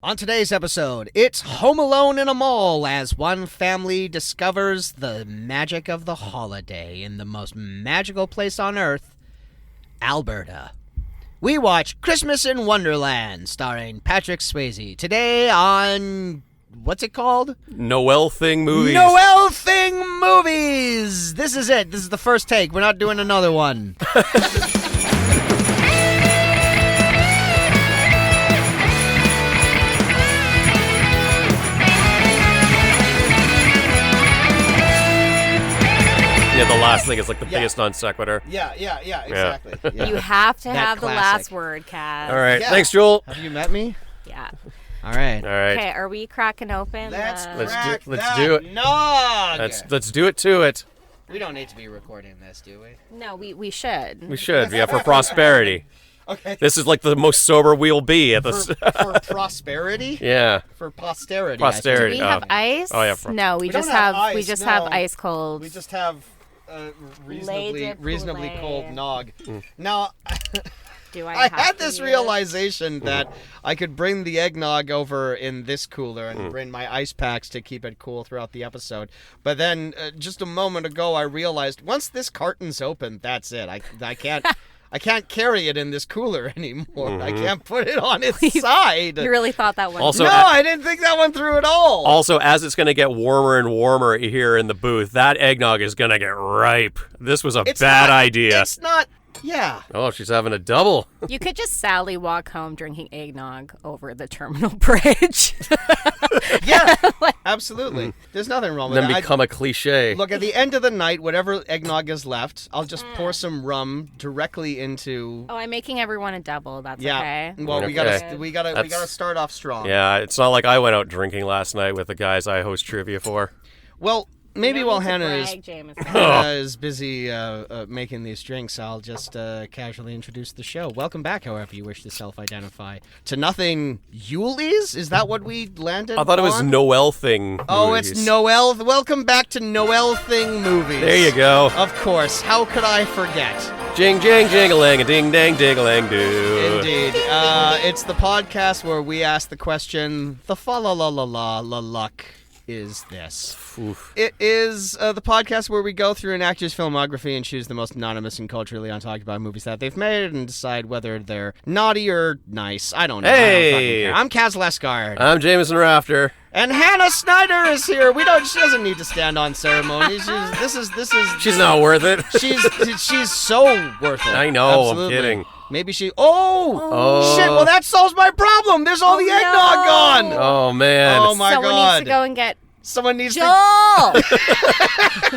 On today's episode, it's Home Alone in a mall as one family discovers the magic of the holiday in the most magical place on earth, Alberta. We watch Christmas in Wonderland, starring Patrick Swayze, today on... what's it called? Noel Thing Movies. Noel Thing Movies! This is it. This is the first take. We're not doing another one. Yeah, the last thing is like the biggest non sequitur. Yeah, exactly. Yeah. You have to That have classic. the last word, Kaz. All right, Yeah. thanks, Joel. Have you met me? Yeah. All right. All right, Okay, are we cracking open? Let's crack do that it. nog. let's do it to it. We don't need to be recording this, do we? No, we should. We should. Yeah, for prosperity. Okay. This is like the most sober we'll be at this. For prosperity? Yeah, For posterity. posterity. Do we have Oh. ice? Oh, yeah, No, we don't just have have we ice, just no. have ice cold. We just have Lait de reasonably poulet. cold nog. Now, Do I? I have had to this use- realization that I could bring the eggnog over in this cooler and bring my ice packs to keep it cool throughout the episode. But then, just a moment ago, I realized once this carton's open, that's it. I can't. I can't carry it in this cooler anymore. I can't put it on its side. You really thought that one? Also- No, I didn't think that one through at all. Also, as it's going to get warmer and warmer here in the booth, that eggnog is going to get ripe. This was a It's bad not- idea. It's not. Yeah. Oh, she's having a double. You could just Sally walk home drinking eggnog over the terminal bridge. Yeah. Absolutely. There's nothing wrong with Then that. become a cliche. Look, at the end of the night, whatever eggnog is left, I'll just pour some rum directly into. Oh, I'm making everyone a double. That's Yeah. okay. Well, we Okay. gotta start off strong. Yeah, it's not like I went out drinking last night with the guys I host trivia for. Well, maybe No while need to Hannah brag, Jameson. is busy making these drinks, I'll just casually introduce the show. Welcome back, however you wish to self-identify, to Nothing Yule's? Is that what we landed I thought it was on? Noel Thing. Oh, Movies. it's Noel. Welcome back to Noel Thing Movies. There you go. Of course. How could I forget? Jing, jing, jing-a-ling, a ding-dang, ding-a-ling, do. Indeed. It's the podcast where we ask the question, the fa-la-la-la-la-la-luck is this? Oof. It is the podcast where we go through an actor's filmography and choose the most anonymous and culturally untalked about movies that they've made and decide whether they're naughty or nice. I don't know. Hey! I don't fucking care. I'm Kaz Lescard. I'm Jameson Rafter. And Hannah Snider is here. She doesn't need to stand on ceremony. This is She's not worth it. she's so worth it. I know, Absolutely. I'm kidding. Maybe she. Oh, shit! Well, that solves my problem. There's all the no. eggnog gone. Oh, man. Oh my Someone god! needs to go and get Someone needs to. Joel.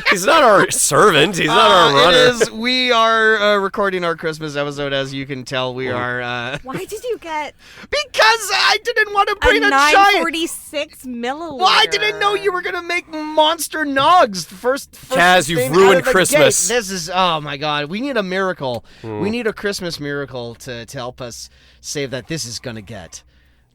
He's not our servant. He's not our runner. It is. We are recording our Christmas episode. As you can tell, we are. Why did you get Because I didn't want to a bring a giant. 946 milliliter? Well, I didn't know you were gonna make monster nogs first Kaz, you've thing ruined out of the Christmas. gate. This is. Oh my god! We need a miracle. We need a Christmas miracle to help us save that. This is gonna get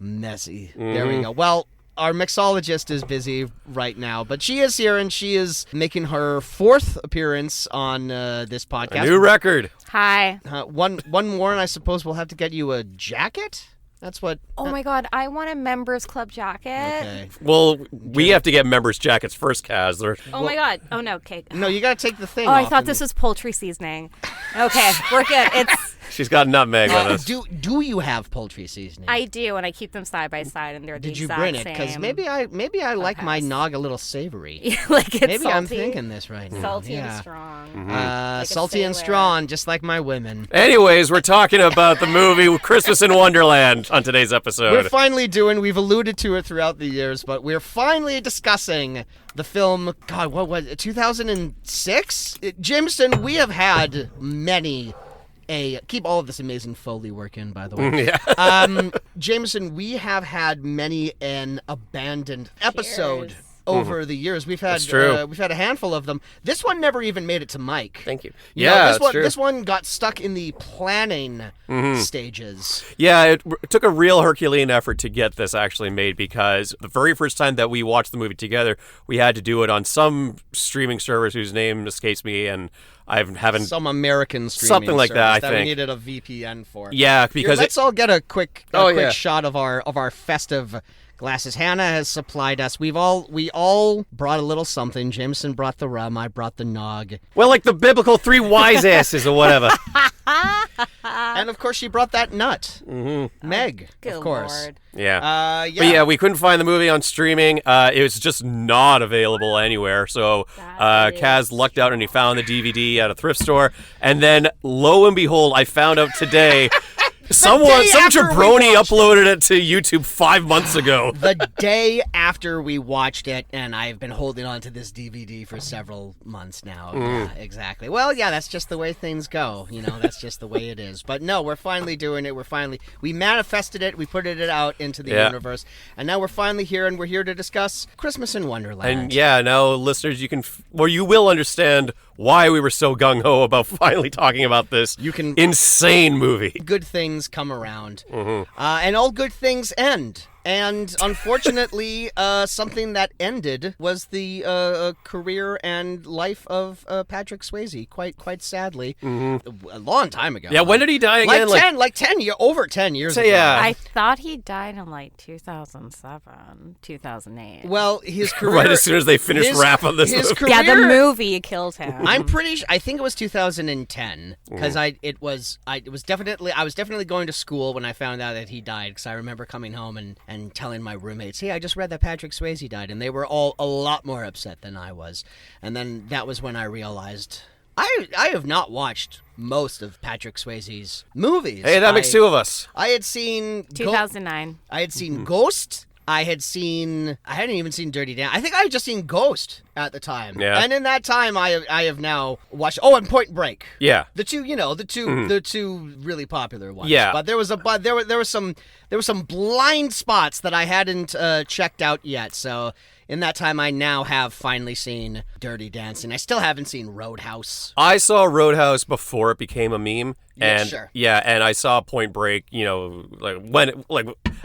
messy. There we go. Well. Our mixologist is busy right now, but she is here and she is making her fourth appearance on this podcast. A new record. Hi. One more, and I suppose we'll have to get you a jacket. That's what. Oh my god, I want a members club jacket. Okay. Well, we have to get members' jackets first, Kaz. Oh my god. Oh no, cake. No, you gotta take the thing. Oh, I off thought and- this was poultry seasoning. Okay, we're good. She's got nutmeg on us. Do you have poultry seasoning? I do, and I keep them side by side, and they're the Did you exact bring it? same. Because maybe I like my nog a little savory. like it's Maybe salty. I'm thinking this right now. Salty yeah. and strong. Mm-hmm. Like a Salty and sailor. strong, just like my women. Anyways, we're talking about the movie Christmas in Wonderland on today's episode. We're finally we've alluded to it throughout the years, but we're finally discussing the film, God, what was it, 2006? Jameson, we have had many keep all of this amazing Foley work in, by the way. Yeah. Jameson, we have had many an abandoned episode over the years. We've had That's true. We've had a handful of them. This one never even made it to Mike. Thank you. You know, Yeah, this one, true. This one got stuck in the planning stages. Yeah, it took a real Herculean effort to get this actually made because the very first time that we watched the movie together, we had to do it on some streaming service whose name escapes me, and I haven't. Some American streaming Something like that, service I think. we needed a VPN for. Yeah, because let's all get a quick yeah. shot of our festive glasses. Hannah has supplied us. We all brought a little something. Jameson brought the rum. I brought the nog. well, like the biblical 3 wise asses or whatever. And of course, she brought that nut. Mm-hmm. Meg, Good of course. Lord. Yeah. Yeah. But yeah, we couldn't find the movie on streaming. It was just not available anywhere. So Kaz lucked out and he found the DVD at a thrift store. And then, lo and behold, I found out today some jabroni uploaded it to YouTube 5 months ago. The day after we watched it, and I've been holding on to this DVD for several months now. Yeah, exactly. Well, yeah, that's just the way things go. That's just the way it is. But no, we're finally doing it. We manifested it. We put it out into the universe. And now we're finally here, and we're here to discuss Christmas in Wonderland. And yeah, now listeners, you will understand why we were so gung-ho about finally talking about this insane movie. Good things come around, and all good things end. And unfortunately, something that ended was the career and life of Patrick Swayze. Quite sadly, a long time ago. Yeah, when did he die again? Over 10 years ago. Yeah. I thought he died in like 2007, 2008. Well, his career right as soon as they finished rap on this movie. Career, yeah, the movie killed him. I'm pretty. I think it was 2010 because I was definitely going to school when I found out that he died, because I remember coming home and telling my roommates, hey, I just read that Patrick Swayze died, and they were all a lot more upset than I was. And then that was when I realized I have not watched most of Patrick Swayze's movies. Hey, that makes 2 of us. I had seen 2009. I had seen Ghost. I hadn't even seen Dirty Dancing. I think I had just seen Ghost at the time. Yeah. And in that time, I have now watched. Oh, and Point Break. Yeah. The two really popular ones. Yeah. But there was some blind spots that I hadn't checked out yet. So in that time, I now have finally seen Dirty Dancing. I still haven't seen Roadhouse. I saw Roadhouse before it became a meme. And sure. Yeah, and I saw Point Break,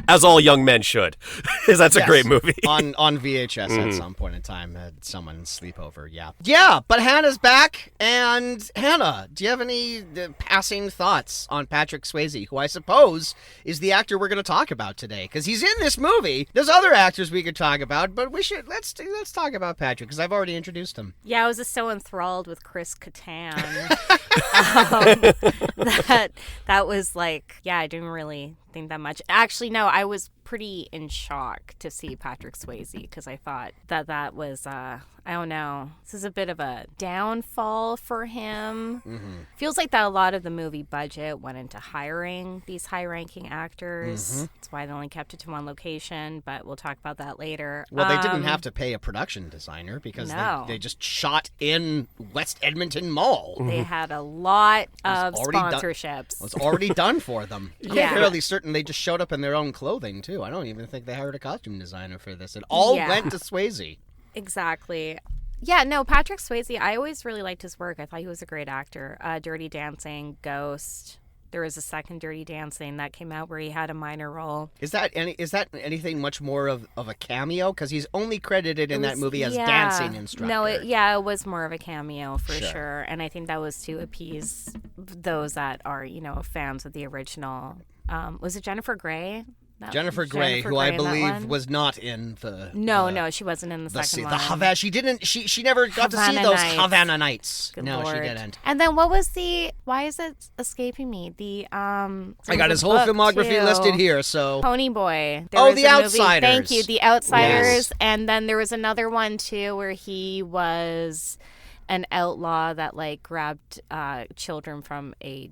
as all young men should, because that's a great movie. on VHS at some point in time, at someone's sleepover. Yeah. But Hannah's back, and Hannah, do you have any passing thoughts on Patrick Swayze, who I suppose is the actor we're going to talk about today? Because he's in this movie. There's other actors we could talk about, but let's talk about Patrick, because I've already introduced him. Yeah, I was just so enthralled with Chris Kattan. That was like, yeah, I didn't really think that much. Actually, no, I was pretty in shock to see Patrick Swayze, because I thought that was, I don't know, this is a bit of a downfall for him. Feels like that a lot of the movie budget went into hiring these high-ranking actors. That's why they only kept it to one location, but we'll talk about that later. Well, they didn't have to pay a production designer, because they just shot in West Edmonton Mall. They had a lot of sponsorships. It was already done for them. Yeah. I'm fairly certain they just showed up in their own clothing, too. I don't even think they hired a costume designer for this. It all went to Swayze. Exactly. Yeah, no, Patrick Swayze, I always really liked his work. I thought he was a great actor. Dirty Dancing, Ghost. There was a second Dirty Dancing that came out where he had a minor role. Is that anything much more of a cameo? Because he's only credited in that movie as dancing instructor. No, it was more of a cameo for sure. And I think that was to appease those that are, fans of the original. Was it Jennifer Grey? Jennifer Grey, who I believe was not in the... No, she wasn't in the second one. The Havana, she didn't... She never got to see those Havana Nights. Good no, Lord. she didn't. And then what was the... Why is it escaping me? I got his whole filmography listed here, so... Pony Boy. The Outsiders. Thank you, The Outsiders. Yes. And then there was another one, too, where he was an outlaw that, grabbed children from a,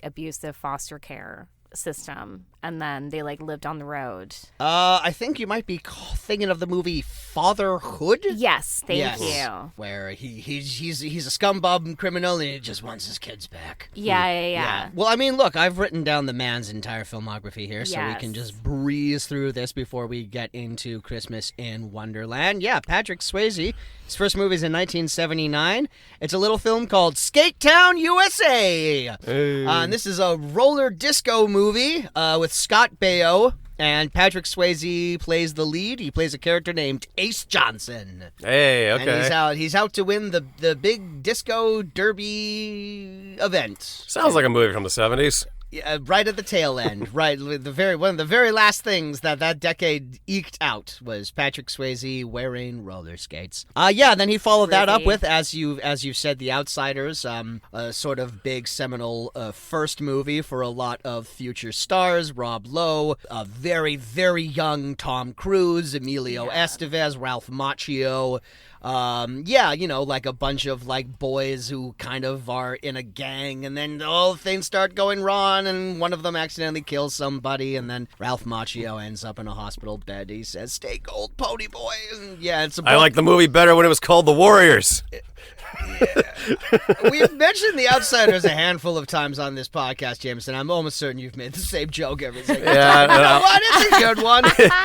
abusive foster care system, and then they lived on the road. I think you might be thinking of the movie Fatherhood. Yes, thank you. Where he's a scumbag criminal and he just wants his kids back. Yeah. Well, I mean, look, I've written down the man's entire filmography here, so we can just breeze through this before we get into Christmas in Wonderland. Yeah, Patrick Swayze. His first movie is in 1979. It's a little film called Skate Town, USA. And this is a roller disco movie with Scott Baio And Patrick Swayze plays the lead. He plays a character named Ace Johnson. Hey, okay. And he's out to win the big disco derby event. Sounds like a movie from the 70s. Yeah, right at the tail end, right. One of the very last things that decade eked out was Patrick Swayze wearing roller skates. Then he followed that up with, as you said, The Outsiders, a sort of big seminal first movie for a lot of future stars. Rob Lowe, a very, very young Tom Cruise, Emilio Estevez, Ralph Macchio. Like a bunch of like boys who kind of are in a gang, and then things start going wrong, and one of them accidentally kills somebody, and then Ralph Macchio ends up in a hospital bed. He says, "Stay gold, pony boy." And I like the movie better when it was called The Warriors. We've mentioned The Outsiders a handful of times on this podcast, Jameson. I'm almost certain you've made the same joke every single time. You know what? It's a good one.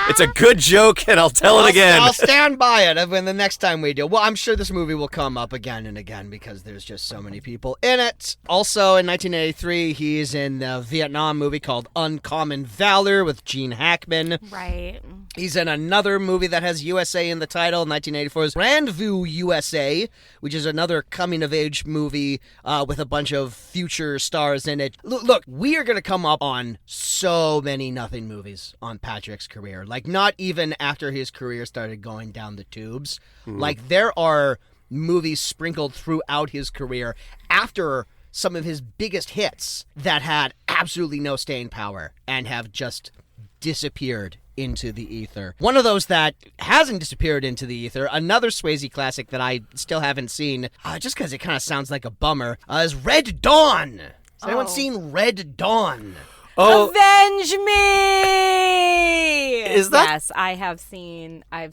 It's a good joke, and I'll tell it again. I'll stand by it when the next time we do. Well, I'm sure this movie will come up again and again because there's just so many people in it. Also, in 1983, he's in a Vietnam movie called Uncommon Valor with Gene Hackman. Right. He's in another movie that has USA in the title, 1984's Grandview USA, which is another coming-of-age movie with a bunch of future stars in it. Look, we are going to come up on so many nothing movies on Patrick's career. Like, not even after his career started going down the tubes. Like, there are movies sprinkled throughout his career after some of his biggest hits that had absolutely no staying power and have just disappeared into the ether. One of those that hasn't disappeared into the ether, another Swayze classic that I still haven't seen, just because it kind of sounds like a bummer, is Red Dawn. Has anyone seen Red Dawn? Oh, Avenge me! Is that? Yes, I've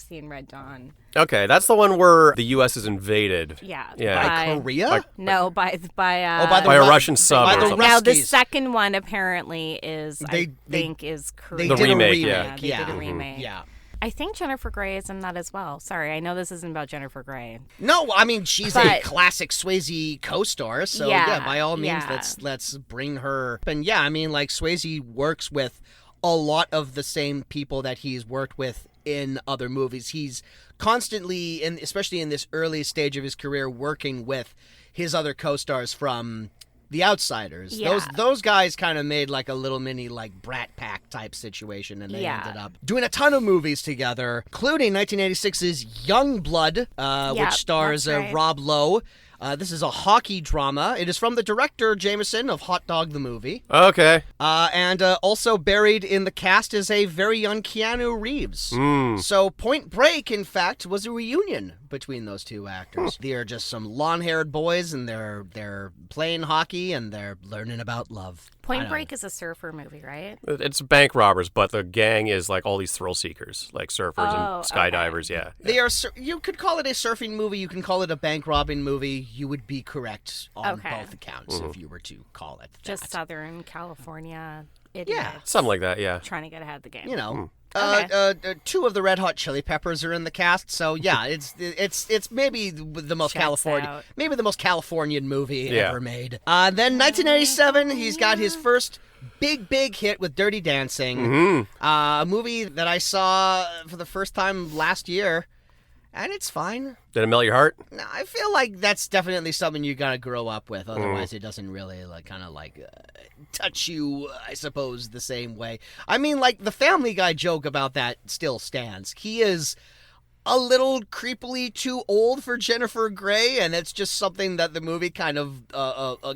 seen Red Dawn. Okay, that's the one where the U.S. is invaded. Yeah. By Korea? by by a Russian sub. by or the something. Now the Ruskies. second one apparently is They Korean. did remake, a remake. yeah. They did a remake. Yeah. I think Jennifer Grey is in that as well. Sorry, I know this isn't about Jennifer Grey. No, I mean she's a But- classic Swayze co-star, so Yeah, by all means, yeah. let's bring her. And I mean, like Swayze works with a lot of the same people that he's worked with in other movies. He's constantly, and especially in this early stage of his career, working with his other co-stars from The Outsiders. Yeah. Those guys kind of made like a little mini like Brat Pack type situation, and they Yeah. ended up doing a ton of movies together, including 1986's Youngblood, which stars that's right. Rob Lowe. This is a hockey drama. It is from the director, Jameson, of Hot Dog the Movie. Okay. And also buried in the cast is a very young Keanu Reeves. So Point Break, in fact, was a reunion between those two actors. They are just some long-haired boys, and they're playing hockey, and they're learning about love. Point Break is a surfer movie, right? It's bank robbers, but the gang is like all these thrill seekers, like surfers Oh, and skydivers. Yeah. They are. You could call it a surfing movie. You can call it a bank robbing movie. You would be correct on Okay. both accounts if you were to call it that. Just Southern California idiots. Yeah. Something like that. Yeah. Trying to get ahead of the game. You know. Okay. Two of the Red Hot Chili Peppers are in the cast, so yeah, it's maybe the most Checks California, out. maybe the most Californian movie Yeah. ever made. Then 1987, he's got his first big hit with Dirty Dancing, a movie that I saw for the first time last year, and it's fine. Did it melt your heart? No, I feel like that's definitely something you gotta grow up with. Otherwise, it doesn't really touch you, I suppose, the same way. I mean, like the Family Guy joke about that still stands. He is a little creepily too old for Jennifer Grey, and it's just something that the movie kind of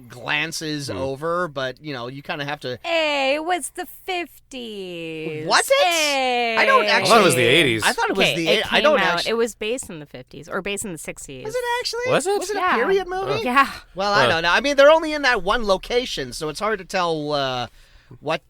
glances over. But you know, you kind of have to. Hey, it was the 50s. Was it? Hey. I don't I actually. thought it was the 80s. I thought it was Okay, the. it I don't came out. actually. It was based in the 50s or based in the 60s. Was it actually? Was it? Was it a Yeah. period movie? Yeah. Well, I don't know. I mean, they're only in that one location, so it's hard to tell what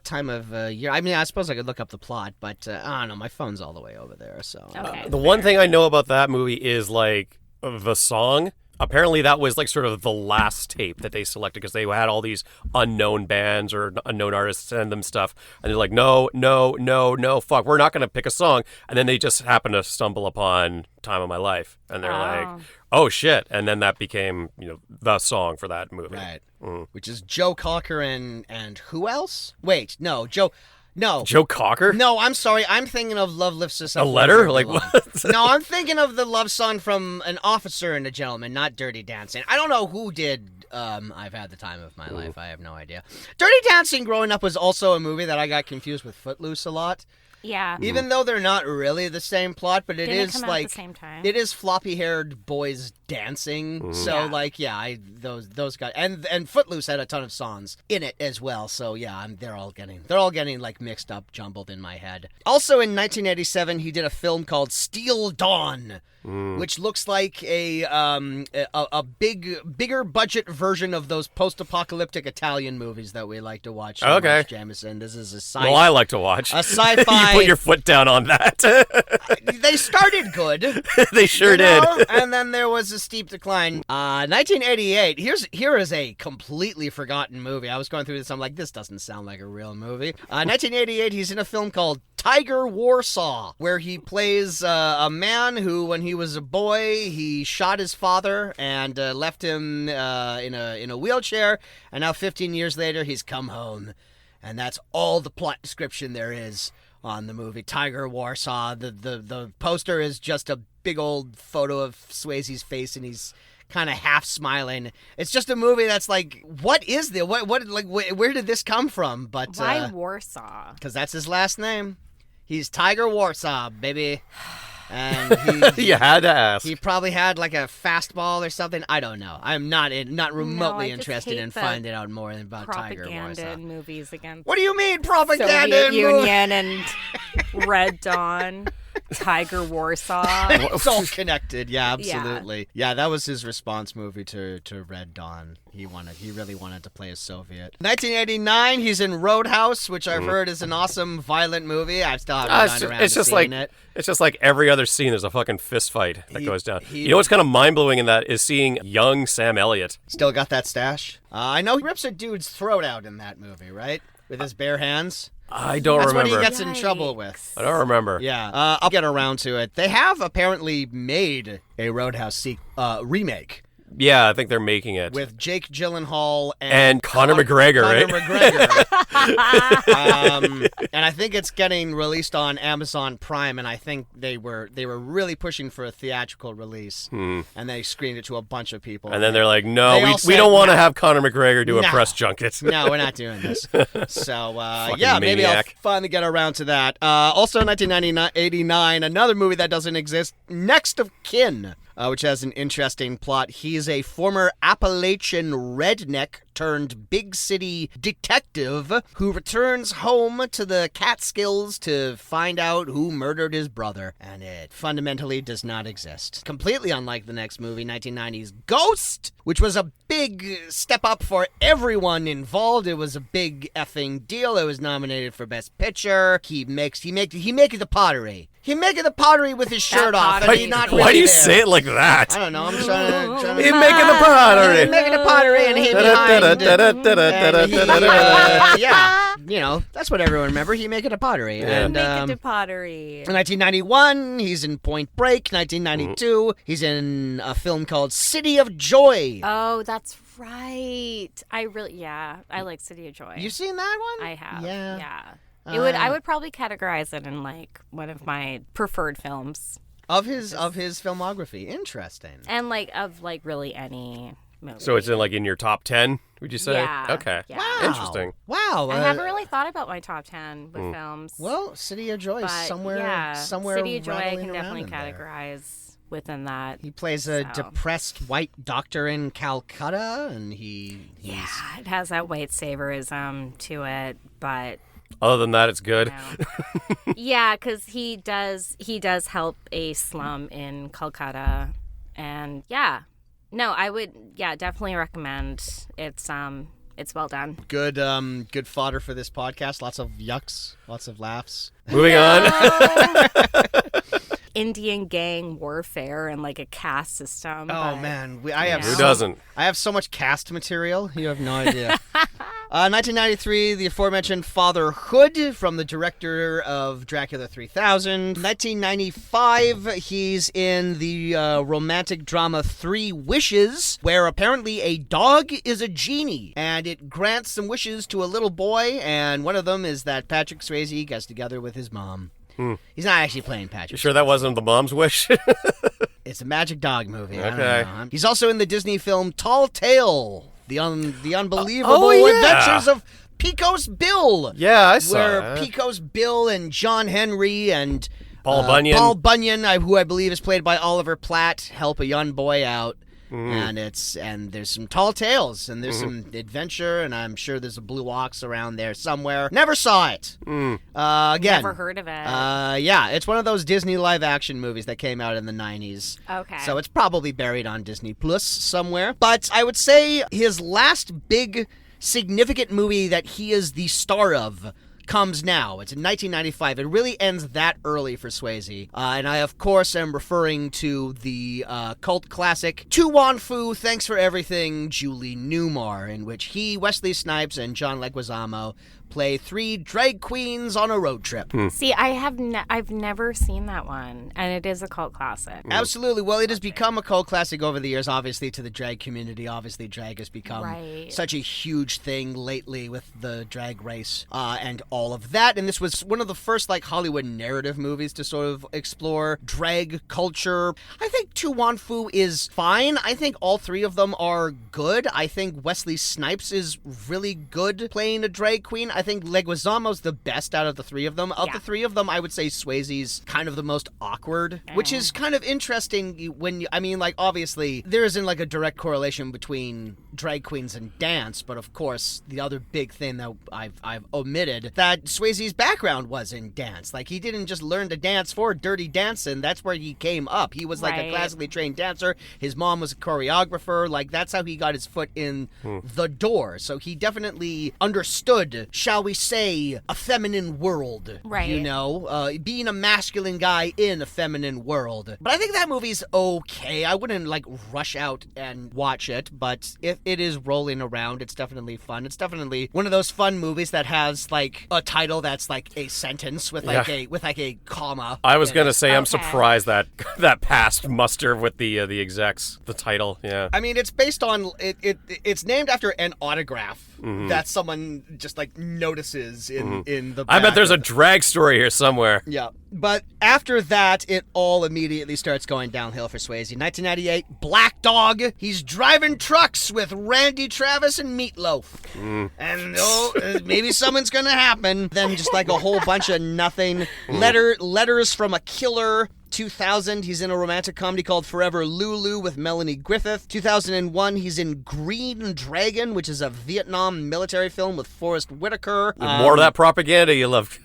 time of year. I mean, I suppose I could look up the plot, but I don't know. My phone's all the way over there, so. Okay. The one thing I know about that movie is like the song. Apparently, that was like sort of the last tape that they selected because they had all these unknown bands or unknown artists send them stuff, and they're like, no, fuck, we're not going to pick a song. And then they just happen to stumble upon "Time of My Life," and they're like, oh shit, and then that became the song for that movie. Right. Which is Joe Cocker and who else? Wait, no, Joe No. Joe Cocker? No, I'm sorry. I'm thinking of Love Lifts Us Up. A letter? Like what? No, I'm thinking of the love song from An Officer and a Gentleman, not Dirty Dancing. I don't know who did I've Had the Time of My Life. I have no idea. Dirty Dancing growing up was also a movie that I got confused with Footloose a lot. Yeah. Even though they're not really the same plot, but it Didn't is come out like at the same time. it is floppy-haired boys dancing. So those guys and Footloose had a ton of songs in it as well. So yeah, they're all getting like mixed up, jumbled in my head. Also in 1987, he did a film called Steel Dawn. Which looks like a bigger budget version of those post-apocalyptic Italian movies that we like to watch. Okay, much, Jameson. This is a well, I like to watch a sci-fi. You put your foot down on that. They started good. They sure did. And then there was a steep decline. 1988. Here is a completely forgotten movie. I was going through this. I'm like, this doesn't sound like a real movie. 1988. He's in a film called Tiger Warsaw, where he plays a man who, when he was a boy, he shot his father and left him in a wheelchair, and now 15 years later, he's come home, and that's all the plot description there is on the movie Tiger Warsaw. The poster is just a big old photo of Swayze's face, and he's kind of half smiling. It's just a movie that's like, what is this? Where did this come from? But why Warsaw? Because that's his last name. He's Tiger Warsaw, baby. And You had to ask. He probably had like a fastball or something. I don't know. I'm not remotely interested in finding out more about Tiger Warsaw. Propaganda movies against. What do you mean propaganda? Soviet Union and Red Dawn. Tiger Warsaw. It's all connected. Yeah, absolutely. Yeah, that was his response movie to Red Dawn. He really wanted to play a Soviet. 1989, he's in Roadhouse, which I've heard is an awesome violent movie. I still haven't gotten around to seeing it. It's just like every other scene, there's a fucking fist fight that goes down. You know what's kind of mind-blowing in that is seeing young Sam Elliott. Still got that stash? I know he rips a dude's throat out in that movie, right? With his bare hands. I don't remember. That's what he gets in trouble with. I don't remember. Yeah, I'll get around to it. They have apparently made a Roadhouse remake. Yeah, I think they're making it. With Jake Gyllenhaal and Conor McGregor, right? Conor McGregor. And I think it's getting released on Amazon Prime, and I think they were really pushing for a theatrical release, and they screened it to a bunch of people. And then they're like, no, we don't want to have Conor McGregor do a press junket. No, we're not doing this. So, yeah, maybe I'll finally get around to that. Also, 1989, another movie that doesn't exist, Next of Kin. Which has an interesting plot. He's a former Appalachian redneck turned big city detective who returns home to the Catskills to find out who murdered his brother. And it fundamentally does not exist. Completely unlike the next movie, 1990's Ghost, which was a big step up for everyone involved. It was a big effing deal. It was nominated for Best Picture. He makes the pottery. He making the pottery with his shirt off, and he's not really Why do you there. say it like that? I don't know. I'm trying to. He's making the pottery. He's making the pottery, and he behind. Yeah, you know, that's what everyone remember. He making a pottery. Yeah. And, Make it to pottery. 1991, he's in Point Break. 1992, he's in a film called City of Joy. Oh, that's right. I like City of Joy. You seen that one? I have. Yeah. I would probably categorize it in like one of my preferred films of his filmography. Interesting. And of really any movie. So it's in your top 10, would you say? Yeah. Okay. Yeah. Wow. Interesting. Wow. I haven't really thought about my top 10 with films. Well, City of Joy is somewhere. City of Joy I can definitely categorize. categorize within that. He plays a depressed white doctor in Calcutta, and it has that white saviorism to it, but other than that, it's good. Yeah, because he does help a slum in Calcutta, and I would definitely recommend. It's well done. Good fodder for this podcast. Lots of yucks, lots of laughs. Moving on. Indian gang warfare and a caste system. Oh man, Who doesn't? I have so much caste material. You have no idea. 1993, the aforementioned Fatherhood from the director of Dracula 3000. 1995, he's in the romantic drama 3 Wishes, where apparently a dog is a genie, and it grants some wishes to a little boy, and one of them is that Patrick Swayze gets together with his mom. He's not actually playing Patrick. You sure that wasn't the mom's wish? It's a magic dog movie. I Okay. don't know. He's also in the Disney film Tall Tale, the unbelievable oh, yeah. adventures of Pecos Bill. Yeah, I saw Where that. Pecos Bill and John Henry and Paul Bunyan. Paul Bunyan, who I believe is played by Oliver Platt, help a young boy out. And there's some tall tales, and there's some adventure, and I'm sure there's a blue ox around there somewhere. Never saw it. Again, Never heard of it. yeah, it's one of those Disney live-action movies that came out in the 90s. Okay. So it's probably buried on Disney Plus somewhere. But I would say his last big, significant movie that he is the star of comes now. It's in 1995. It really ends that early for Swayze. And I, of course, am referring to the cult classic To Wan Fu, Thanks for Everything, Julie Newmar, in which he, Wesley Snipes, and John Leguizamo play 3 drag queens on a road trip. See, I've never seen that one, and it is a cult classic. Absolutely. Well, it has become a cult classic over the years, obviously, to the drag community. Obviously, drag has become such a huge thing lately with the drag race and all of that. And this was one of the first, like, Hollywood narrative movies to sort of explore drag culture. I think To Wan Fu is fine. I think all 3 of them are good. I think Wesley Snipes is really good playing a drag queen. I think Leguizamo's the best out of the 3 of them. Of the 3 of them, I would say Swayze's kind of the most awkward, which is kind of interesting when you, I mean, like, obviously, there isn't, like, a direct correlation between drag queens and dance, but of course, the other big thing that I've omitted, that Swayze's background was in dance. Like, he didn't just learn to dance for Dirty Dancing. That's where he came up. He was, like, a classically trained dancer. His mom was a choreographer. Like, that's how he got his foot in the door. So he definitely understood, shall we say, a feminine world. Right. You know, being a masculine guy in a feminine world. But I think that movie's okay. I wouldn't, like, rush out and watch it, but if it is rolling around, it's definitely fun. It's definitely one of those fun movies that has, like, a title that's, like, a sentence with, like, a comma. I was going to say, I'm Okay. surprised that passed muster with the execs, the title, yeah. I mean, it's based on, it's named after an autograph that someone just, like, notices in the back. I bet there's a drag story here somewhere. Yeah. But after that, it all immediately starts going downhill for Swayze. 1998, Black Dog. He's driving trucks with Randy Travis and Meatloaf. And maybe something's going to happen. Then just like a whole bunch of nothing. Letters from a Killer. 2000, he's in a romantic comedy called Forever Lulu with Melanie Griffith. 2001, he's in Green Dragon, which is a Vietnam military film with Forrest Whitaker. More of that propaganda you love.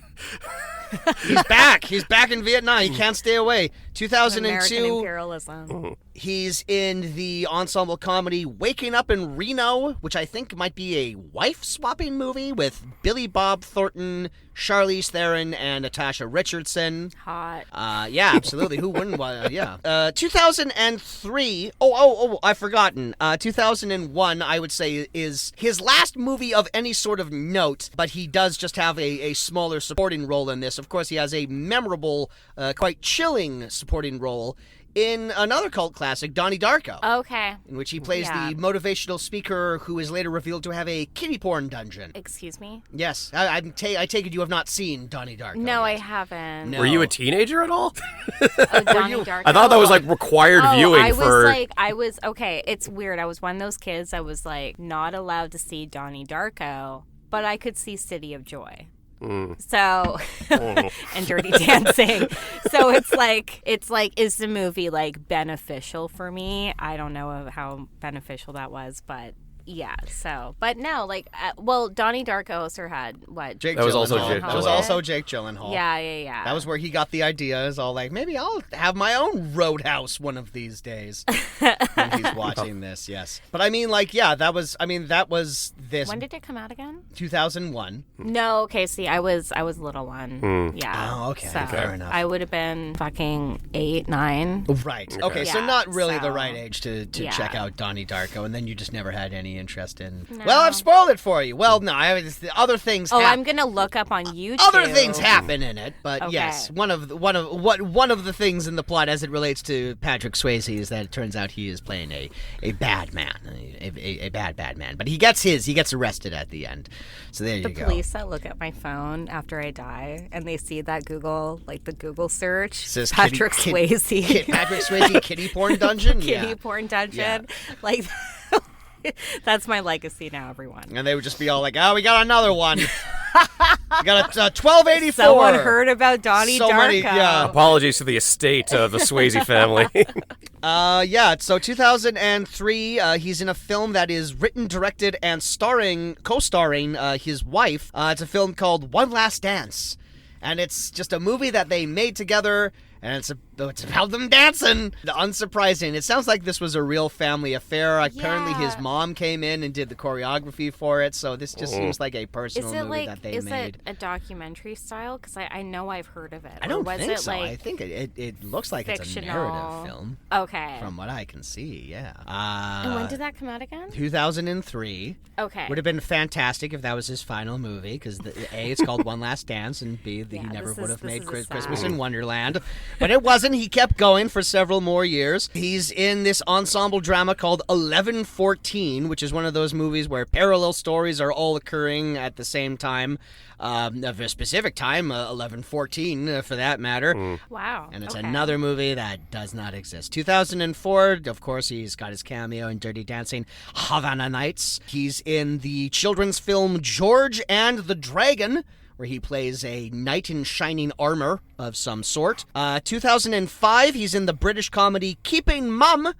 He's back. He's back in Vietnam. He can't stay away. 2002, American imperialism. he's in the ensemble comedy Waking Up in Reno, which I think might be a wife-swapping movie with Billy Bob Thornton, Charlize Theron, and Natasha Richardson. Hot. Yeah, absolutely. Who wouldn't want? Yeah. 2003. I've forgotten. 2001, I would say, is his last movie of any sort of note, but he does just have a smaller supporting role in this. Of course, he has a memorable, quite chilling supporting role in another cult classic, Donnie Darko. Okay. In which he plays Yeah. the motivational speaker who is later revealed to have a kiddie porn dungeon. Excuse me? Yes, I take it you have not seen Donnie Darko. No, I yet. haven't. No. Were you a teenager at all? Oh, Donnie Darko. I thought that was like required viewing I was, okay, it's weird. I was one of those kids that was like not allowed to see Donnie Darko, but I could see City of Joy. So, and Dirty Dancing. So it's like, is the movie like beneficial for me? I don't know how beneficial that was, but yeah. So, but no, like, Donnie Darko also had what? Jake That was also Gyllenhaal. Jake That was Gyllenhaal. also Jake Gyllenhaal. Yeah. That was where he got the idea. Is all like, maybe I'll have my own Roadhouse one of these days. When he's watching this, yes. But I mean, like, yeah, that was this. When did it come out again? 2001. No, okay, see, I was a little one. Yeah. Oh, okay, So fair enough. I would have been fucking 8, 9. Right. Okay, so Yeah, not really the so- right age to Yeah. check out Donnie Darko, and then you just never had any interest in. No. Well, I've spoiled it for you. Well, no, other things. I'm gonna look up on YouTube. Other things happen in it, but Okay. yes, one of the things in the plot as it relates to Patrick Swayze is that it turns out he is playing a bad man, a bad man. But he gets arrested at the end. So there you go. The police that look at my phone after I die and they see that the Google search Says Patrick Swayze. Patrick Swayze kitty porn dungeon. Kitty porn dungeon. Like that's my legacy now, everyone. And they would just be all like, "Oh, we got another one. We got a 1284." Someone heard about Donnie Darko. Many, yeah. Apologies to the estate of the Swayze family. So 2003, he's in a film that is written, directed, and co-starring his wife. It's a film called One Last Dance. And it's just a movie that they made together, and it's about them dancing. Unsurprising. It sounds like this was a real family affair. Apparently his mom came in and did the choreography for it, so this just seems like a personal movie that they made. Is it a documentary style? Because I know I've heard of it. I don't or was think it so. Like I think it looks like it's a fictional narrative film. Okay. From what I can see, yeah. And when did that come out again? 2003. Okay. Would have been fantastic if that was his final movie, because A, it's called One Last Dance, and B, he never would have made Christmas in Wonderland. But it wasn't. He kept going for several more years. He's in this ensemble drama called 1114, which is one of those movies where parallel stories are all occurring at the same time. Of a specific time, 1114 for that matter. Wow. And it's another movie that does not exist. 2004, of course, he's got his cameo in Dirty Dancing, Havana Nights. He's in the children's film George and the Dragon, where he plays a knight in shining armor of some sort. 2005, he's in the British comedy Keeping Mum,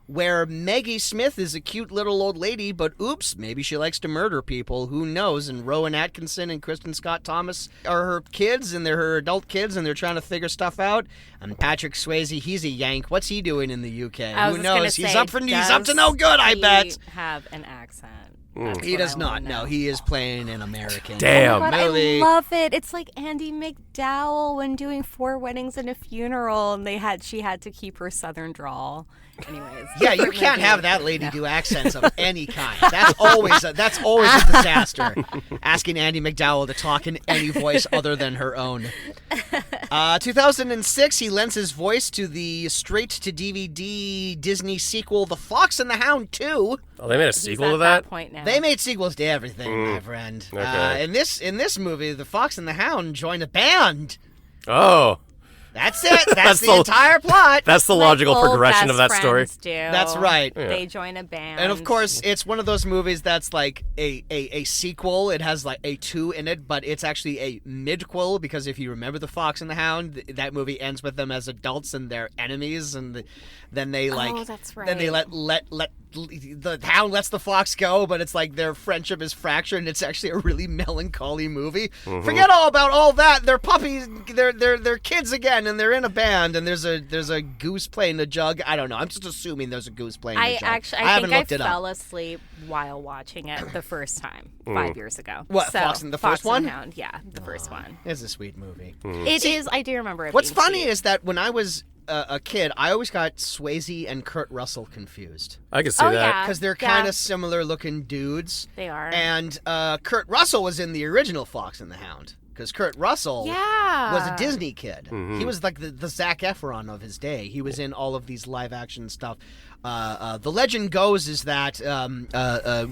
where Maggie Smith is a cute little old lady, but oops, maybe she likes to murder people. Who knows? And Rowan Atkinson and Kristen Scott Thomas are her kids, and they're her adult kids, and they're trying to figure stuff out. And Patrick Swayze, he's a Yank. What's he doing in the UK? Who knows? He's up to no good, I bet. He have an accent? He does not. No, he is playing an American Damn. movie. I love it. It's like Andy McDowell when doing 4 Weddings and a Funeral, and she had to keep her Southern drawl. Anyways. Yeah, you can't have that lady do accents of any kind. That's always a disaster. Asking Andy McDowell to talk in any voice other than her own. 2006, he lends his voice to the straight-to-DVD Disney sequel, The Fox and the Hound 2. Oh, they made a sequel to that? Point now. They made sequels to everything, my friend. Okay. In this movie, The Fox and the Hound joined a band. Oh. That's it. That's the entire plot. That's the logical progression of that story. That's right. Yeah. They join a band. And of course, it's one of those movies that's like a sequel. It has like a 2 in it, but it's actually a midquel, because if you remember The Fox and the Hound, that movie ends with them as adults and they're enemies, and then they that's right. then they let the hound lets the fox go, but it's like their friendship is fractured, and it's actually a really melancholy movie. Forget all about all that. They're puppies. They're kids again, and they're in a band, and there's a goose playing a jug. I don't know. I'm just assuming there's a goose playing a jug. I think I fell asleep while watching it the first time 5 years ago. What, Fox and the first one? Hound, yeah, the first one. It's a sweet movie. It is. I do remember it. What's being funny sweet. is that when I was a kid, I always got Swayze and Kurt Russell confused. I can see that. Yeah. Because they're kind of similar looking dudes. They are. And Kurt Russell was in the original Fox and the Hound. Because Kurt Russell was a Disney kid. He was like the Zac Efron of his day. He was in all of these live action stuff. The legend goes is that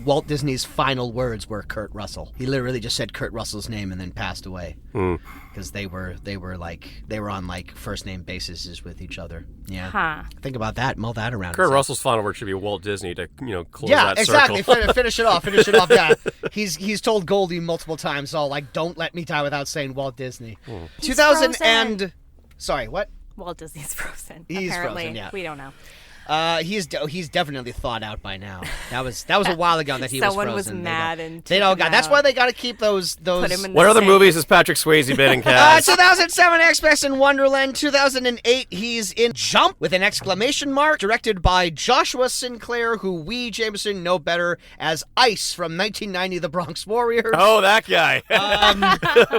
Walt Disney's final words were Kurt Russell. He literally just said Kurt Russell's name and then passed away. Because they were on like first name bases with each other. Yeah. Huh. Think about that. Mull that around. Kurt Russell's final word should be Walt Disney to close Yeah, that exactly. circle. Finish it off. Yeah, he's told Goldie multiple times, all like, "Don't let me die without saying Walt Disney." 2000 and sorry, what? Walt Disney's Frozen. He's Apparently. Frozen, yeah. We don't know. He's definitely thawed out by now. That was a while ago that he was Someone frozen. was mad and they don't got. That's why they got to keep those. Put him in What the other sink. movies has Patrick Swayze been in, Kaz? 2007, Express in Wonderland. 2008, he's in Jump with an exclamation mark, directed by Joshua Sinclair, who we, Jameson, know better as Ice from 1990, The Bronx Warriors. Oh, that guy.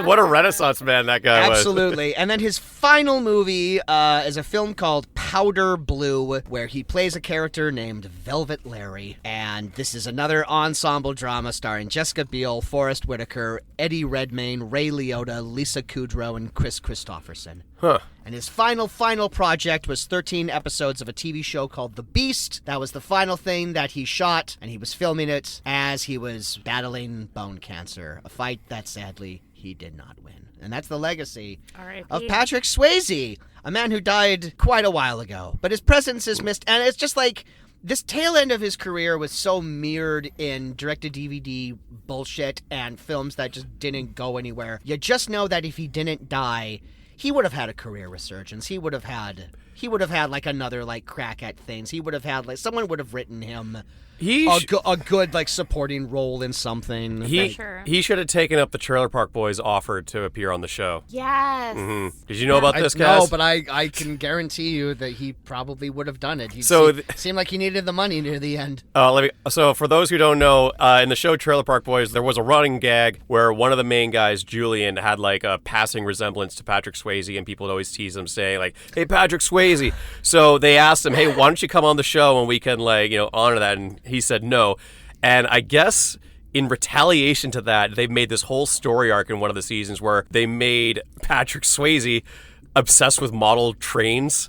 What a Renaissance man that guy was. Absolutely. And then his final movie is a film called Powder Blue, where he plays a character named Velvet Larry. And this is another ensemble drama starring Jessica Biel, Forrest Whitaker, Eddie Redmayne, Ray Liotta, Lisa Kudrow, and Chris Christopherson. Huh. And his final project was 13 episodes of a TV show called The Beast. That was the final thing that he shot, and he was filming it as he was battling bone cancer, a fight that sadly he did not win. And that's the legacy of Patrick Swayze, a man who died quite a while ago. But his presence is missed, and it's just like this tail end of his career was so mirrored in direct-to-DVD bullshit and films that just didn't go anywhere. You just know that if he didn't die, he would have had a career resurgence. He would have had like another like crack at things. He would have had like someone would have written him a good like supporting role in something. He should have taken up the Trailer Park Boys offer to appear on the show. Yes. Mm-hmm. Did you know about this, Kaz? No, but I can guarantee you that he probably would have done it. Seemed like he needed the money near the end. So for those who don't know, in the show Trailer Park Boys, there was a running gag where one of the main guys, Julian, had like a passing resemblance to Patrick Swayze, and people would always tease him, saying like, "Hey, Patrick Swayze." So they asked him, "Hey, why don't you come on the show and we can honor that?" And he said no. And I guess in retaliation to that, they've made this whole story arc in one of the seasons where they made Patrick Swayze obsessed with model trains,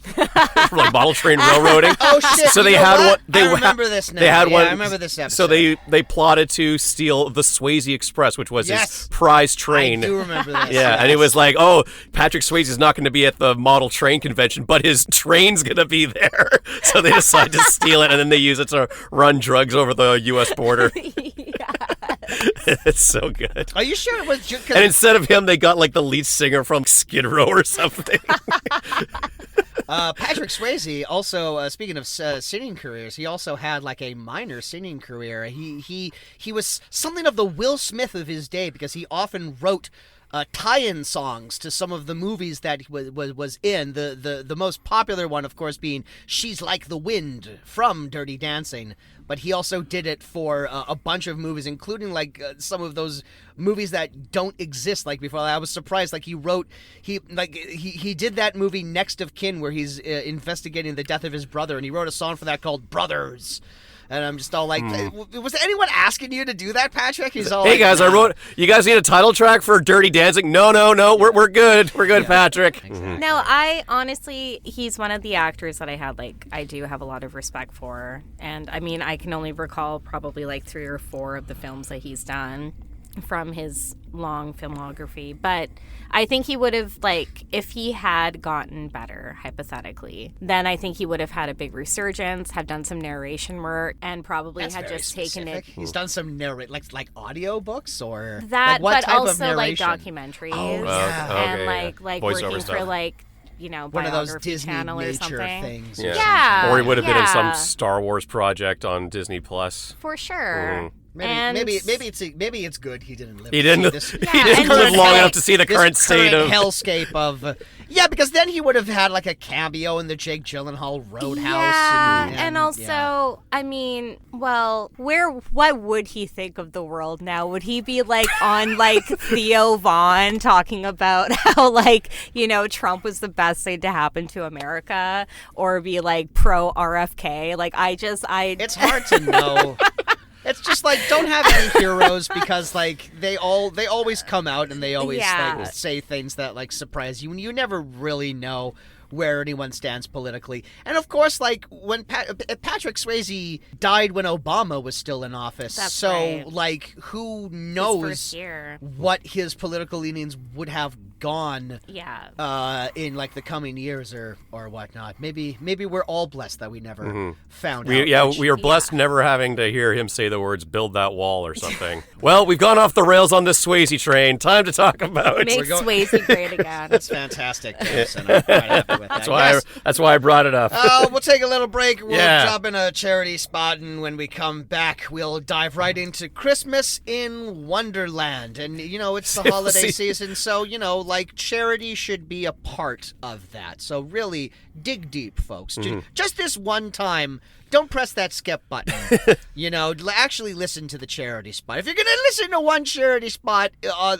like model train railroading. Oh shit! So they had one. I remember this now. They had one. I remember this episode. So they plotted to steal the Swayze Express, which was his prize train. I do remember this. Yeah, and it was like, oh, Patrick Swayze is not going to be at the model train convention, but his train's going to be there. So they decided to steal it, and then they use it to run drugs over the U.S. border. It's so good. Are you sure it was? And instead of him, they got like the lead singer from Skid Row or something. Patrick Swayze also, speaking of singing careers, he also had like a minor singing career. He was something of the Will Smith of his day because he often wrote tie-in songs to some of the movies that he was in. The most popular one, of course, being "She's Like the Wind" from Dirty Dancing. But he also did it for a bunch of movies, including like some of those movies that don't exist. Like before, I was surprised. Like he did that movie Next of Kin, where he's investigating the death of his brother, and he wrote a song for that called "Brothers." And I'm just all like, was anyone asking you to do that, Patrick? He's all, hey like, guys, nah. You guys need a title track for Dirty Dancing? No, we're good. We're good, Patrick. Exactly. No, I honestly, he's one of the actors that I do have a lot of respect for. And I mean, I can only recall probably like 3 or 4 of the films that he's done from his long filmography. But I think he would have, like, if he had gotten better, hypothetically, then I think he would have had a big resurgence, have done some narration work, and probably That's had very just specific. taken it. He's done some like audio books or That, like what but type also of like narration? documentaries. Oh, yeah. And like Voiceover working stuff. for like, One of those biography Disney channel or nature something. things. Yeah. Yeah. Or he would have been in some Yeah. Star Wars project on Disney Plus. For sure. Maybe it's good he didn't live. He didn't. To see this, He didn't live long enough to see the this current state of hellscape of. Yeah, because then he would have had like a cameo in the Jake Gyllenhaal Roadhouse. Yeah, and also, yeah. I mean, well, what would he think of the world now? Would he be like on like Theo Vaughn talking about how like, Trump was the best thing to happen to America, or be like pro RFK? Like It's hard to know. It's just like, don't have any heroes because like they always come out and they always like say things that like surprise you, and you never really know where anyone stands politically. And of course, like when Patrick Swayze died when Obama was still in office, That's so right. like who his knows first year. what his political leanings would have gone Yeah. in like the coming years or whatnot. Maybe we're all blessed that we never found out. We are blessed never having to hear him say the words "build that wall" or something. Well, we've gone off the rails on this Swayze train. Time to talk about. Make Swayze great again. That's fantastic, Jason. I'm quite happy with that. That's why I brought it up. We'll take a little break. We'll drop in a charity spot, and when we come back, we'll dive right into Christmas in Wonderland. And, it's the holiday season, so, like, charity should be a part of that. So really, dig deep, folks. Just this one time, don't press that skip button. Actually listen to the charity spot. If you're going to listen to one charity spot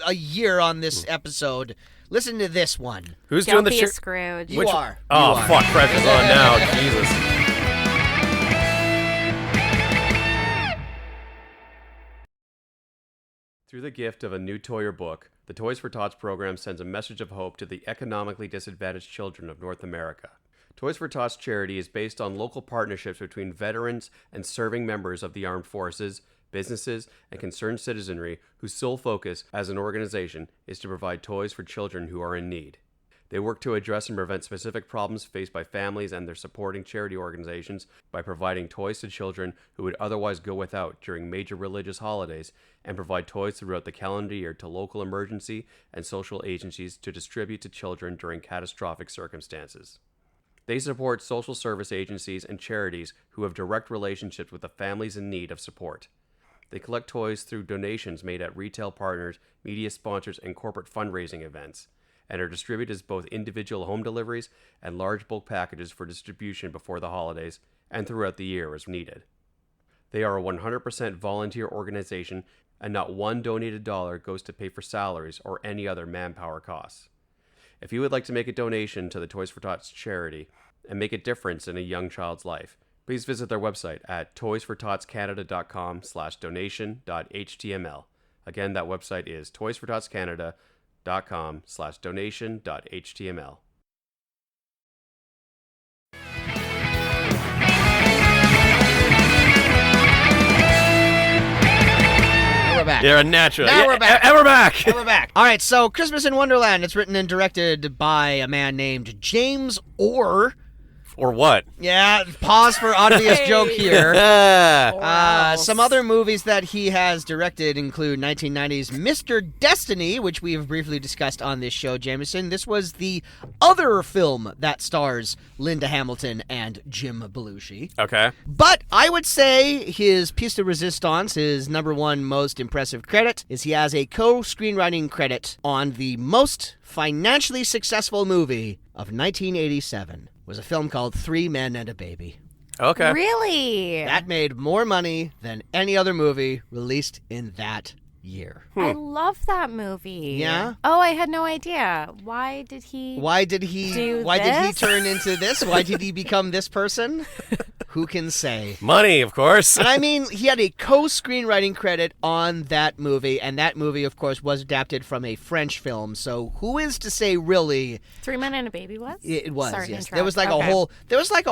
a year on this episode, Listen to this one. Who's Don't doing the be a Scrooge. You are. Oh, You are. fuck. Pressure's on now. Jesus. Through the gift of a new toy or book, the Toys for Tots program sends a message of hope to the economically disadvantaged children of North America. Toys for Tots charity is based on local partnerships between veterans and serving members of the armed forces, businesses, and concerned citizenry whose sole focus as an organization is to provide toys for children who are in need. They work to address and prevent specific problems faced by families and their supporting charity organizations by providing toys to children who would otherwise go without during major religious holidays, and provide toys throughout the calendar year to local emergency and social agencies to distribute to children during catastrophic circumstances. They support social service agencies and charities who have direct relationships with the families in need of support. They collect toys through donations made at retail partners, media sponsors, and corporate fundraising events, and are distributed as both individual home deliveries and large bulk packages for distribution before the holidays and throughout the year as needed. They are a 100% volunteer organization, and not one donated dollar goes to pay for salaries or any other manpower costs. If you would like to make a donation to the Toys for Tots charity and make a difference in a young child's life, please visit their website at toysfortotscanada.com/donation.html. Again, that website is toysfortotscanada.com/donation.html. We're back. You're a natural. Now we're back. And we're back. And we're back. All right, so Christmas in Wonderland. It's written and directed by a man named James Orr. Or what? Yeah, pause for obvious joke here. Ah. Some other movies that he has directed include 1990's Mr. Destiny, which we have briefly discussed on this show, Jameson. This was the other film that stars Linda Hamilton and Jim Belushi. Okay. But I would say his piece de resistance, his number one most impressive credit, is he has a co-screenwriting credit on the most financially successful movie of 1987. Was a film called 3 Men and a Baby. Okay. Really? That made more money than any other movie released in that year. I love that movie. Yeah? Oh, I had no idea. Why did he Did he turn into this? Why did he become this person? Who can say? Money, of course. And I mean, he had a co-screenwriting credit on that movie, and that movie, of course, was adapted from a French film. So who is to say, really? 3 Men and a Baby was? It was, Sorry to yes. interrupt. There was like Okay.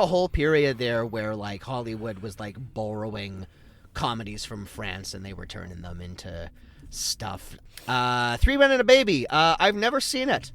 a whole period there where like Hollywood was like borrowing comedies from France, and they were turning them into stuff. 3 Men and a Baby. I've never seen it.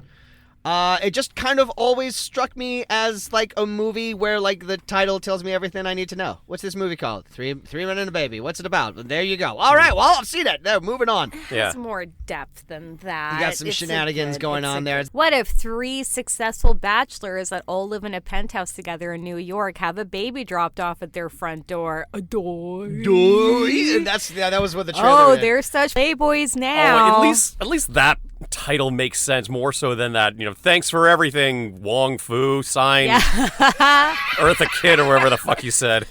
It just kind of always struck me as like a movie where like the title tells me everything I need to know. What's this movie called? Three Men and a Baby. What's it about? There you go. All right, well, I've seen it. There, moving on. Yeah. It's more depth than that. You got some shenanigans going on there. What if 3 successful bachelors that all live in a penthouse together in New York have a baby dropped off at their front door? Adoy. That was what the trailer Oh, did. they're such playboys Oh, now. at least that title makes sense more so than that, thanks for everything, Wong Fu, signed Eartha Kitt or whatever the fuck you said.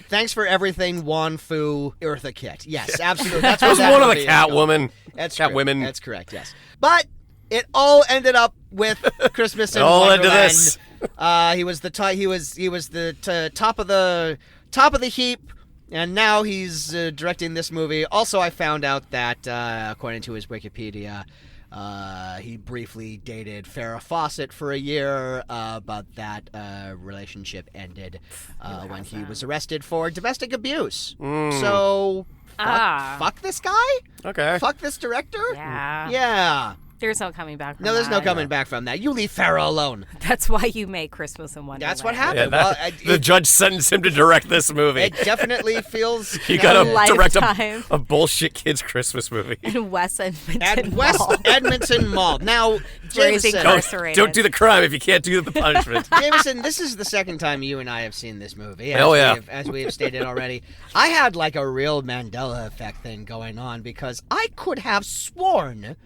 Thanks for everything, Wan Fu, Eartha Kitt. Yes, absolutely. That's That what was that one of movie the is called. Catwoman. That's Catwomen. correct. That's correct, yes. But it all ended up with Christmas in all into Wonderland. this. He was the top of the heap, and now he's directing this movie. Also, I found out that according to his Wikipedia, he briefly dated Farrah Fawcett for a year, but that relationship ended when he was arrested for domestic abuse. So, fuck this guy? Okay. Fuck this director? Yeah. Yeah. There's no coming back from No, there's no that. coming back from that. You leave Farrah alone. That's why you make Christmas in Wonderland. That's what Yeah, happened. the judge sentenced him to direct this movie. It definitely feels... You gotta direct Lifetime. a bullshit kids Christmas movie. In West Edmonton At West Mall. Edmonton Mall. Now, Where he's Jameson, incarcerated. Don't do the crime if you can't do the punishment. Jameson, this is the second time you and I have seen this movie. Oh, yeah. As we have stated already. I had like a real Mandela effect thing going on because I could have sworn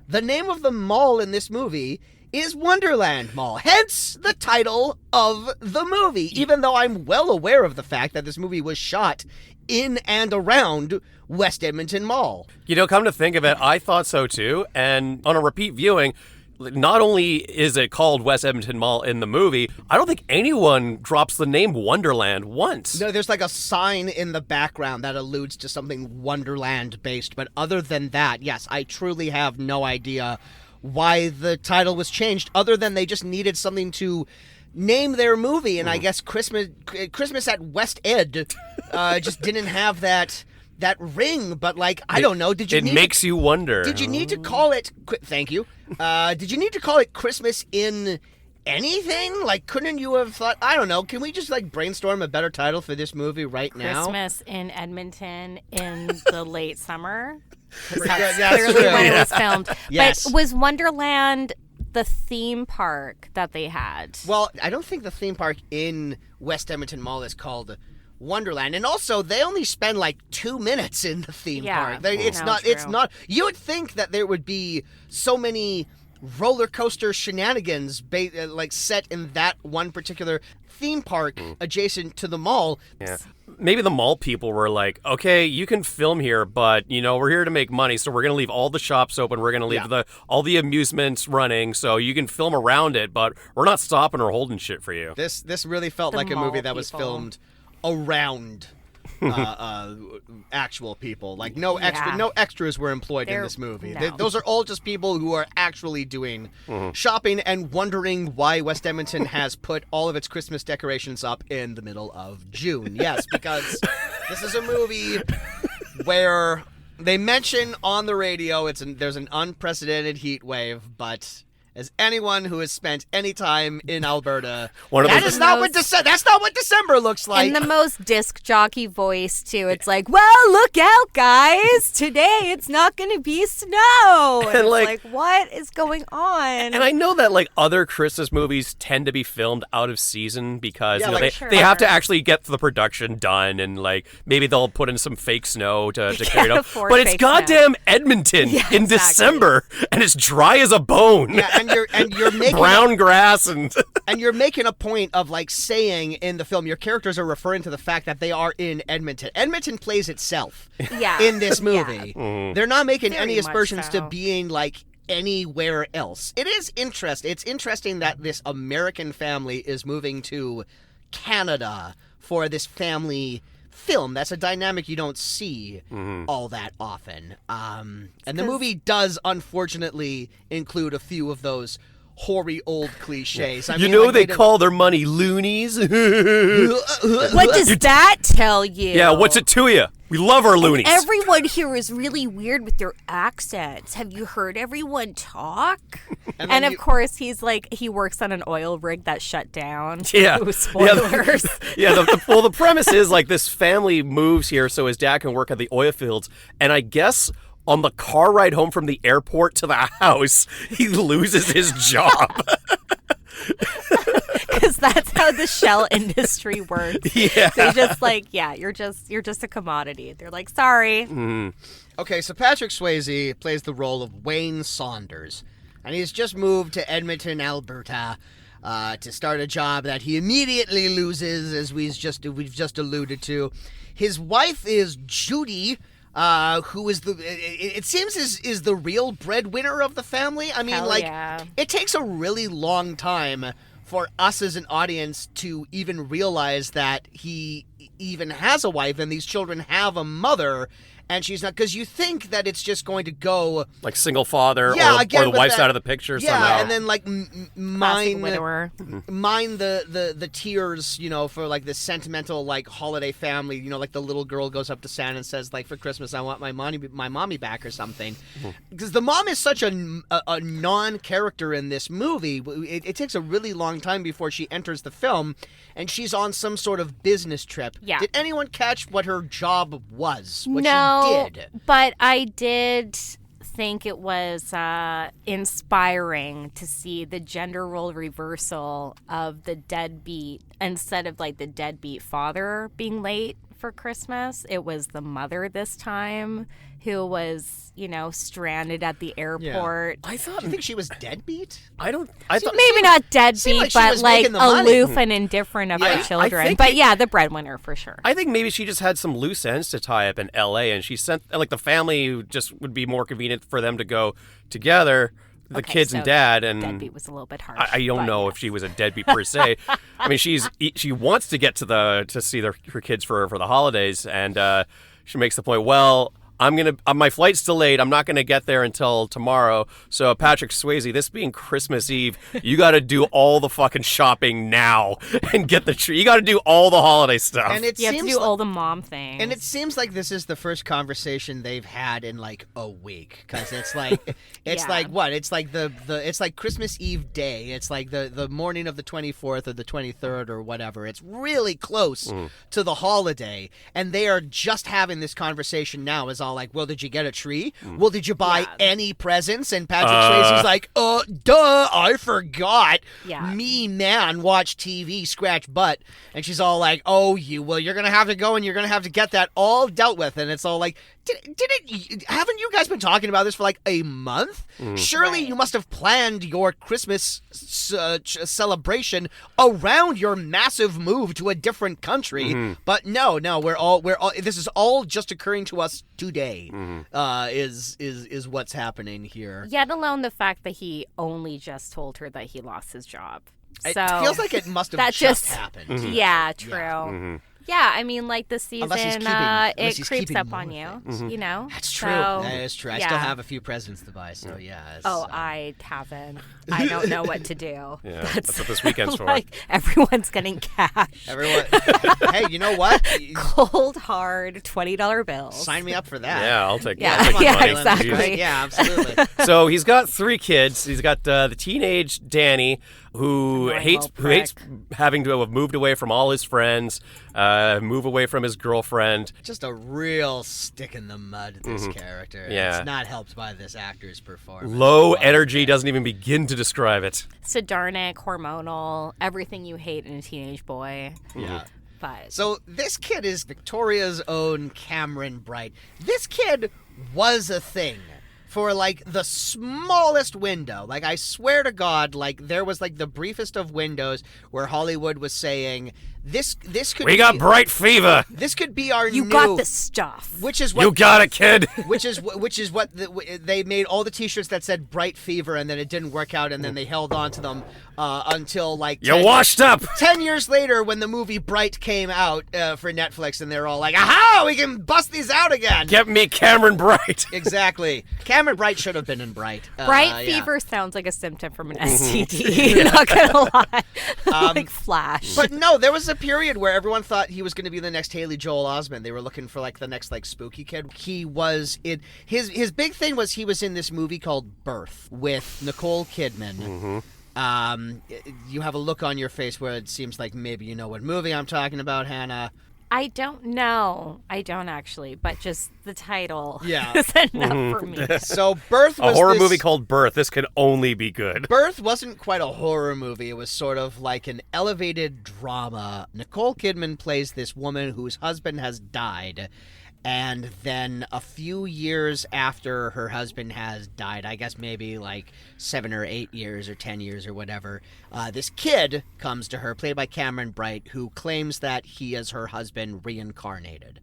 the name of the mall in this movie is Wonderland Mall. Hence the title of the movie, even though I'm well aware of the fact that this movie was shot in and around West Edmonton Mall. Come to think of it, I thought so too. And on a repeat viewing, not only is it called West Edmonton Mall in the movie, I don't think anyone drops the name Wonderland once. No, there's like a sign in the background that alludes to something Wonderland based, but other than that, yes, I truly have no idea why the title was changed, other than they just needed something to name their movie, and I guess Christmas at West Ed just didn't have that ring. But like, I don't know. It makes you wonder. Did you need to call it? Thank you. Did you need to call it Christmas in anything? Like, couldn't you have thought? I don't know. Can we just like brainstorm a better title for this movie right now? Christmas in Edmonton in the late summer. That's Clearly true. when it was filmed. Yes. But was Wonderland the theme park that they had? Well, I don't think the theme park in West Edmonton Mall is called Wonderland, and also they only spend like 2 minutes in the theme park. It's no, not. true. It's not. You would think that there would be so many roller coaster shenanigans like set in that one particular theme park adjacent to the mall. Yeah. Maybe the mall people were like, okay, you can film here, but, we're here to make money, so we're going to leave all the shops open. We're going to leave all the amusements running, so you can film around it, but we're not stopping or holding shit for you. This really felt The like a mall movie that was people. filmed around actual people. Like no extras were employed in this movie. No. Those are all just people who are actually doing shopping and wondering why West Edmonton has put all of its Christmas decorations up in the middle of June. Yes, because this is a movie where they mention on the radio there's an unprecedented heat wave, but as anyone who has spent any time in Alberta, that's not what December looks like. In the most disc jockey voice, too. It's like, well, look out, guys. Today it's not going to be snow. And it's like, what is going on? And I know that other Christmas movies tend to be filmed out of season because they have to actually get the production done, and maybe they'll put in some fake snow to carry it up. But it's goddamn snow. Edmonton in December, and it's dry as a bone. Yeah, and you're making brown grass and you're making a point of saying in the film, your characters are referring to the fact that they are in Edmonton. Edmonton plays itself in this movie. Yeah. They're not making Very any aspersions much so. to being anywhere else. It is interesting. It's interesting that this American family is moving to Canada for this family film. That's a dynamic you don't see all that often. And the movie does, unfortunately, include a few of those hoary old cliches. I mean, they call their money loonies. What does that tell you? Yeah, what's it to you? We love our loonies. Everyone here is really weird with their accents. Have you heard everyone talk? And of course, he's he works on an oil rig that shut down. Yeah. Ooh, spoilers. The premise is this family moves here so his dad can work at the oil fields. And I guess on the car ride home from the airport to the house, he loses his job. Because that's how the shell industry works. Yeah. They just you're just a commodity. They're like, sorry. Okay, so Patrick Swayze plays the role of Wayne Saunders, and he's just moved to Edmonton, Alberta, to start a job that he immediately loses, as we've just alluded to. His wife is Judy, who is it seems is the real breadwinner of the family. I mean, it takes a really long time for us as an audience to even realize that he even has a wife and these children have a mother, and she's not, because you think that it's just going to go single father or the wife's out of the picture somehow. And then mine the tears, for this sentimental holiday family, the little girl goes up to Santa and says for Christmas I want my mommy back or something, because the mom is such a non-character in this movie. It takes a really long time before she enters the film, and she's on some sort of business trip. Yeah. Did anyone catch what her job was? What No, she did? but I did think it was inspiring to see the gender role reversal of the deadbeat. Instead of the deadbeat father being late for Christmas, it was the mother this time who was, stranded at the airport. I thought. Do you think she was deadbeat? I thought Maybe not deadbeat, like she but was making the money. aloof and indifferent of her children. But the breadwinner for sure. I think maybe she just had some loose ends to tie up in L.A. and she sent the family just would be more convenient for them to go together. the Okay, kids so and dad, and deadbeat was a little bit harsh. I don't but know yes. if she was a deadbeat per se. I mean, she wants to get to see her kids for the holidays, and she makes the point. Well, my flight's delayed. I'm not gonna get there until tomorrow. So Patrick Swayze, this being Christmas Eve, you got to do all the fucking shopping now and get the tree. You got to do all the holiday stuff. And it You have to seems do like, all the mom things. and it seems like this is the first conversation they've had in like a week, because it's like Yeah. like what? It's like it's like Christmas Eve day. It's like the morning of the 24th or the 23rd or whatever. It's really close to the holiday, and they are just having this conversation now. Is all like, well, did you get a tree? Well, did you buy any presents? And Patrick Swayze's like, duh, I forgot. Yeah. Me, man, watch TV, scratch butt. And she's all like, well, you're going to have to go and you're going to have to get that all dealt with. And it's all like, haven't you guys been talking about this for like a month? Surely Right. you must have planned your Christmas celebration around your massive move to a different country. But no, we're all this is all just occurring to us today. Is what's happening here. Yet alone the fact that he only just told her that he lost his job. It So feels like it must have that just just- happened. Yeah, true. Yeah, I mean, like this season, Unless he's unless it he's creeps keeping up more on you. things. You know, That's true. So, That is true. I yeah. still have a few presents to buy, so yeah. I haven't. I don't know what to do. Yeah, that's what this weekend's for. Like everyone's getting cash. Everyone, hey, you know what? Cold hard $20 bills. Sign me up for that. Yeah, I'll take Yeah. I'll take Come on, the Yeah, money. Dylan, exactly. right? Yeah, absolutely. So he's got 3 kids. He's got the teenage Danny, who Annoying hates little prick. having to have moved away from all his friends, move away from his girlfriend. Just a real stick in the mud, this character. Yeah. It's not helped by this actor's performance. Low energy doesn't even begin to describe it. Sardonic, hormonal, everything you hate in a teenage boy. Yeah. But So this kid is Victoria's own Cameron Bright. This kid was a thing for like the smallest window. Like, I swear to God, like there was like the briefest of windows where Hollywood was saying this could We be, got bright fever. this could be our you new, got the stuff. which is what You got it, kid. which is what they made all the T-shirts that said Bright Fever, and then it didn't work out, and then they held on to them until like You're washed up. 10 years later, when the movie Bright came out for Netflix, and they're all like, aha, we can bust these out again. Get me Cameron Bright. Exactly. Cameron Bright should have been in Bright. Bright Yeah. fever sounds like a symptom from an STD. Not gonna lie, like Flash. But no, there was a period where everyone thought he was going to be the next Haley Joel Osment. They were looking for like the next like spooky kid. He was in his big thing was he was in this movie called Birth with Nicole Kidman. You have a look on your face where it seems like maybe you know what movie I'm talking about, Hannah. I don't know. I don't actually, but just the title Yeah. is enough for me. So Birth A was horror this- movie called Birth. This can only be good. Birth wasn't quite a horror movie. It was sort of like an elevated drama. Nicole Kidman plays this woman whose husband has died. And then a few years after her husband has died, I guess maybe like 7 or 8 years or 10 years or whatever, this kid comes to her, played by Cameron Bright, who claims that he is her husband reincarnated.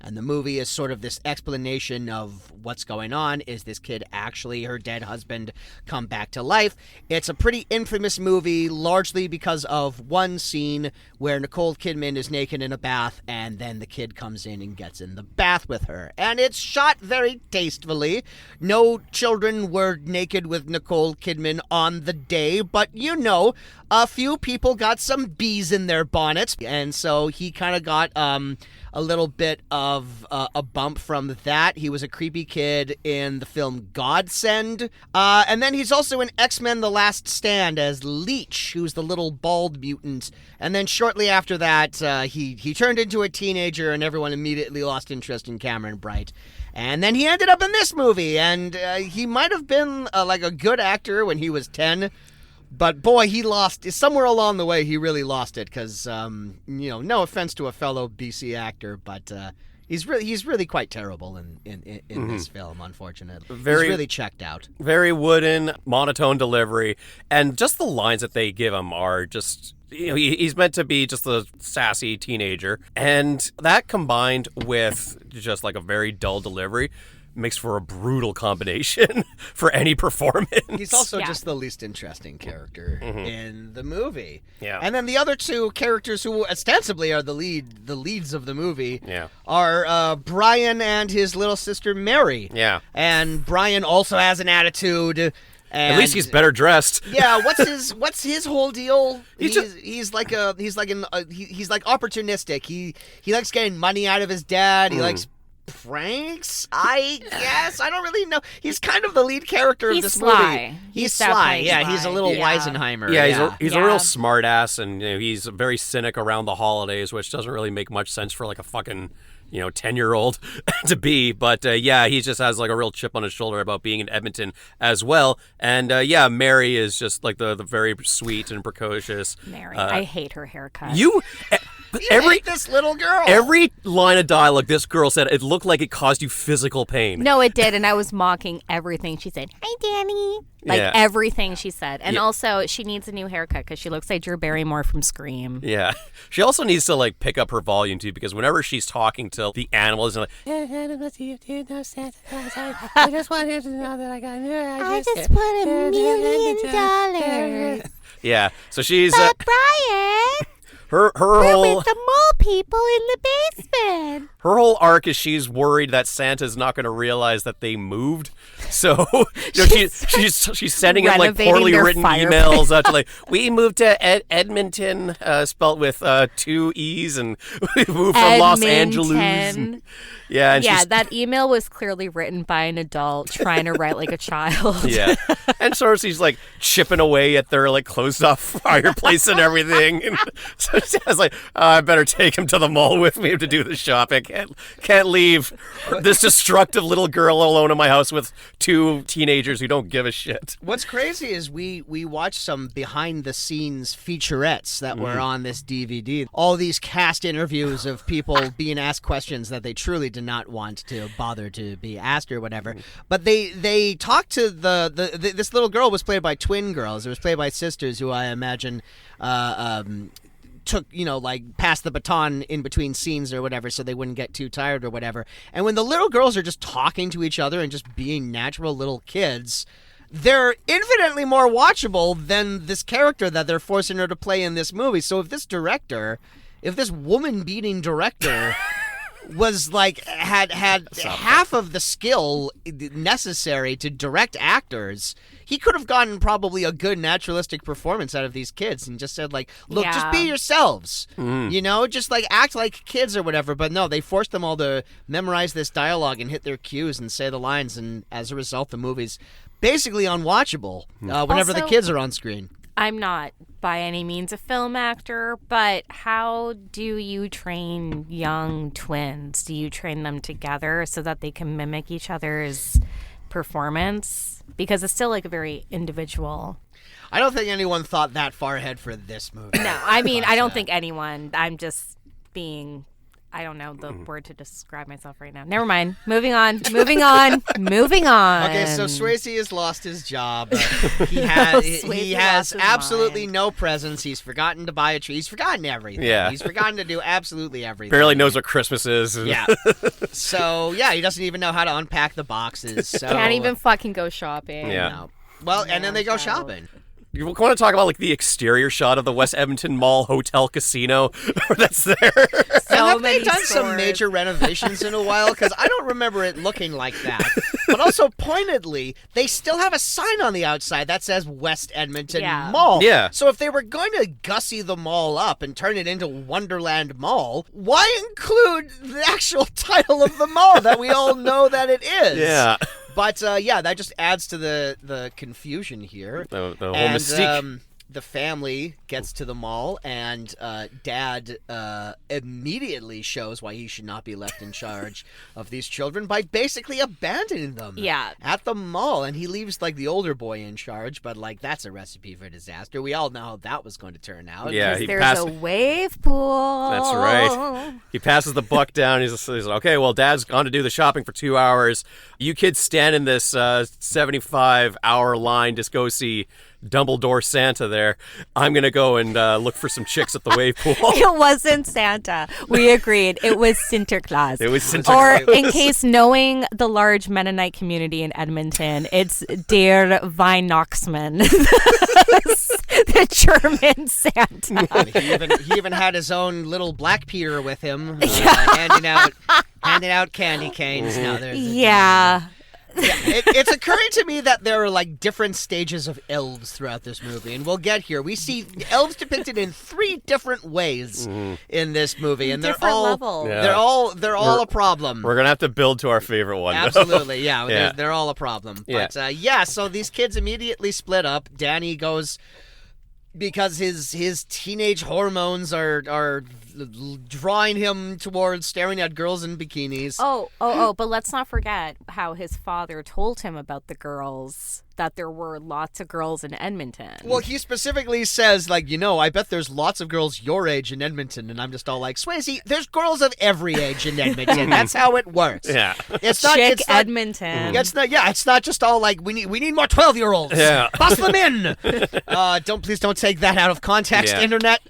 And the movie is sort of this explanation of what's going on. Is this kid actually her dead husband come back to life? It's a pretty infamous movie, largely because of one scene where Nicole Kidman is naked in a bath, and then the kid comes in and gets in the bath with her. And it's shot very tastefully. No children were naked with Nicole Kidman on the day, but you know, a few people got some bees in their bonnets. And so he kind of got a little bit of a bump from that. He was a creepy kid in the film Godsend. And then he's also in X-Men The Last Stand as Leech, who's the little bald mutant. And then shortly after that, he turned into a teenager, and everyone immediately lost interest in Cameron Bright. And then he ended up in this movie, and he might have been like a good actor when he was 10. But boy, he lost somewhere along the way. He really lost it because, no offense to a fellow BC actor, but he's really quite terrible in this film. Unfortunately, he's really checked out. Very wooden, monotone delivery, and just the lines that they give him are just. He's meant to be just a sassy teenager, and that combined with just like a very dull delivery makes for a brutal combination for any performance. He's also just the least interesting character in the movie. Yeah. And then the other two characters who ostensibly are the leads of the movie are Brian and his little sister Mary. Yeah. And Brian also has an attitude. And, at least he's better dressed. Yeah, what's his whole deal? He's like opportunistic. He likes getting money out of his dad. He likes pranks, I guess. I don't really know. He's kind of the lead character of this sly. movie. He's sly. Yeah, he's a little Weisenheimer. Yeah, he's a real smart ass, and he's very cynic around the holidays, which doesn't really make much sense for like a fucking 10-year-old to be. But he just has like a real chip on his shoulder about being in Edmonton as well. And Mary is just like the very sweet and precocious Mary. I hate her haircut. You hate this little girl. Every line of dialogue this girl said, it looked like it caused you physical pain. No, it did, and I was mocking everything she said. Hi, Danny. Everything she said. And also, she needs a new haircut because she looks like Drew Barrymore from Scream. Yeah. She also needs to like pick up her volume too, because whenever she's talking to the animals, and I just want him to know that I got. I just want $1 million. Yeah. So she's But Brian, her we're whole with the mole people in the basement. her whole arc is she's worried that Santa's not going to realize that they moved. So she's sending him like poorly written emails to like, we moved to Edmonton, spelt with 2 E's, and we moved from Los Angeles. And, that email was clearly written by an adult trying to write like a child. Yeah. And so she's like chipping away at their like closed off fireplace and everything. And so she was like, I better take him to the mall with me to do the shopping. Can't leave this destructive little girl alone in my house with 2 teenagers who don't give a shit. What's crazy is we watched some behind the scenes featurettes that were on this DVD. All these cast interviews of people being asked questions that they truly did not want to bother to be asked or whatever. But they talked to this little girl was played by twin girls. It was played by sisters who I imagine took, passed the baton in between scenes or whatever so they wouldn't get too tired or whatever. And when the little girls are just talking to each other and just being natural little kids, they're infinitely more watchable than this character that they're forcing her to play in this movie. So if this woman-beating director was like had half of the skill necessary to direct actors, he could have gotten probably a good naturalistic performance out of these kids and just said like, look, just be yourselves, just like act like kids or whatever. But no, they forced them all to memorize this dialogue and hit their cues and say the lines, and as a result the movie's basically unwatchable whenever the kids are on screen. I'm not by any means a film actor, but how do you train young twins? Do you train them together so that they can mimic each other's performance? Because it's still like a very individual. I don't think anyone thought that far ahead for this movie. No, I mean, I don't think anyone. I'm just being... I don't know the word to describe myself right now. Never mind. Moving on. Okay, so Swayze has lost his job. He has absolutely no presence. He's forgotten to buy a tree. He's forgotten everything. Yeah. He's forgotten to do absolutely everything. Barely knows what Christmas is. Yeah. So, he doesn't even know how to unpack the boxes. So. Can't even fucking go shopping. Yeah. No. Well, and then they go shopping. You want to talk about like the exterior shot of the West Edmonton Mall Hotel Casino that's there? Have they done some major renovations in a while? Because I don't remember it looking like that. But also, pointedly, they still have a sign on the outside that says West Edmonton Mall. Yeah. So if they were going to gussy the mall up and turn it into Wonderland Mall, why include the actual title of the mall that we all know that it is? Yeah. But, that just adds to the confusion here. The whole mystique. The family gets to the mall, and Dad immediately shows why he should not be left in charge of these children by basically abandoning them at the mall. And he leaves, like, the older boy in charge, but, like, that's a recipe for disaster. We all know how that was going to turn out. Yeah, there's a wave pool. That's right. He passes the buck down. He's like, okay, well, Dad's gone to do the shopping for 2 hours. You kids stand in this 75-hour line to go see Dumbledore Santa there. I'm going to go and look for some chicks at the wave pool. It wasn't Santa. We agreed. It was Sinterklaas. It was Sinterklaas. Or in case knowing the large Mennonite community in Edmonton, it's Der Weihnachtsmann, the German Santa. And he even had his own little Black Peter with him, handing out candy canes. Now there's Yeah. it's occurring to me that there are like different stages of elves throughout this movie, and we'll get here. We see elves depicted in 3 different ways in this movie, and Different they're all levels. Yeah. they're all a problem. We're going to have to build to our favorite one. Absolutely, yeah. Yeah. They're all a problem. Yeah. But so these kids immediately split up. Danny goes because his teenage hormones are drawing him towards staring at girls in bikinis. But let's not forget how his father told him about the girls, that there were lots of girls in Edmonton. Well, he specifically says, like, I bet there's lots of girls your age in Edmonton. And I'm just all like, Swayze, there's girls of every age in Edmonton. That's how it works. Yeah. It's not, Chick it's not, Edmonton. It's not just all like, we need more 12-year-olds. Yeah. Bust them in. Please don't take that out of context, Yeah. internet.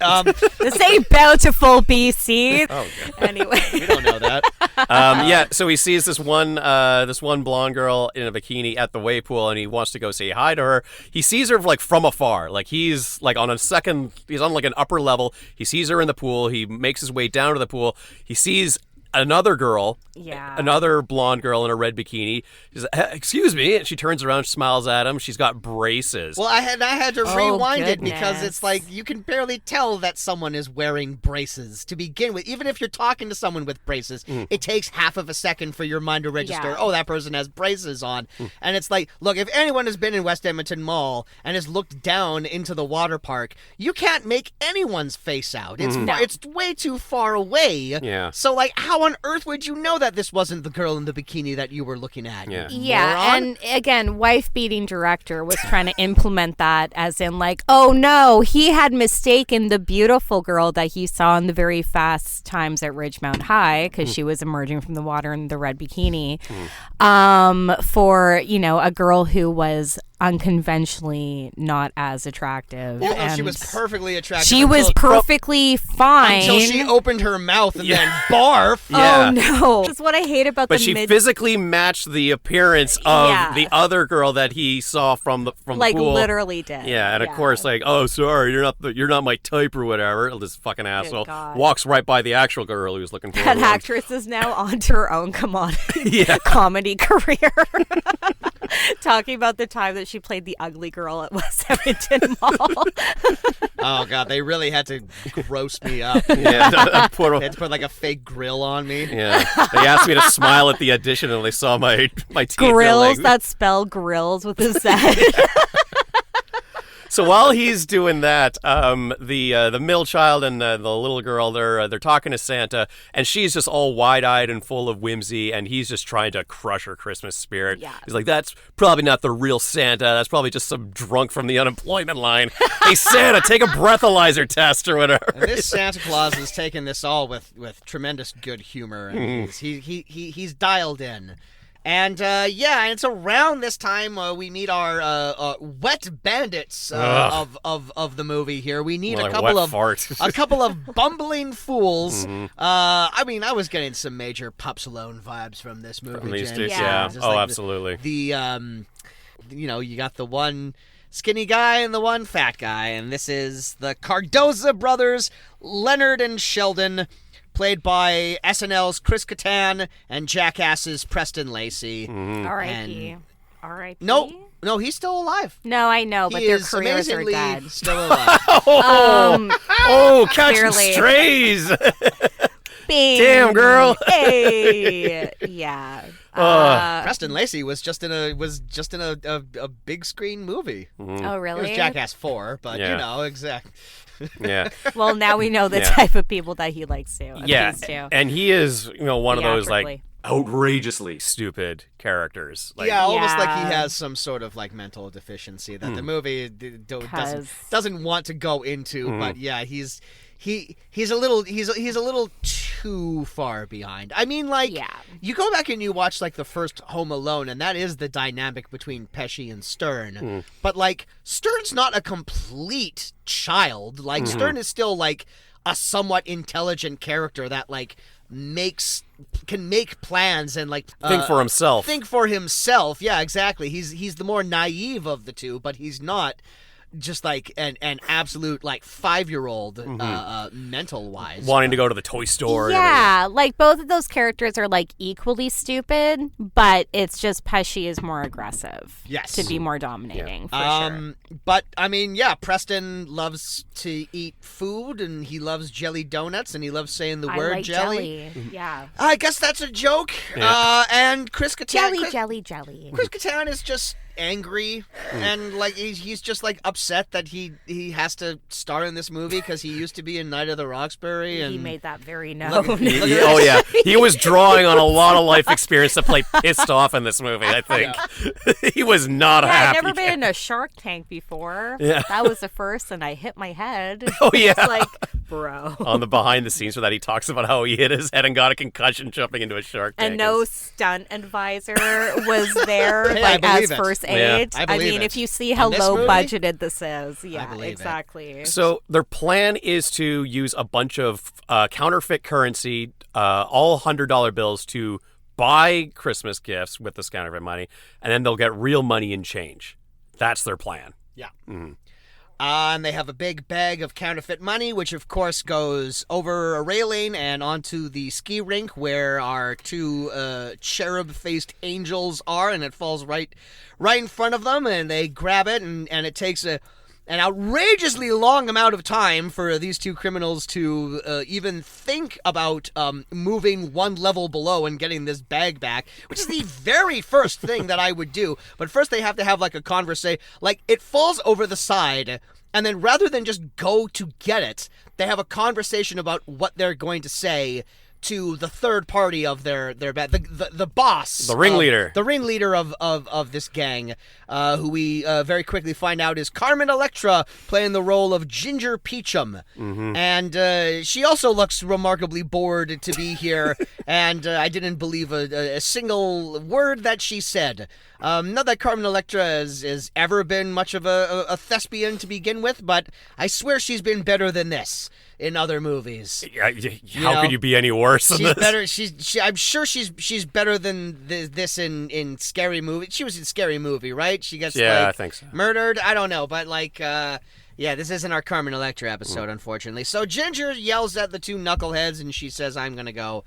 This ain't bountiful, BC. Oh, God. Anyway. We don't know that. So he sees this one blonde girl in a bikini at the wave pool, and he wants to go say hi to her. He sees her like from afar, like he's like on like an upper level. He sees her in the pool. He makes his way down to the pool. He sees another girl, another blonde girl in a red bikini. She's like, excuse me, and she turns around, smiles at him. She's got braces. Well, I had to rewind it because goodness. it's like you can barely tell that someone is wearing braces to begin with. Even if you're talking to someone with braces, it takes half of a second for your mind to register, Yeah. that person has braces on. And it's like, look, if anyone has been in West Edmonton Mall and has looked down into the water park, you can't make anyone's face out. It's it's way too far away. Yeah. So, like, how on earth would you know that this wasn't the girl in the bikini that you were looking at? Yeah. Yeah, moron? and again, wife-beating director was trying to implement that as in like, oh no, he had mistaken the beautiful girl that he saw in the very fast times at Ridgemount High, because she was emerging from the water in the red bikini, for, a girl who was unconventionally not as attractive. Well, no, she and was perfectly attractive. She was until- perfectly fine. Until she opened her mouth and then barf. Yeah. Oh no! That's what I hate about But the she physically matched the appearance of Yeah. the other girl that he saw from the like pool. literally did. Yeah, and of course, like, oh, sorry, you're not my type or whatever. This fucking asshole God. walks right by the actual girl he was looking for. That actress is now onto her own comedy career. Talking about the time that she played the ugly girl at West Edmonton Mall. Oh god, they really had to gross me up. Yeah, They had to put like a fake grill on me. yeah. They asked me to smile at the audition, and they saw my teeth. Grills Like, that spell grills with a Z. So while he's doing that, the middle child and the little girl, they're talking to Santa, and she's just all wide-eyed and full of whimsy, and he's just trying to crush her Christmas spirit. Yeah. He's like, that's probably not the real Santa. That's probably just some drunk from the unemployment line. Hey, Santa, take a breathalyzer test or whatever. And this Santa Claus is taking this all with tremendous good humor, and he's dialed in. And and it's around this time we meet our wet bandits of the movie here. We need More a like couple wet of fart. a couple of bumbling fools. I mean, I was getting some major Pups Alone vibes from this movie. From these Jen. two, Yeah. Just Oh, like absolutely. you got the one skinny guy and the one fat guy, and this is the Cardoza brothers, Leonard and Sheldon, played by SNL's Chris Kattan and Jackass's Preston Lacey. R.I.P. R.I.P. No, he's still alive. No, I know, but He their is careers are amazingly dead. still alive. Oh, catching Clearly. strays. Bing. Damn, girl. Hey. Yeah. Preston Lacey was just in a big screen movie. Oh, It was really? Jackass 4, but Yeah. exactly. Yeah. Well, now we know the Yeah. type of people that he likes to. Yeah, appease to. and he is, one of those like Theatrically. outrageously stupid characters. Like, Yeah, almost like he Yeah. has some sort of like mental deficiency that the movie doesn't 'Cause- want to go into. But yeah, he's a little too far behind. I mean, like, Yeah. you go back and you watch, like, the first Home Alone, and that is the dynamic between Pesci and Stern. But, like, Stern's not a complete child. Like, Stern is still, like, a somewhat intelligent character that, like, can make plans and, like, Think for himself. Think for himself. Yeah, exactly. He's the more naive of the two, but he's not just like an absolute like 5-year-old mental wise, Wanting to go to the toy store. Yeah, like both of those characters are like equally stupid, but it's just Pesci is more aggressive. Yes. To be more dominating, for sure. But I mean, yeah, Preston loves to eat food, and he loves jelly donuts, and he loves saying the I word like jelly. Yeah. I guess that's a joke. Yeah. And Chris Kattan, Jelly. Chris Kattan is just angry, and like he's just like upset that he has to star in this movie because he used to be in Night of the Roxbury, and He made that very known. Oh yeah, he was drawing on a lot of life experience to play pissed off in this movie. I think he was not Yeah, happy. I've never been in a Shark Tank before. Yeah. That was the first, and I hit my head. Oh yeah, It's like, bro. on the behind the scenes for that, he talks about how he hit his head and got a concussion jumping into a shark tank. And no stunt advisor was there, Hey, I like believe as it. first Yeah. aid. I believe mean, it. if you see how In this low movie, budgeted this is, yeah, believe it. exactly. So their plan is to use a bunch of counterfeit currency, all $100 bills, to buy Christmas gifts with this counterfeit money, and then they'll get real money in change. That's their plan. Yeah. And they have a big bag of counterfeit money, which of course goes over a railing and onto the ski rink where our two cherub-faced angels are, and it falls right in front of them, and they grab it, and it takes an outrageously long amount of time for these two criminals to even think about moving one level below and getting this bag back, which is the very first thing that I would do. But first they have to have like a conversation. Like, it falls over the side, and then rather than just go to get it, they have a conversation about what they're going to say to the third party of their the boss, The ringleader. the ringleader of this gang, who we very quickly find out is Carmen Electra, playing the role of Ginger Peachum. And she also looks remarkably bored to be here, and I didn't believe a single word that she said. Not that Carmen Electra has ever been much of a thespian to begin with, but I swear she's been better than this in other movies. How could you be any worse than She's this? better. I'm sure she's better than this in Scary Movie. She was in Scary Movie, right? She gets I think so. murdered. I don't know, but like, yeah, this isn't our Carmen Electra episode, unfortunately. So Ginger yells at the two knuckleheads, and she says, "I'm gonna go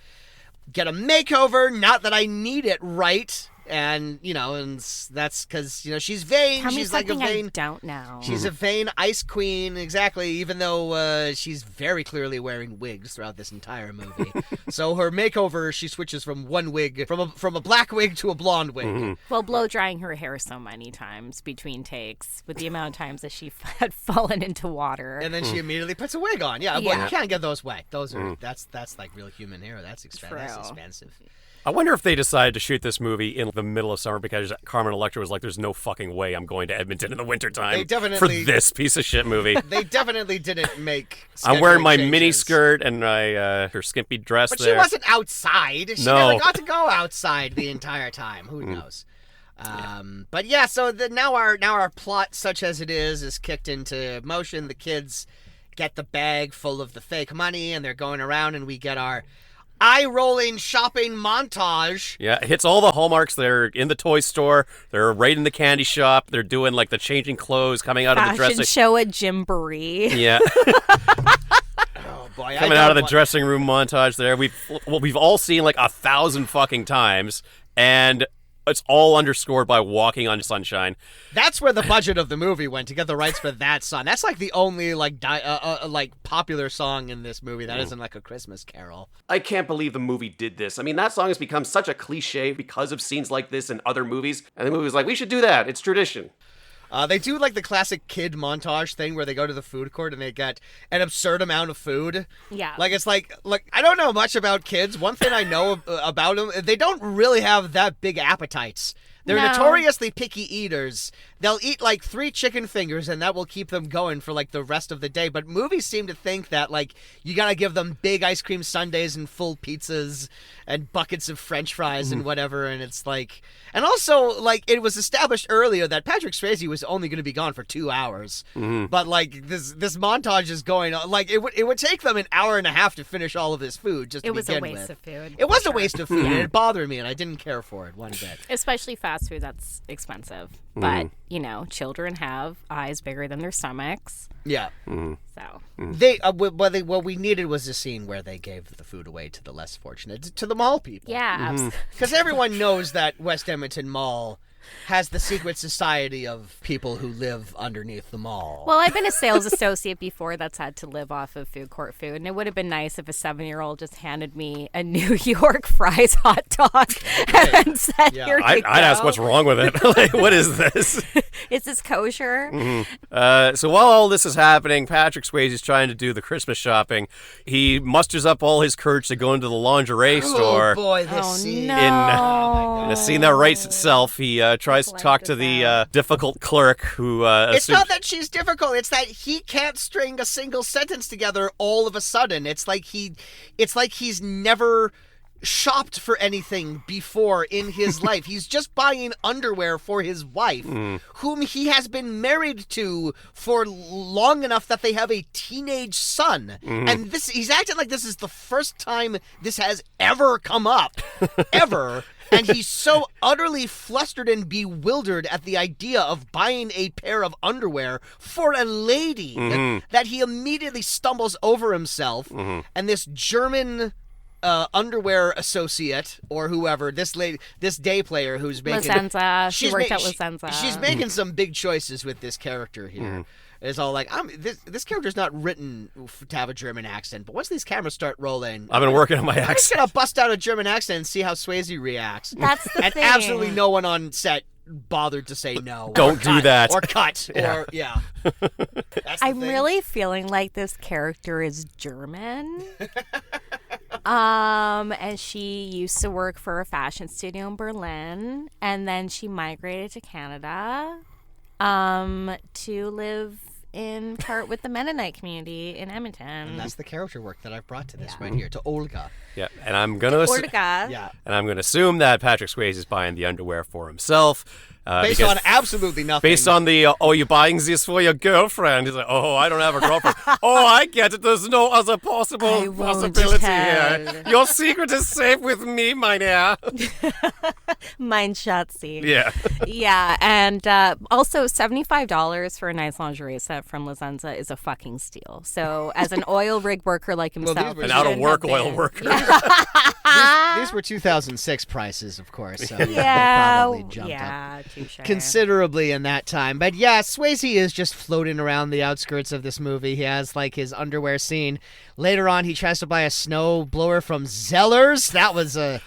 get a makeover. Not that I need it, right?" And and that's because she's vain. Tell me She's like a something vain. I don't know. She's a vain ice queen, exactly, even though she's very clearly wearing wigs throughout this entire movie. So her makeover, she switches from one wig, from a black wig to a blonde wig. Well, blow drying her hair so many times between takes, with the amount of times that she had fallen into water. And then she immediately puts a wig on. Yeah, well, Yeah. you can't get those wet. Those are that's like real human hair. That's True. expensive. I wonder if they decided to shoot this movie in the middle of summer because Carmen Electra was like, "There's no fucking way I'm going to Edmonton in the wintertime They definitely- for this piece of shit movie." They definitely didn't make. I'm wearing my scheduling mini changes. skirt and my her skimpy dress But there. she wasn't outside. She No. never got to go outside the entire time. Who knows? But yeah, so now our plot, such as it is kicked into motion. The kids get the bag full of the fake money, and they're going around, and we get our eye-rolling shopping montage. Yeah, it hits all the hallmarks. They're in the toy store. They're right in the candy shop. They're doing like the changing clothes, coming out of the Fashion dressing. show at Gymboree. Yeah, Oh boy, coming out of the dressing room montage. There, we've all seen like 1,000 fucking times, and it's all underscored by "Walking on Sunshine." That's where the budget of the movie went to get the rights for that song. That's like the only like popular song in this movie that isn't like a Christmas carol. I can't believe the movie did this. I mean, that song has become such a cliche because of scenes like this in other movies, and the movie was like, "We should do that. It's tradition." They do like the classic kid montage thing where they go to the food court and they get an absurd amount of food. Yeah. Like it's like I don't know much about kids. One thing I know about them, they don't really have that big appetites. They're No. notoriously picky eaters. They'll eat like 3 chicken fingers and that will keep them going for like the rest of the day. But movies seem to think that like you gotta give them big ice cream sundaes and full pizzas and buckets of French fries and whatever. And it's like, and also like it was established earlier that Patrick Swayze was only going to be gone for 2 hours. But like this montage is going on. Like it would take them an hour and a half to finish all of this food just to It was a begin waste with. of food. It was a waste of food, and it bothered me, and I didn't care for it one bit. Especially fast food, that's expensive. But, you know, children have eyes bigger than their stomachs. Yeah. So, What we needed was a scene where they gave the food away to the less fortunate, to the mall people. yeah, absolutely. Because everyone knows that West Edmonton Mall has the secret society of people who live underneath the mall. Well, I've been a sales associate before that's had to live off of food court food, and it would have been nice if a 7-year-old just handed me a New York fries hot dog and said, Yeah. "Here you I'd go." ask what's wrong with it. Like, what is this? Is this kosher? So while all this is happening, Patrick Swayze is trying to do the Christmas shopping. He musters up all his courage to go into the lingerie store. Oh boy, this Oh, scene. no. In a scene that writes itself, he tries to talk to the difficult clerk who It's assumes- not that she's difficult. It's that he can't string a single sentence together all of a sudden. It's like he's never shopped for anything before in his life. He's just buying underwear for his wife, whom he has been married to for long enough that they have a teenage son. And he's acting like this is the first time this has ever come up, ever. And he's so utterly flustered and bewildered at the idea of buying a pair of underwear for a lady that he immediately stumbles over himself. And this German underwear associate or whoever, this day player who's making... Licenza. She worked at Licenza. She's making some big choices with this character here. It's all like, this character's not written to have a German accent, but once these cameras start rolling... I've been working on my I'm just accent. gonna bust out a German accent and see how Swayze reacts. That's the And thing. absolutely no one on set bothered to say no. Don't or do cut, that. Or cut. Or, yeah. That's the I'm thing. really feeling like this character is German. And she used to work for a fashion studio in Berlin, and then she migrated to Canada to live in part with the Mennonite community in Edmonton. And that's the character work that I've brought to this right here, to Olga. Yeah, and I'm gonna Ortega. Yeah. assume that Patrick Swayze is buying the underwear for himself. Based because on absolutely nothing. Based on the, you buying this for your girlfriend? He's like, oh, I don't have a girlfriend. Oh, I get it. There's no other I possibility won't here. tell. Your secret is safe with me, my dear. Mein Schatzi. Yeah. Yeah, and also $75 for a nice lingerie set from Licenza is a fucking steal. So, as an oil rig worker like himself, these were- An he out of shouldn't work have oil been. worker. These were 2006 prices, of course. So they Yeah, probably jumped up yeah, touche. considerably in that time. But yeah, Swayze is just floating around the outskirts of this movie. He has like his underwear scene. Later on, he tries to buy a snow blower from Zellers. That was a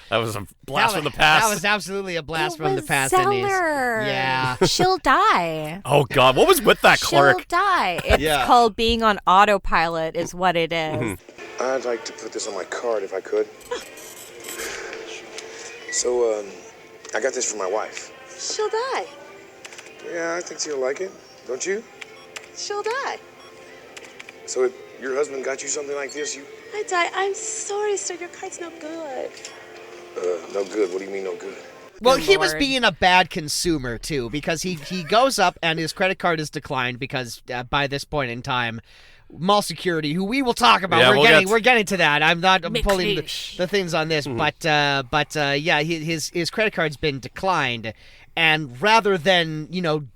Blast from the past. That was absolutely a blast It from the was past. Denise. Zeller. Yeah. She'll die. Oh, God. What was with that She'll clerk? die. It's Yeah. called being on autopilot is what it is. I'd like to put this on my card if I could. So, I got this for my wife. She'll die. Yeah, I think she'll like it. Don't you? She'll die. So, if your husband got you something like this, I die. I'm sorry, sir. Your card's no good. no good. What do you mean, no good? Well, Good he was Lord. being a bad consumer too, because he goes up and his credit card is declined because by this point in time, mall security, who we will talk about, Yeah, we're getting to that. I'm pulling McLeish. the things on this, but yeah, his credit card's been declined, and rather than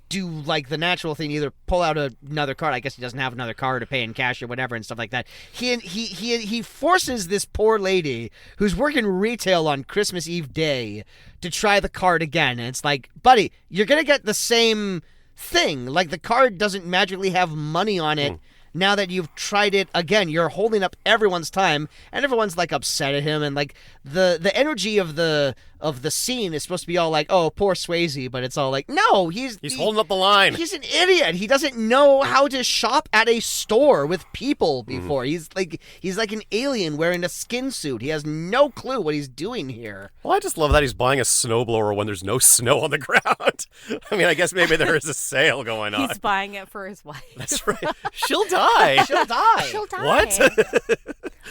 do like the natural thing, either pull out another card. I guess he doesn't have another card to pay in cash or whatever and stuff like that. He forces this poor lady who's working retail on Christmas Eve day to try the card again, and it's like, buddy, you're gonna get the same thing. Like the card doesn't magically have money on it. Now that you've tried it again, you're holding up everyone's time, and everyone's like upset at him, and like the energy of the of the scene is supposed to be all like, oh, poor Swayze, but it's all like, no, He's holding up the line. He's an idiot. He doesn't know how to shop at a store with people before. He's like an alien wearing a skin suit. He has no clue what he's doing here. Well, I just love that he's buying a snowblower when there's no snow on the ground. I mean, I guess maybe there is a sale going on. He's buying it for his wife. That's right. She'll die. She'll die. She'll die. What?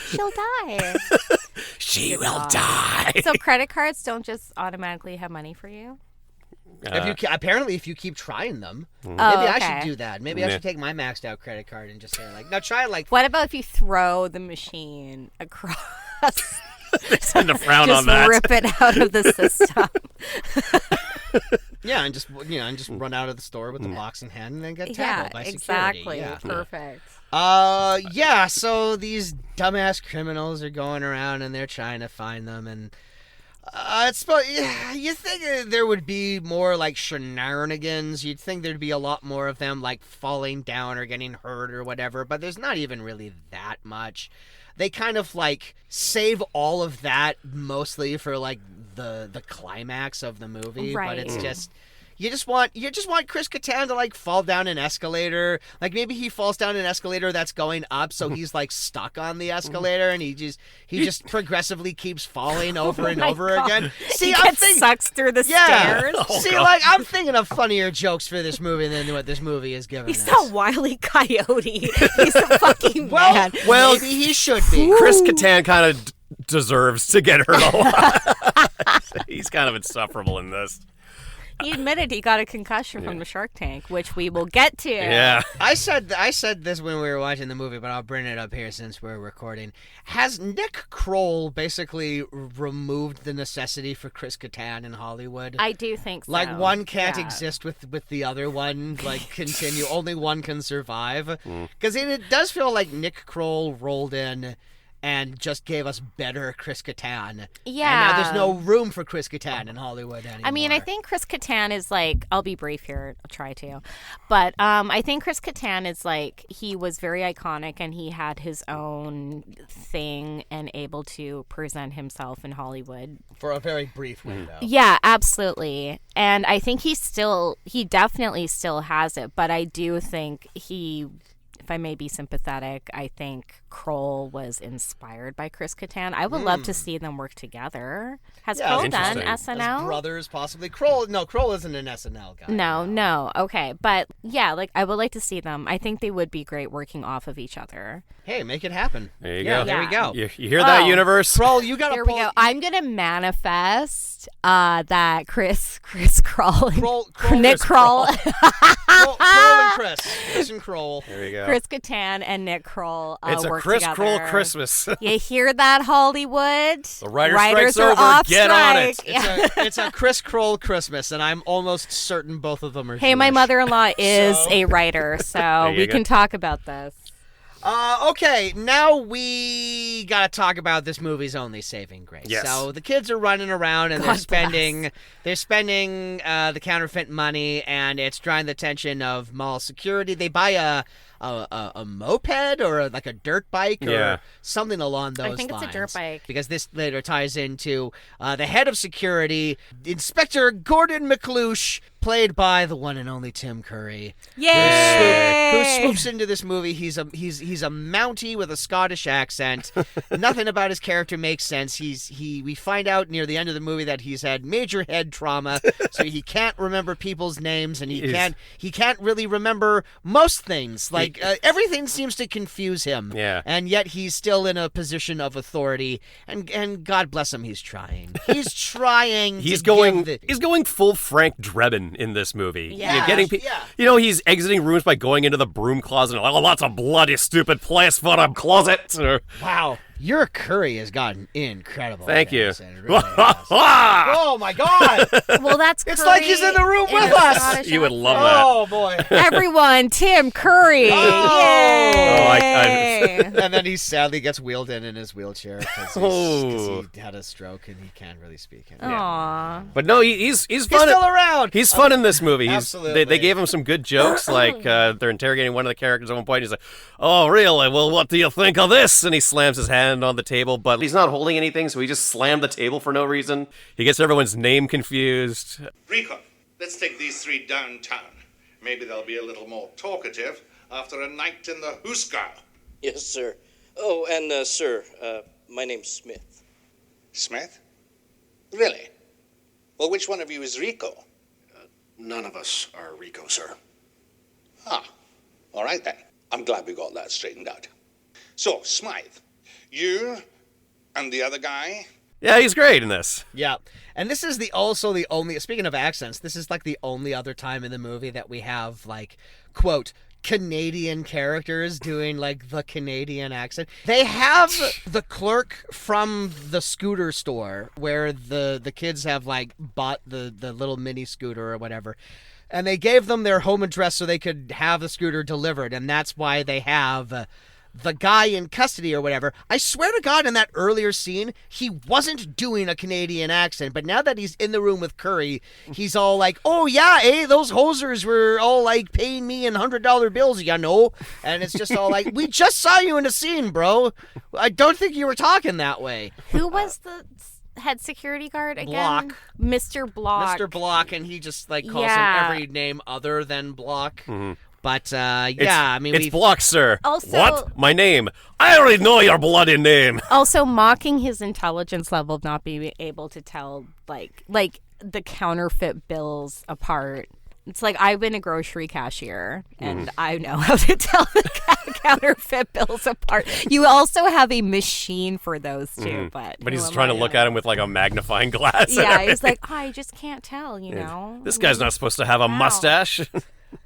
She'll die. She Good will God. die. So credit cards don't just automatically have money for you? Apparently, if you keep trying them, maybe Oh, I okay. should do that. Maybe I Yeah. should take my maxed out credit card and just say like, now try like. What about if you throw the machine across? They tend to frown just on that. rip it out of the system. Yeah, and just run out of the store with the box in hand and then get tackled by security. exactly. Yeah. Perfect. Yeah, so these dumbass criminals are going around and they're trying to find them, and you think there would be more like shenanigans. You'd think there'd be a lot more of them like falling down or getting hurt or whatever, but there's not even really that much. They kind of like save all of that mostly for like the climax of the movie, Right. but it's just you just want Chris Kattan to like fall down an escalator. Like maybe he falls down an escalator that's going up, so he's like stuck on the escalator, and he just progressively keeps falling over and my over God. again. See, He I'm gets thinking, sucks through the yeah. stairs. See, like I'm thinking of funnier jokes for this movie than what this movie is giving He's us. not Wile E. Coyote. He's a fucking man. Well, maybe he should be. Chris Kattan kind of deserves to get hurt a lot. He's kind of insufferable in this. He admitted he got a concussion from the Shark Tank, which we will get to. Yeah. I said this when we were watching the movie, but I'll bring it up here since we're recording. Has Nick Kroll basically removed the necessity for Chris Kattan in Hollywood? I do think so. Like one can't Yeah. exist with the other one. Like continue. Only one can survive. Because it does feel like Nick Kroll rolled in and just gave us better Chris Kattan. Yeah. And now there's no room for Chris Kattan in Hollywood anymore. I mean, I think Chris Kattan is like, I'll be brief here, I'll try to. But I think Chris Kattan is like, he was very iconic and he had his own thing and able to present himself in Hollywood. for a very brief window. Yeah, absolutely. And I think he definitely still has it. But I do think if I may be sympathetic, I think Kroll was inspired by Chris Kattan. I would love to see them work together. Has Yeah, Kroll done interesting. SNL? As brothers, possibly. Kroll isn't an SNL guy. No. Okay. But yeah, like I would like to see them. I think they would be great working off of each other. Hey, make it happen. There you Yeah, go. there we go. You hear that, Oh. universe? Kroll, you gotta Here we pull. go. I'm going to manifest that Chris Kroll and Nick Kroll, Kroll and Chris and Kroll. There you go. Chris Kattan and Nick Kroll It's a work Chris together. Kroll Christmas. You hear that, Hollywood? The writer's strike's are over. off Get on it. strike. It's a Chris Kroll Christmas, and I'm almost certain both of them are. Hey, my Jewish. mother-in-law is a writer, so you we go. can talk about this. Okay, now we gotta talk about this movie's only saving grace. Yes. So the kids are running around and God they're spending the counterfeit money, and it's drawing the attention of mall security. They buy a moped or like a dirt bike or Yeah. something along those lines. I think it's a dirt bike. Because this later ties into the head of security, Inspector Gordon McLeish, played by the one and only Tim Curry. Yay! Who swoops into this movie. He's a Mountie with a Scottish accent. Nothing about his character makes sense. We find out near the end of the movie that he's had major head trauma, so he can't remember people's names, and he can't really remember most things. Like everything seems to confuse him. Yeah. And yet he's still in a position of authority, and God bless him, he's trying. He's trying. He's to going. give He's going full Frank Drebin in this movie. Yeah. You're getting. Yeah. He's exiting rooms by going into the broom closet. And, oh, that's a bloody stupid place for a closet. Wow. Your Curry has gotten incredible. Thank you. It really has. Oh my God! Well, that's It's like he's in the room Curry with in a us. Scottish You would accent. love that. Oh boy! Everyone, Tim Curry. Oh. Yay! And then he sadly gets wheeled in his wheelchair because he had a stroke and he can't really speak anymore. Aw. But no, he's He's fun. still around. He's fun in this movie. Absolutely. They gave him some good jokes, like they're interrogating one of the characters at one point. He's like, "Oh, really? Well, what do you think of this?" And he slams his hand hand on the table, but he's not holding anything, so he just slammed the table for no reason. He gets everyone's name confused. Rico, let's take these three downtown. Maybe they'll be a little more talkative after a night in the hoosgow. Yes, sir. Oh, and, sir, my name's Smith. Smith? Really? Well, which one of you is Rico? None of us are Rico, sir. Ah, all right then. I'm glad we got that straightened out. So, Smythe, you and the other guy? Yeah, he's great in this. Yeah. And this is also the only, speaking of accents, this is like the only other time in the movie that we have like, quote, Canadian characters doing like the Canadian accent. They have the clerk from the scooter store where the kids have like bought the little mini scooter or whatever. And they gave them their home address so they could have the scooter delivered. And that's why they have the guy in custody or whatever. I swear to God, in that earlier scene, he wasn't doing a Canadian accent. But now that he's in the room with Curry, he's all like, oh, yeah, those hosers were all like paying me in $100 bills, you know? And it's just all like, we just saw you in a scene, bro. I don't think you were talking that way. Who was the head security guard again? Block. Mr. Block. Mr. Block, and he just like calls Yeah. him every name other than Block. Mm-hmm. But It's Block, sir. Also- What? My name? I already know your bloody name. Also mocking his intelligence level of not being able to tell like the counterfeit bills apart. It's like, I've been a grocery cashier and I know how to tell the counterfeit bills apart. You also have a machine for those too, but But he's trying to look at him with like a magnifying glass. and Yeah, he's everything. like, I just can't tell, you know. This guy's not supposed to have a mustache.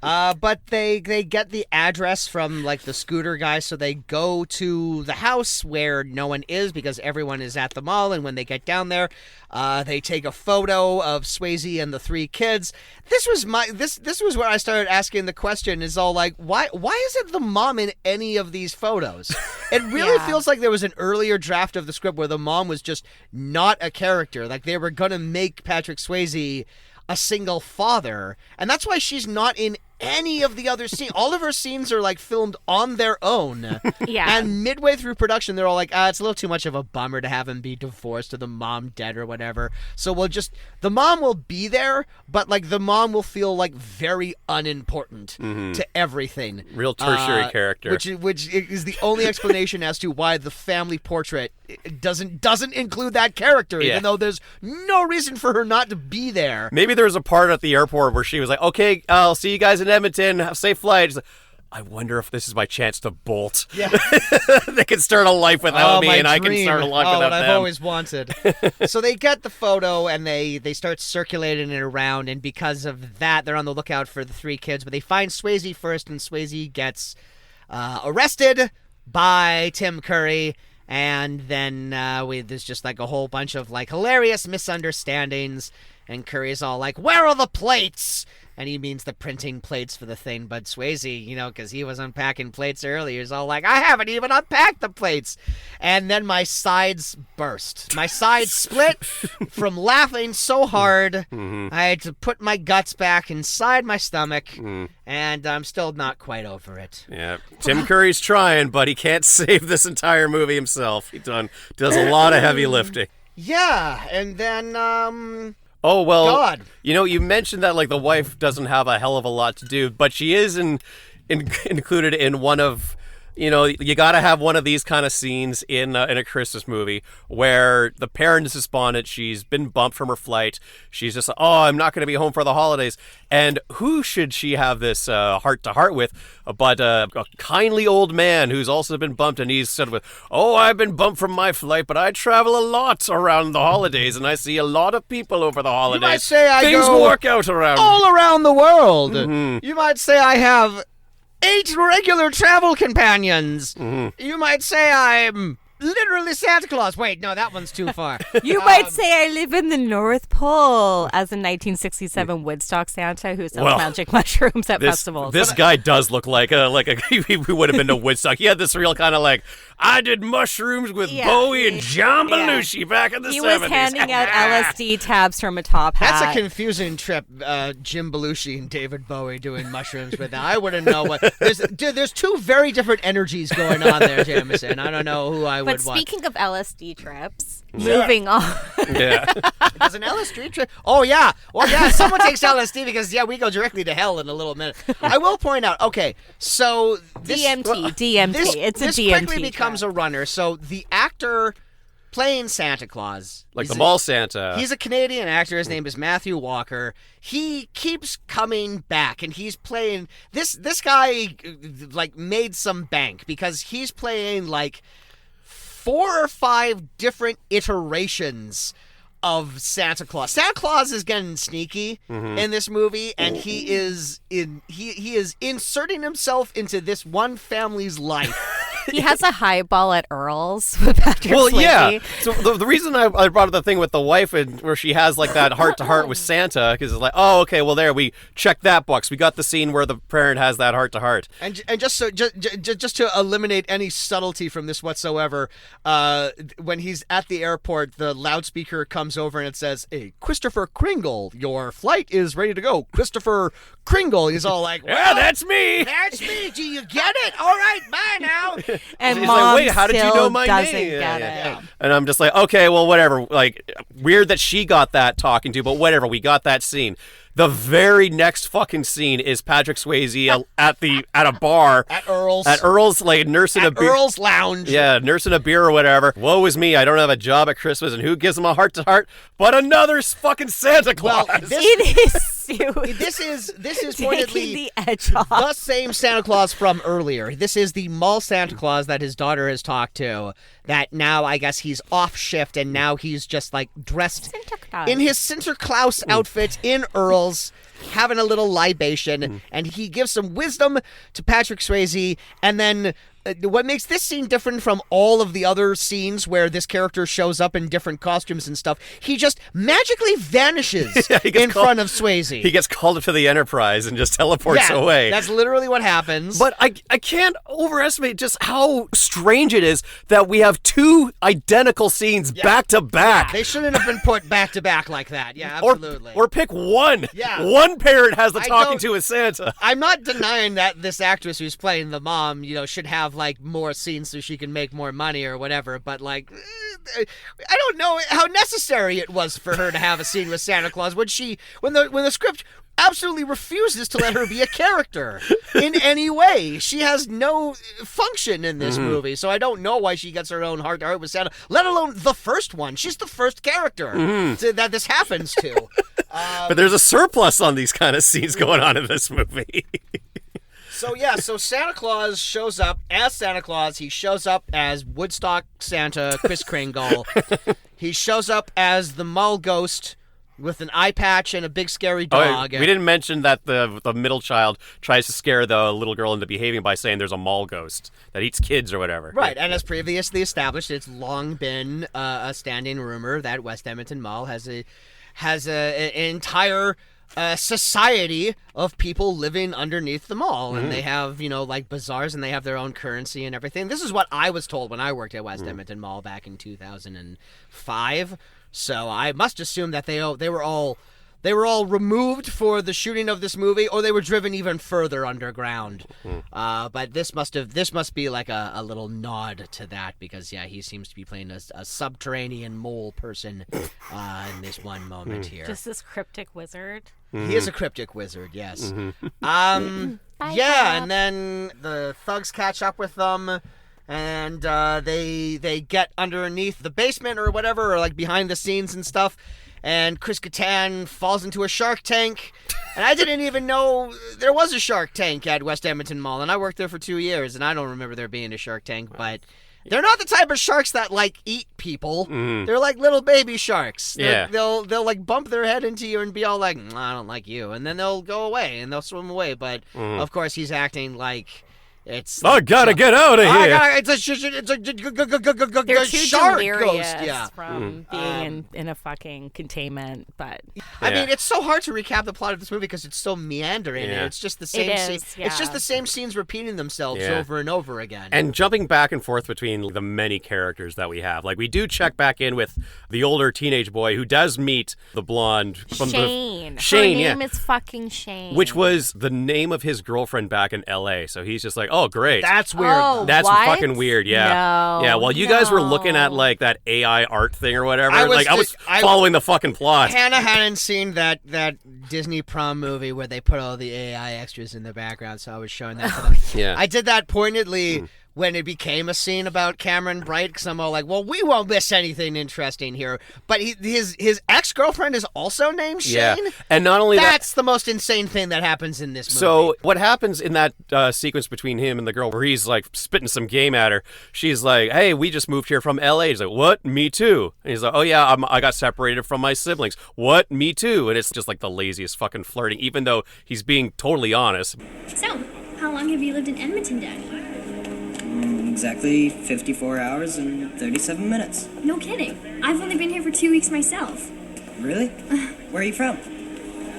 But they get the address from like the scooter guy, so they go to the house where no one is because everyone is at the mall. And when they get down there, they take a photo of Swayze and the three kids. This was where I started asking the question: is all like, why isn't the mom in any of these photos? It really feels like there was an earlier draft of the script where the mom was just not a character. Like they were gonna make Patrick Swayze a single father, and that's why she's not in any of the other scenes. All of her scenes are like filmed on their own. Yeah. And midway through production, they're all like, it's a little too much of a bummer to have him be divorced or the mom dead or whatever. So the mom will be there, but like the mom will feel like very unimportant to everything. Real tertiary character. Which is the only explanation as to why the family portrait doesn't include that character, even though there's no reason for her not to be there. Maybe there was a part at the airport where she was like, okay, I'll see you guys in Edmonton. Have a safe flight. She's like, I wonder if this is my chance to bolt. Yeah. They can start a life without me, and I can start a life without what I've them. always wanted. So they get the photo, and they start circulating it around, and because of that, they're on the lookout for the three kids, but they find Swayze first, and Swayze gets arrested by Tim Curry. And then there's just like a whole bunch of like hilarious misunderstandings, and Curry's all like, where are the plates? And he means the printing plates for the thing, but Swayze, because he was unpacking plates earlier, is all like, I haven't even unpacked the plates. And then my sides burst. My sides split from laughing so hard, I had to put my guts back inside my stomach, and I'm still not quite over it. Yeah, Tim Curry's trying, but he can't save this entire movie himself. He does a lot of heavy lifting. Yeah, and then, Oh, well, God. You mentioned that, like, the wife doesn't have a hell of a lot to do, but she is included in one of, you gotta have one of these kind of scenes in a Christmas movie where the parent is despondent, she's been bumped from her flight, she's just like, oh, I'm not going to be home for the holidays, and who should she have this heart-to-heart with but a kindly old man who's also been bumped, and he's said with, oh, I've been bumped from my flight, but I travel a lot around the holidays, and I see a lot of people over the holidays. You might say I Things go work out around. all around the world. You might say I have 8 regular travel companions. You might say I'm literally Santa Claus. Wait, no, that one's too far. You might say I live in the North Pole as a 1967 Woodstock Santa who sells magic mushrooms at festivals. This guy does look like he would have been to Woodstock. He had this real kind of like, I did mushrooms with Bowie and John Belushi back in the 70s. He was handing out LSD tabs from a top hat. That's a confusing trip, Jim Belushi and David Bowie doing mushrooms with that. I wouldn't know what... There's two very different energies going on there, Jameson. I don't know who I But would want. speaking of LSD trips, moving on. Yeah. Does an LSD trip? Oh yeah. Well, yeah. Someone takes LSD because we go directly to hell in a little minute. I will point out. Okay, so this, DMT. It's a this DMT. quickly becomes a runner. So the actor playing Santa Claus, Like the mall Santa. he's a Canadian actor. His name is Matthew Walker. He keeps coming back, and he's playing this guy. Like made some bank because he's playing like 4 or 5 different iterations of Santa Claus. Santa Claus is getting sneaky in this movie, and he is inserting himself into this one family's life. He has a highball at Earl's with Patrick Well, Swayze. yeah. So the reason I brought up the thing with the wife and where she has like that heart-to-heart with Santa, because it's like, oh, okay, well, there, we checked that box. We got the scene where the parent has that heart-to-heart. And just to eliminate any subtlety from this whatsoever, when he's at the airport, the loudspeaker comes over and it says, "Hey, Christopher Kringle, your flight is ready to go. Christopher Kringle." He's all like, Yeah, that's me. That's me. Do you get it? All right, bye now. And He's Mom like, wait, how did you still know my doesn't name? get Yeah. it. And I'm just like, okay, well, whatever. Like, weird that she got that talking to, but whatever. We got that scene. The very next fucking scene is Patrick Swayze at a bar At Earl's. at Earl's, like nursing a At beer. Earl's Lounge. Yeah, nursing a beer or whatever. Woe is me, I don't have a job at Christmas, and who gives him a heart-to-heart but another fucking Santa Claus? Well, In his suit. This is Taking pointedly the edge off. the same Santa Claus from earlier. This is the mall Santa Claus that his daughter has talked to. That now I guess he's off shift and now he's just like dressed Sinterklaas. in his Sinterklaas outfit in Earl's, having a little libation, and he gives some wisdom to Patrick Swayze, and then. What makes this scene different from all of the other scenes where this character shows up in different costumes and stuff, he just magically vanishes Yeah, he gets in front of Swayze. He gets called up to the Enterprise and just teleports Yeah, away. That's literally what happens. But I can't overestimate just how strange it is that we have 2 identical scenes back to back. They shouldn't have been put back to back like that. Yeah, absolutely. Or pick one. Yeah. One parent has the I talking don't- to with Santa. I'm not denying that this actress who's playing the mom, should have like more scenes so she can make more money or whatever, but like I don't know how necessary it was for her to have a scene with Santa Claus when the script absolutely refuses to let her be a character in any way. She has no function in this movie, so I don't know why she gets her own heart-to-heart with Santa, let alone the first one. She's the first character that this happens to. But there's a surplus on these kind of scenes going on in this movie. So Santa Claus shows up as Santa Claus. He shows up as Woodstock Santa, Kris Kringle. He shows up as the mall ghost with an eye patch and a big scary dog. We didn't mention that the middle child tries to scare the little girl into behaving by saying there's a mall ghost that eats kids or whatever. Right, and as previously established, it's long been a standing rumor that West Edmonton Mall has an entire society of people living underneath the mall, and they have like bazaars, and they have their own currency and everything. This is what I was told when I worked at West Edmonton Mall back in 2005. So I must assume that they were all removed for the shooting of this movie, or they were driven even further underground. But this must be like a little nod to that, because he seems to be playing a subterranean mole person in this one moment here. Just this cryptic wizard. He is a cryptic wizard, yes. Bye, And then the thugs catch up with them, and they get underneath the basement or whatever, or like behind the scenes and stuff. And Chris Kattan falls into a shark tank. And I didn't even know there was a shark tank at West Edmonton Mall. And I worked there for 2 years, and I don't remember there being a shark tank. But they're not the type of sharks that, like, eat people. They're like little baby sharks. They'll like, bump their head into you and be all like, I don't like you. And then they'll go away, and they'll swim away. But, of course, he's acting like... I gotta get out of here. It's a They're too shark delirious ghost. Yeah. from being in a fucking containment, but I mean, it's so hard to recap the plot of this movie because it's so meandering. Yeah. And it's just the same. It's just the same scenes repeating themselves over and over again. And jumping back and forth between the many characters that we have. Like, we do check back in with the older teenage boy who does meet the blonde from Shane. Shane, Her name is fucking Shane. which was the name of his girlfriend back in L.A. So he's just like, Oh, great. That's weird. Oh, That's what? fucking weird, yeah. No, yeah, while you guys were looking at, no. like, that AI art thing or whatever, I was following the fucking plot. Hannah hadn't seen that Disney prom movie where they put all the AI extras in the background, so I was showing that to them. Yeah. I did that pointedly when it became a scene about Cameron Bright, because I'm all like, well, we won't miss anything interesting here. But his ex-girlfriend is also named Shane? Yeah. And not only That's the most insane thing that happens in this movie. So what happens in that sequence between him and the girl where he's like spitting some game at her, she's like, hey, we just moved here from LA. He's like, what? Me too. And he's like, oh yeah, I got separated from my siblings. What? Me too. And it's just like the laziest fucking flirting, even though he's being totally honest. So, how long have you lived in Edmonton, Daddy? Exactly 54 hours and 37 minutes. No kidding. I've only been here for 2 weeks myself. Really? Where are you from?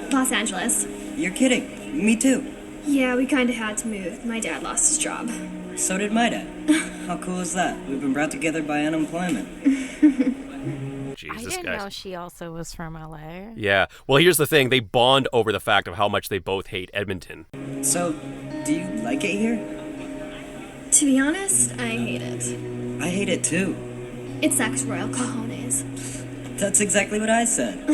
Los Angeles. You're kidding. Me too. Yeah, we kind of had to move. My dad lost his job. So did my dad. How cool is that? We've been brought together by unemployment. Jesus, I didn't guys. know she also was from LA. Yeah. Well, here's the thing. They bond over the fact of how much they both hate Edmonton. So, do you like it here? To be honest, I hate it. I hate it too. It sucks royal cojones. That's exactly what I said.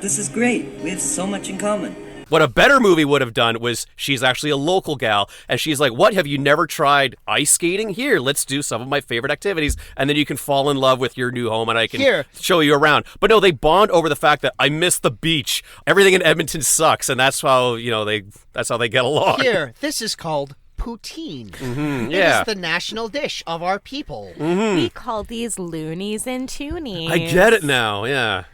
This is great. We have so much in common. What a better movie would have done was she's actually a local gal, and she's like, what, have you never tried ice skating? Here, let's do some of my favorite activities, and then you can fall in love with your new home, and I can show you around. But no, they bond over the fact that I miss the beach. Everything in Edmonton sucks, and that's how, that's how they get along. Here, this is called poutine. Mm-hmm, It is the national dish of our people. Mm-hmm. We call these loonies and toonies. I get it now, yeah.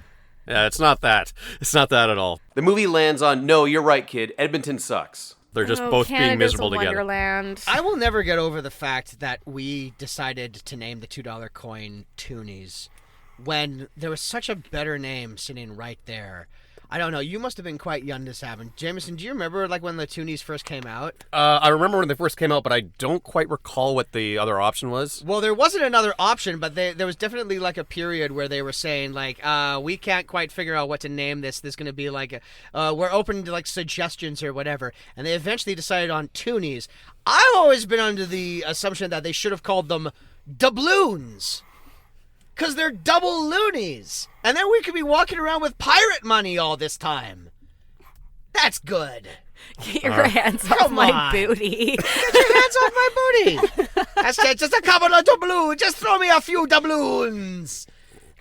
Yeah, it's not that. It's not that at all. The movie lands on, no, you're right, kid. Edmonton sucks. They're just both being Canada's miserable a together. Wonderland. I will never get over the fact that we decided to name the $2 coin Toonies when there was such a better name sitting right there. I don't know. You must have been quite young this happened. Jameson, do you remember like when the Toonies first came out? I remember when they first came out, but I don't quite recall what the other option was. Well, there wasn't another option, but there was definitely like a period where they were saying like, we can't quite figure out what to name this. This is going to be like, we're open to like suggestions or whatever. And they eventually decided on Toonies. I've always been under the assumption that they should have called them doubloons. Because they're double loonies. And then we could be walking around with pirate money all this time. That's good. Get your hands off my booty. Get your hands off my booty. That's just a couple of doubloons. Just throw me a few doubloons.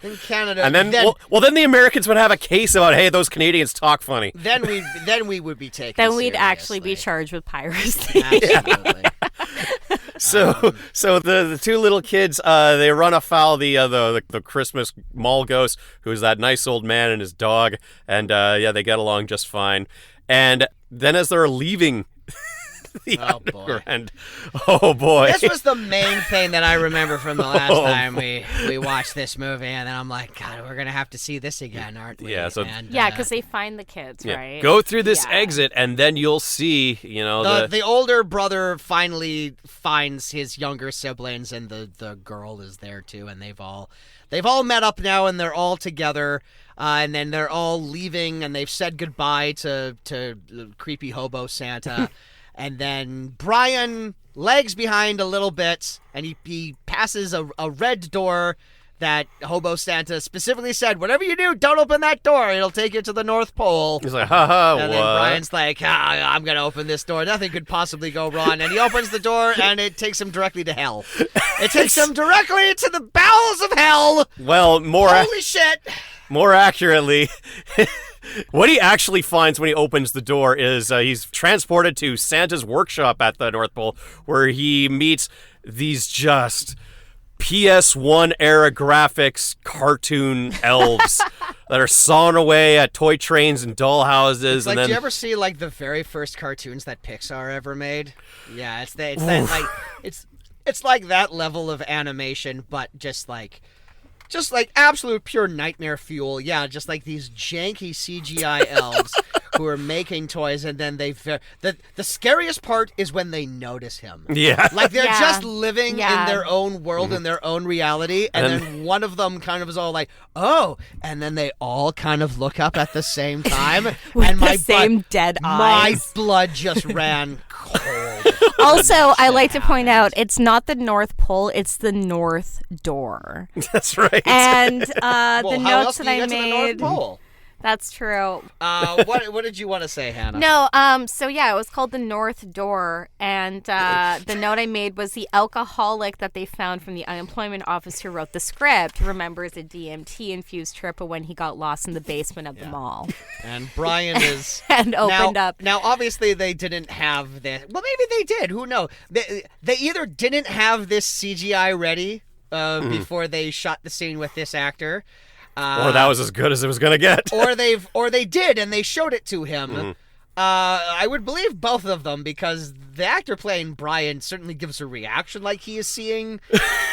In Canada. And then then the Americans would have a case about, hey, those Canadians talk funny. Then we would be taken Then we'd seriously. actually be charged with piracy. Absolutely. So the two little kids, they run afoul the Christmas mall ghost, who's that nice old man and his dog, and they get along just fine. And then as they're leaving the underground, oh boy, this was the main thing that I remember from the last time we watched this movie, and then I'm like, God, we're gonna have to see this again, aren't we? Yeah, so because they find the kids, right? Go through this exit, and then you'll see, the older brother finally finds his younger siblings, and the girl is there too, and they've all met up now, and they're all together. And then they're all leaving, and they've said goodbye to creepy hobo Santa. And then Brian lags behind a little bit, and he passes a red door that Hobo Santa specifically said, whatever you do, don't open that door. It'll take you to the North Pole. He's like, ha, and what? then Brian's like, I'm going to open this door. Nothing could possibly go wrong. And he opens the door, and it takes him directly to hell. It takes him directly to the bowels of hell. Well, holy shit. More accurately, what he actually finds when he opens the door is he's transported to Santa's workshop at the North Pole, where he meets these just PS1 era graphics cartoon elves that are sawing away at toy trains and doll houses. Do you ever see like the very first cartoons that Pixar ever made? Yeah, it's like that level of animation, but just like absolute pure nightmare fuel. Yeah, just like these janky CGI elves who are making toys, and then the scariest part is when they notice him. Yeah. Like they're Yeah. just living in Yeah. their own world, in their own reality, and then one of them kind of is all like, "Oh," and then they all kind of look up at the same time, With and the my same dead my eyes. blood just ran cold. Also, I like to point out it's not the North Pole; it's the North Door. That's right. And the Well, how else notes do that you I get to the North made. Pole? That's true. What did you want to say, Hannah? No, so yeah, it was called the North Door, and the note I made was the alcoholic that they found from the unemployment office who wrote the script remembers a DMT-infused trip of when he got lost in the basement of the mall. And Brian is And opened up. Now, obviously, they didn't have this. Well, maybe they did. Who knows? They either didn't have this CGI ready before they shot the scene with this actor. Or that was as good as it was going to get. or they did and they showed it to him. I would believe both of them because the actor playing Brian certainly gives a reaction like he is seeing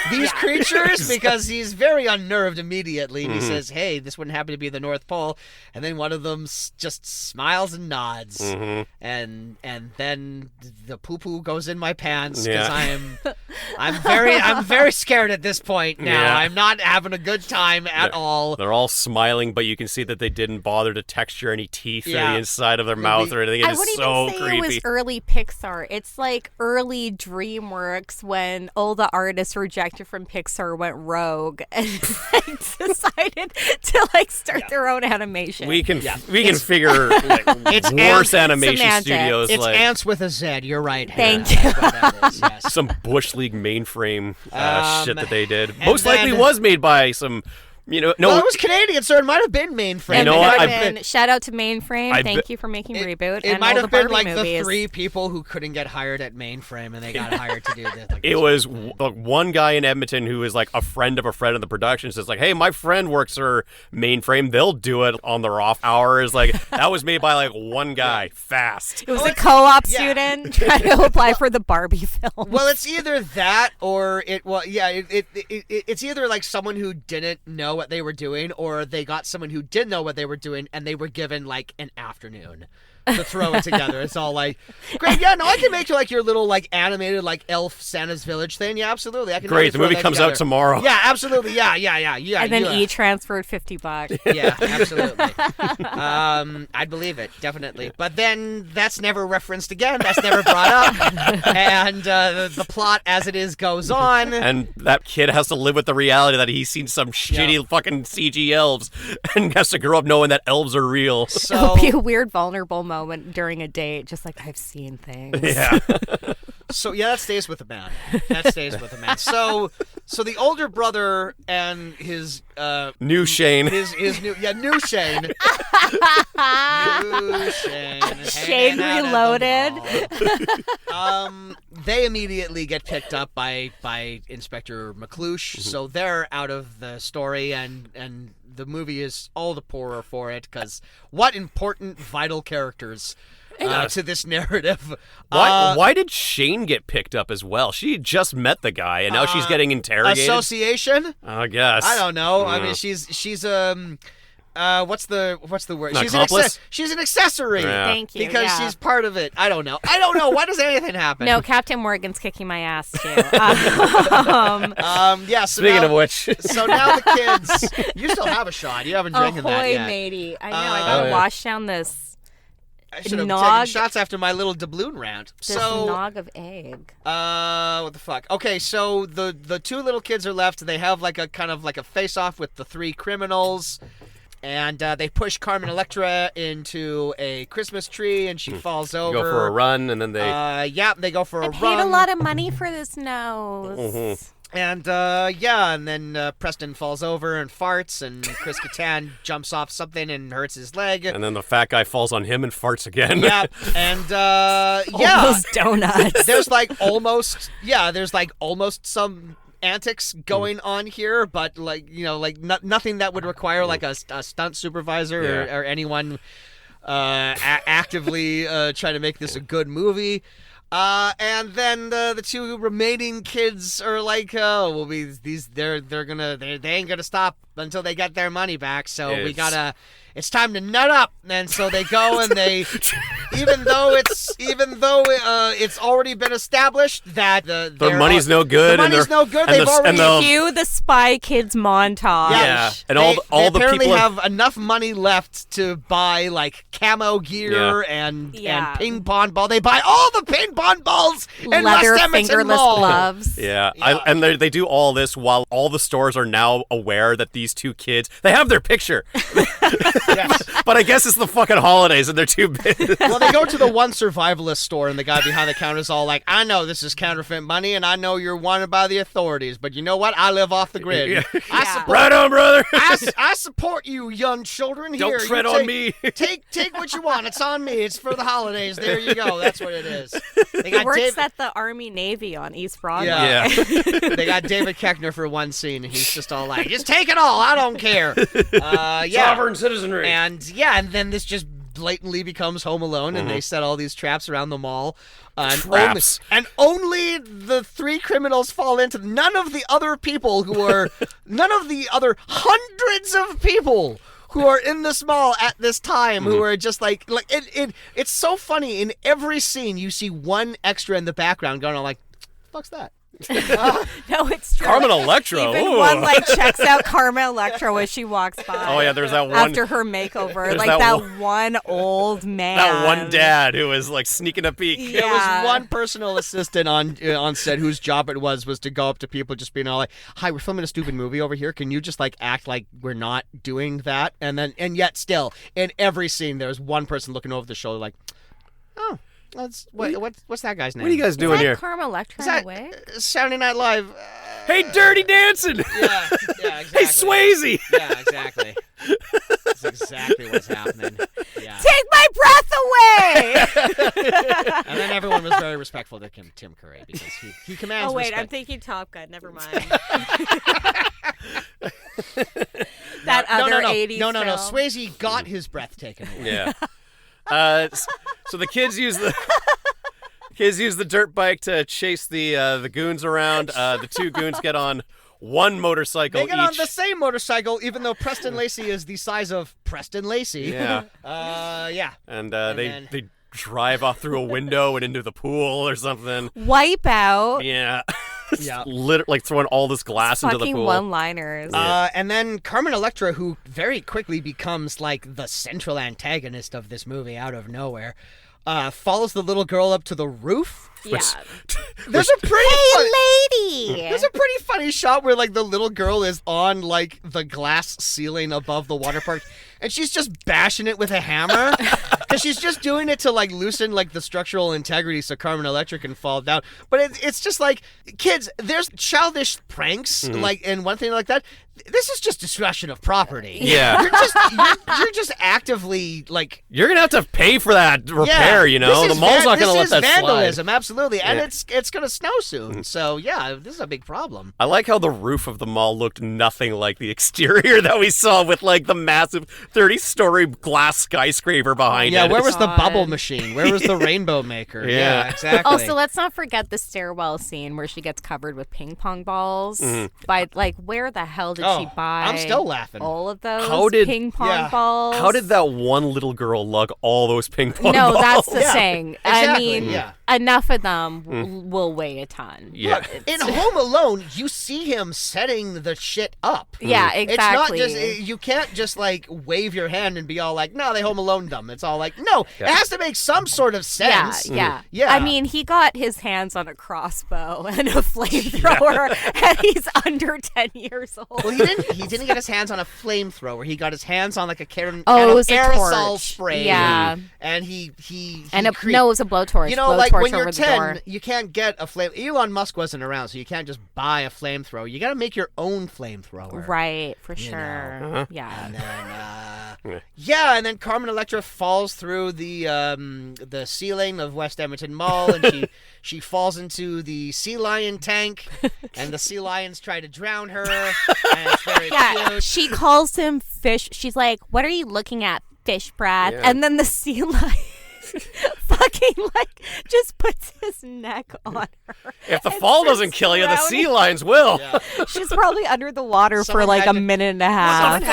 these creatures because he's very unnerved immediately. And he says, "Hey, this wouldn't happen to be the North Pole," and then one of them just smiles and nods, and then the poo poo goes in my pants because I'm very scared at this point now. Yeah. I'm not having a good time at all. They're all smiling, but you can see that they didn't bother to texture any teeth or the inside of their mouth or anything. It I is wouldn't so even say creepy. it was early Pixar. It's like early DreamWorks when all the artists rejected from Pixar went rogue and decided to start their own animation. We can figure It's worse animation semantics. studios It's like ants with a Z. You're right. Thank Hannah. That's what that is, yes. some Bush League mainframe shit that they did. and Most likely then- was made by some, no. Well, it was Canadian, so it might have been mainframe. You know It what? might have been- shout out to Mainframe. I Thank bet- you for making Reboot. It and might all have the been Barbie like movies. the 3 people who couldn't get hired at mainframe, and they got hired to do this. It was one guy in Edmonton who is like a friend of the production says like, "Hey, my friend works for Mainframe. They'll do it on their off hours." Like that was made by like one guy, fast. It was a co-op yeah. student trying to apply for the Barbie film. Well, it's either that or it's either like someone who didn't know what they were doing, or they got someone who did know what they were doing, and they were given like an afternoon to throw it together. It's all like, great, yeah, no, I can make you like your little like animated like elf Santa's Village thing. Yeah, absolutely. I can. Great, the throw movie that comes together. out tomorrow. Yeah, absolutely. Yeah. and then transferred $50. Yeah, absolutely. I'd believe it, definitely. But then that's never referenced again. That's never brought up. And the plot as it is goes on. And that kid has to live with the reality that he's seen some shitty fucking CG elves and has to grow up knowing that elves are real. It would be So, a weird, vulnerable moment during a date, just like, I've seen things. Yeah. that stays with the man. That stays with the man. So the older brother and his New Shane. his new Shane. New Shane. Shane hanging out Reloaded. at the mall. They immediately get picked up by Inspector McClush, so they're out of the story, and the movie is all the poorer for it because what important, vital characters to this narrative. Why did Shane get picked up as well? She had just met the guy, and now she's getting interrogated. Association? I guess. I don't know. I mean, she's what's the word? An She's accomplice? she's an accessory. Yeah. Thank you. Because yeah. she's part of it. I don't know. Why does anything happen? No, Captain Morgan's kicking my ass, too. Yeah. So Speaking now, of which, so now the kids. You still have a shot. You haven't drinking that Ahoy, yet. matey. I know. I gotta yeah. wash down this I should have nog- taken shots after my little doubloon rant. So, nog of egg. what the fuck? Okay, so the 2 little kids are left. They have like a kind of like a face-off with the 3 criminals. And they push Carmen Electra into a Christmas tree, and she falls over. go for a run, and then they. They go for a I run. paid a lot of money for this nose. And and then Preston falls over and farts, and Chris Kattan jumps off something and hurts his leg. And then the fat guy falls on him and farts again. Yeah, and All those donuts. there's like almost some antics going on here, but nothing that would require like a stunt supervisor or anyone actively trying to make this a good movie. And then the 2 remaining kids are like, they ain't gonna stop until they get their money back. So it's time to nut up. And so they go and they, even though it's already been established that their money's no good. The money's no good. They've already cue the Spy Kids montage. Yeah, and they all the apparently people have enough money left to buy like camo gear and ping pong ball. They buy all the ping pong balls in leather West Edmonton fingerless Mall. gloves. Yeah, and they do all this while all the stores are now aware that these two kids, they have their picture. Yes. But I guess it's the fucking holidays and they're too big. Well, they go to the one survivalist store and the guy behind the counter is all like, I know this is counterfeit money and I know you're wanted by the authorities, but you know what? I live off the grid. Right on, brother. I support you, young children. Don't Here, tread you on me. Take what you want. It's on me. It's for the holidays. There you go. That's what it is. They He works at the Army Navy on East Broadway. Yeah. They got David Koechner for one scene, and he's just all like, just take it all. I don't care. Sovereign citizenry. And then this just blatantly becomes Home Alone, and they set all these traps around the mall. Traps. Only the three criminals fall into. None of the other hundreds of people who are in this mall at this time, who are just like it's so funny. In every scene, you see one extra in the background going on like, "Fuck's that." No, it's true. Carmen Electra. Even Ooh. one checks out Carmen Electra as she walks by. Oh yeah, there's that one after her makeover. There's Like that one old man. That one dad who was like sneaking a peek. Yeah. There was one personal assistant on set whose job it was to go up to people just being all like, "Hi, we're filming a stupid movie over here. Can you just act like we're not doing that?" And yet still in every scene there's one person looking over the shoulder like, "Oh, what's that guy's name? What are you guys doing here?" Carmen Electra Is that in a wig? Saturday Night Live? Hey, Dirty Dancing! Yeah, exactly. Hey, Swayze! Yeah, exactly. That's exactly what's happening. Yeah. Take my breath away! And then everyone was very respectful to Tim Curry because he commands Oh, wait, respect. I'm thinking Top Gun. Never mind. That other 80s No. film. Swayze got his breath taken away. Yeah. So the kids use the dirt bike to chase the goons around. The two goons get on one motorcycle They get each. on the same motorcycle, even though Preston Lacey is the size of Preston Lacey. Yeah. Yeah. And they drive off through a window and into the pool or something. Wipe out. Yeah. Yeah. Like throwing all this glass into the Fucking pool. one-liners. And then Carmen Electra, who very quickly becomes like the central antagonist of this movie out of nowhere, follows the little girl up to the roof. Yeah. There's a pretty lady! There's a pretty funny shot where the little girl is on the glass ceiling above the water park, and she's just bashing it with a hammer because she's just doing it to loosen the structural integrity so Carmen Electra can fall down. But it's just kids, there's childish pranks and one thing like that. This is just destruction of property. Yeah. You're just actively you're gonna have to pay for that repair. Yeah, The mall's not gonna let that vandalism, slide. Absolutely, and Yeah. it's gonna snow soon. So yeah, this is a big problem. I like how the roof of the mall looked nothing like the exterior that we saw with the massive 30-story glass skyscraper behind it. Yeah, where was the God. bubble machine? Where was the rainbow maker? Yeah. Exactly. Also, let's not forget the stairwell scene where she gets covered with ping pong balls. By where the hell did she buy? I'm still laughing. All of those How did- ping pong yeah. balls. How did that one little girl lug all those ping pong No, balls? that's the Yeah, thing. exactly, I mean, yeah. enough of them will weigh a ton. Yeah. Look, in Home Alone, you see him setting the shit up. Yeah, exactly. It's not just you can't just wave your hand and be all like, "No, they Home Alone them." It's all like, no, it has to make some sort of sense. Yeah. Yeah. I mean, he got his hands on a crossbow and a flamethrower, and he's under 10 years old. Well, he didn't get his hands on a flamethrower. He got his hands on a can it of was a aerosol torch. spray. Yeah. And he And cre- no, it was a blowtorch. You know, blowtorch when you're over the 10, door. you can't get a flame. Elon Musk wasn't around, so you can't just buy a flamethrower. You got to make your own flamethrower. Right, for You sure. Uh-huh. Yeah. And then, and then Carmen Electra falls through the ceiling of West Edmonton Mall, and she falls into the sea lion tank, and the sea lions try to drown her, and it's very cute. She calls him fish. She's like, "What are you looking at, fish brat?" Yeah. And then the sea lion fucking fucking like just puts his neck on her. If the fall doesn't kill you, the sea lions will. Yeah. She's probably under the water for like a minute and a half.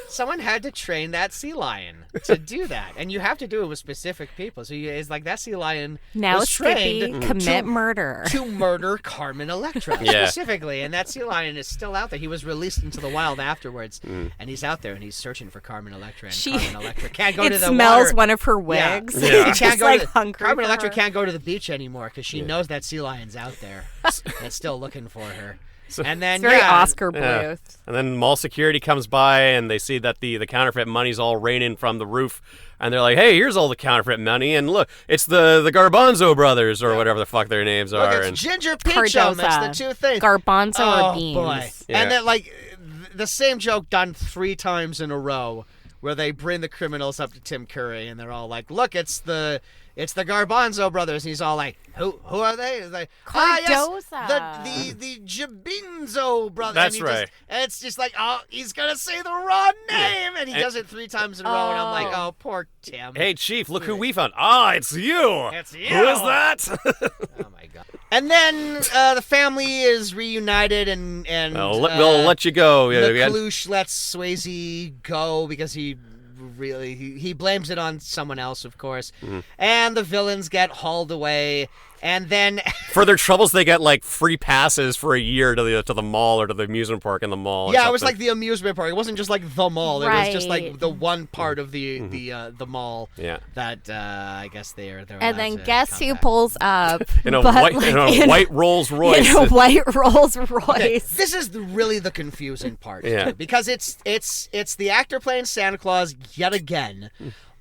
Someone had to train that sea lion to do that, and you have to do it with specific people. So it's like that sea lion Now was trained commit murder to murder Carmen Electra specifically, and that sea lion is still out there. He was released into the wild afterwards, and he's out there and he's searching for Carmen Electra. And Carmen Electra can't go to the smells water. one of her wigs. Yeah. It's just like hungry. Carmen Electra can't go to the beach anymore because she knows that sea lion's out there and it's still looking for her. And then it's very Oscar Bluth. And then mall security comes by and they see that the counterfeit money's all raining from the roof, and they're like, "Hey, here's all the counterfeit money, and look, it's the Garbanzo brothers or whatever the fuck their names are." It's and Ginger Peachum. That's the two things. Garbanzo or beans. Boy. Yeah. And then like the same joke done 3 times in a row, where they bring the criminals up to Tim Curry and they're all like, "Look, it's the Garbanzo brothers," and he's all like, "Who are they?" It's like, Cardoza. the Jabinzo brothers. That's and right. And it's just like, oh, he's gonna say the wrong name, and he does it 3 times in a row, and I'm like, oh, poor Tim. Hey, Chief, look who we found. Ah, it's you. It's you. Who is that? Oh my god. And then the family is reunited, and we'll let you go. Kalush lets Swayze go because he blames it on someone else, of course. And the villains get hauled away, and then for their troubles they get like free passes for a year to the mall or to the amusement park in the mall. Yeah, it was like the amusement park. It wasn't just like the mall. It was just like the one part of the mall. Yeah. That I guess they're and then guess who pulls up in a white Rolls Royce. In a white Rolls Royce. Okay, this is really the confusing part. Yeah. Because it's the actor playing Santa Claus yet again,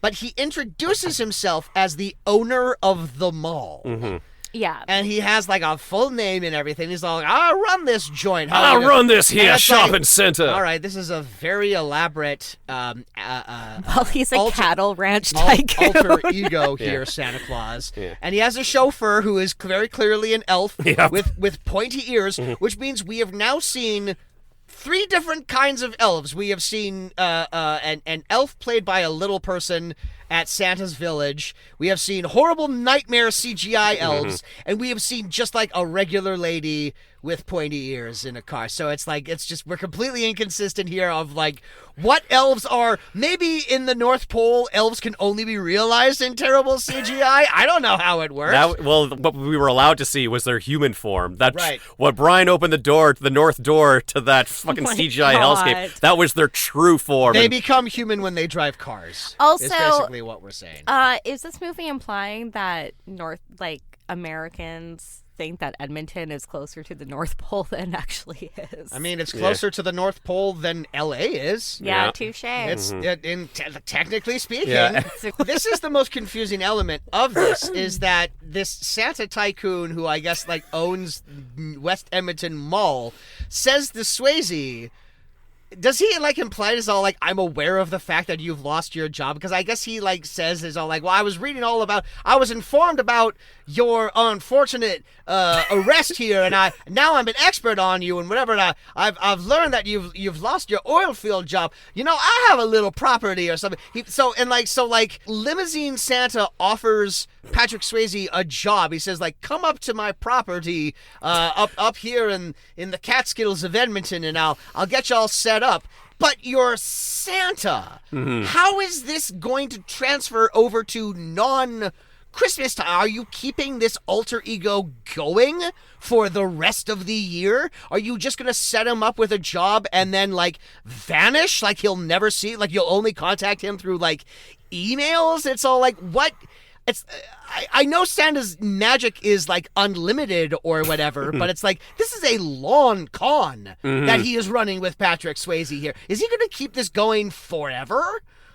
but he introduces himself as the owner of the mall. Mm-hmm. Yeah. And he has like a full name and everything. He's all like, "I'll run this joint. I'll run this here shopping center." All right, this is a very elaborate well, he's a cattle ranch tycoon. alter ego here, Santa Claus. Yeah. And he has a chauffeur who is very clearly an elf Yep. with pointy ears, which means we have now seen 3 different kinds of elves. We have seen an elf played by a little person at Santa's village. We have seen horrible nightmare CGI elves, and we have seen just like a regular lady with pointy ears in a car. So it's like, we're completely inconsistent here of like what elves are. Maybe in the North Pole, elves can only be realized in terrible CGI. I don't know how it works. What we were allowed to see was their human form. That's right. What Brian opened the north door to that fucking CGI hellscape. That was their true form. They become human when they drive cars. Also, is basically what we're saying. Is this movie implying that Americans think that Edmonton is closer to the North Pole than actually is? I mean, it's closer to the North Pole than LA is. Yeah, touche. It's technically speaking. Yeah. This is the most confusing element of this, is that this Santa tycoon who I guess like owns West Edmonton Mall says to Swayze, does he like imply it's all like, "I'm aware of the fact that you've lost your job"? Because I guess he like says is all like, "Well, I was informed about your unfortunate arrest here, and now I'm an expert on you and whatever. And I've learned that you've lost your oil field job. You know, I have a little property or something." So Limousine Santa offers Patrick Swayze a job. He says like, "Come up to my property up here in the Catskills of Edmonton, and I'll get you all set up." But you're Santa. How is this going to transfer over to non-Christmas time? Are you keeping this alter ego going for the rest of the year? Are you just going to set him up with a job and then like vanish? Like he'll never see, like you'll only contact him through like emails? It's all like, what? I know Santa's magic is like unlimited or whatever, but it's like, this is a long con that he is running with Patrick Swayze here. Is he going to keep this going forever?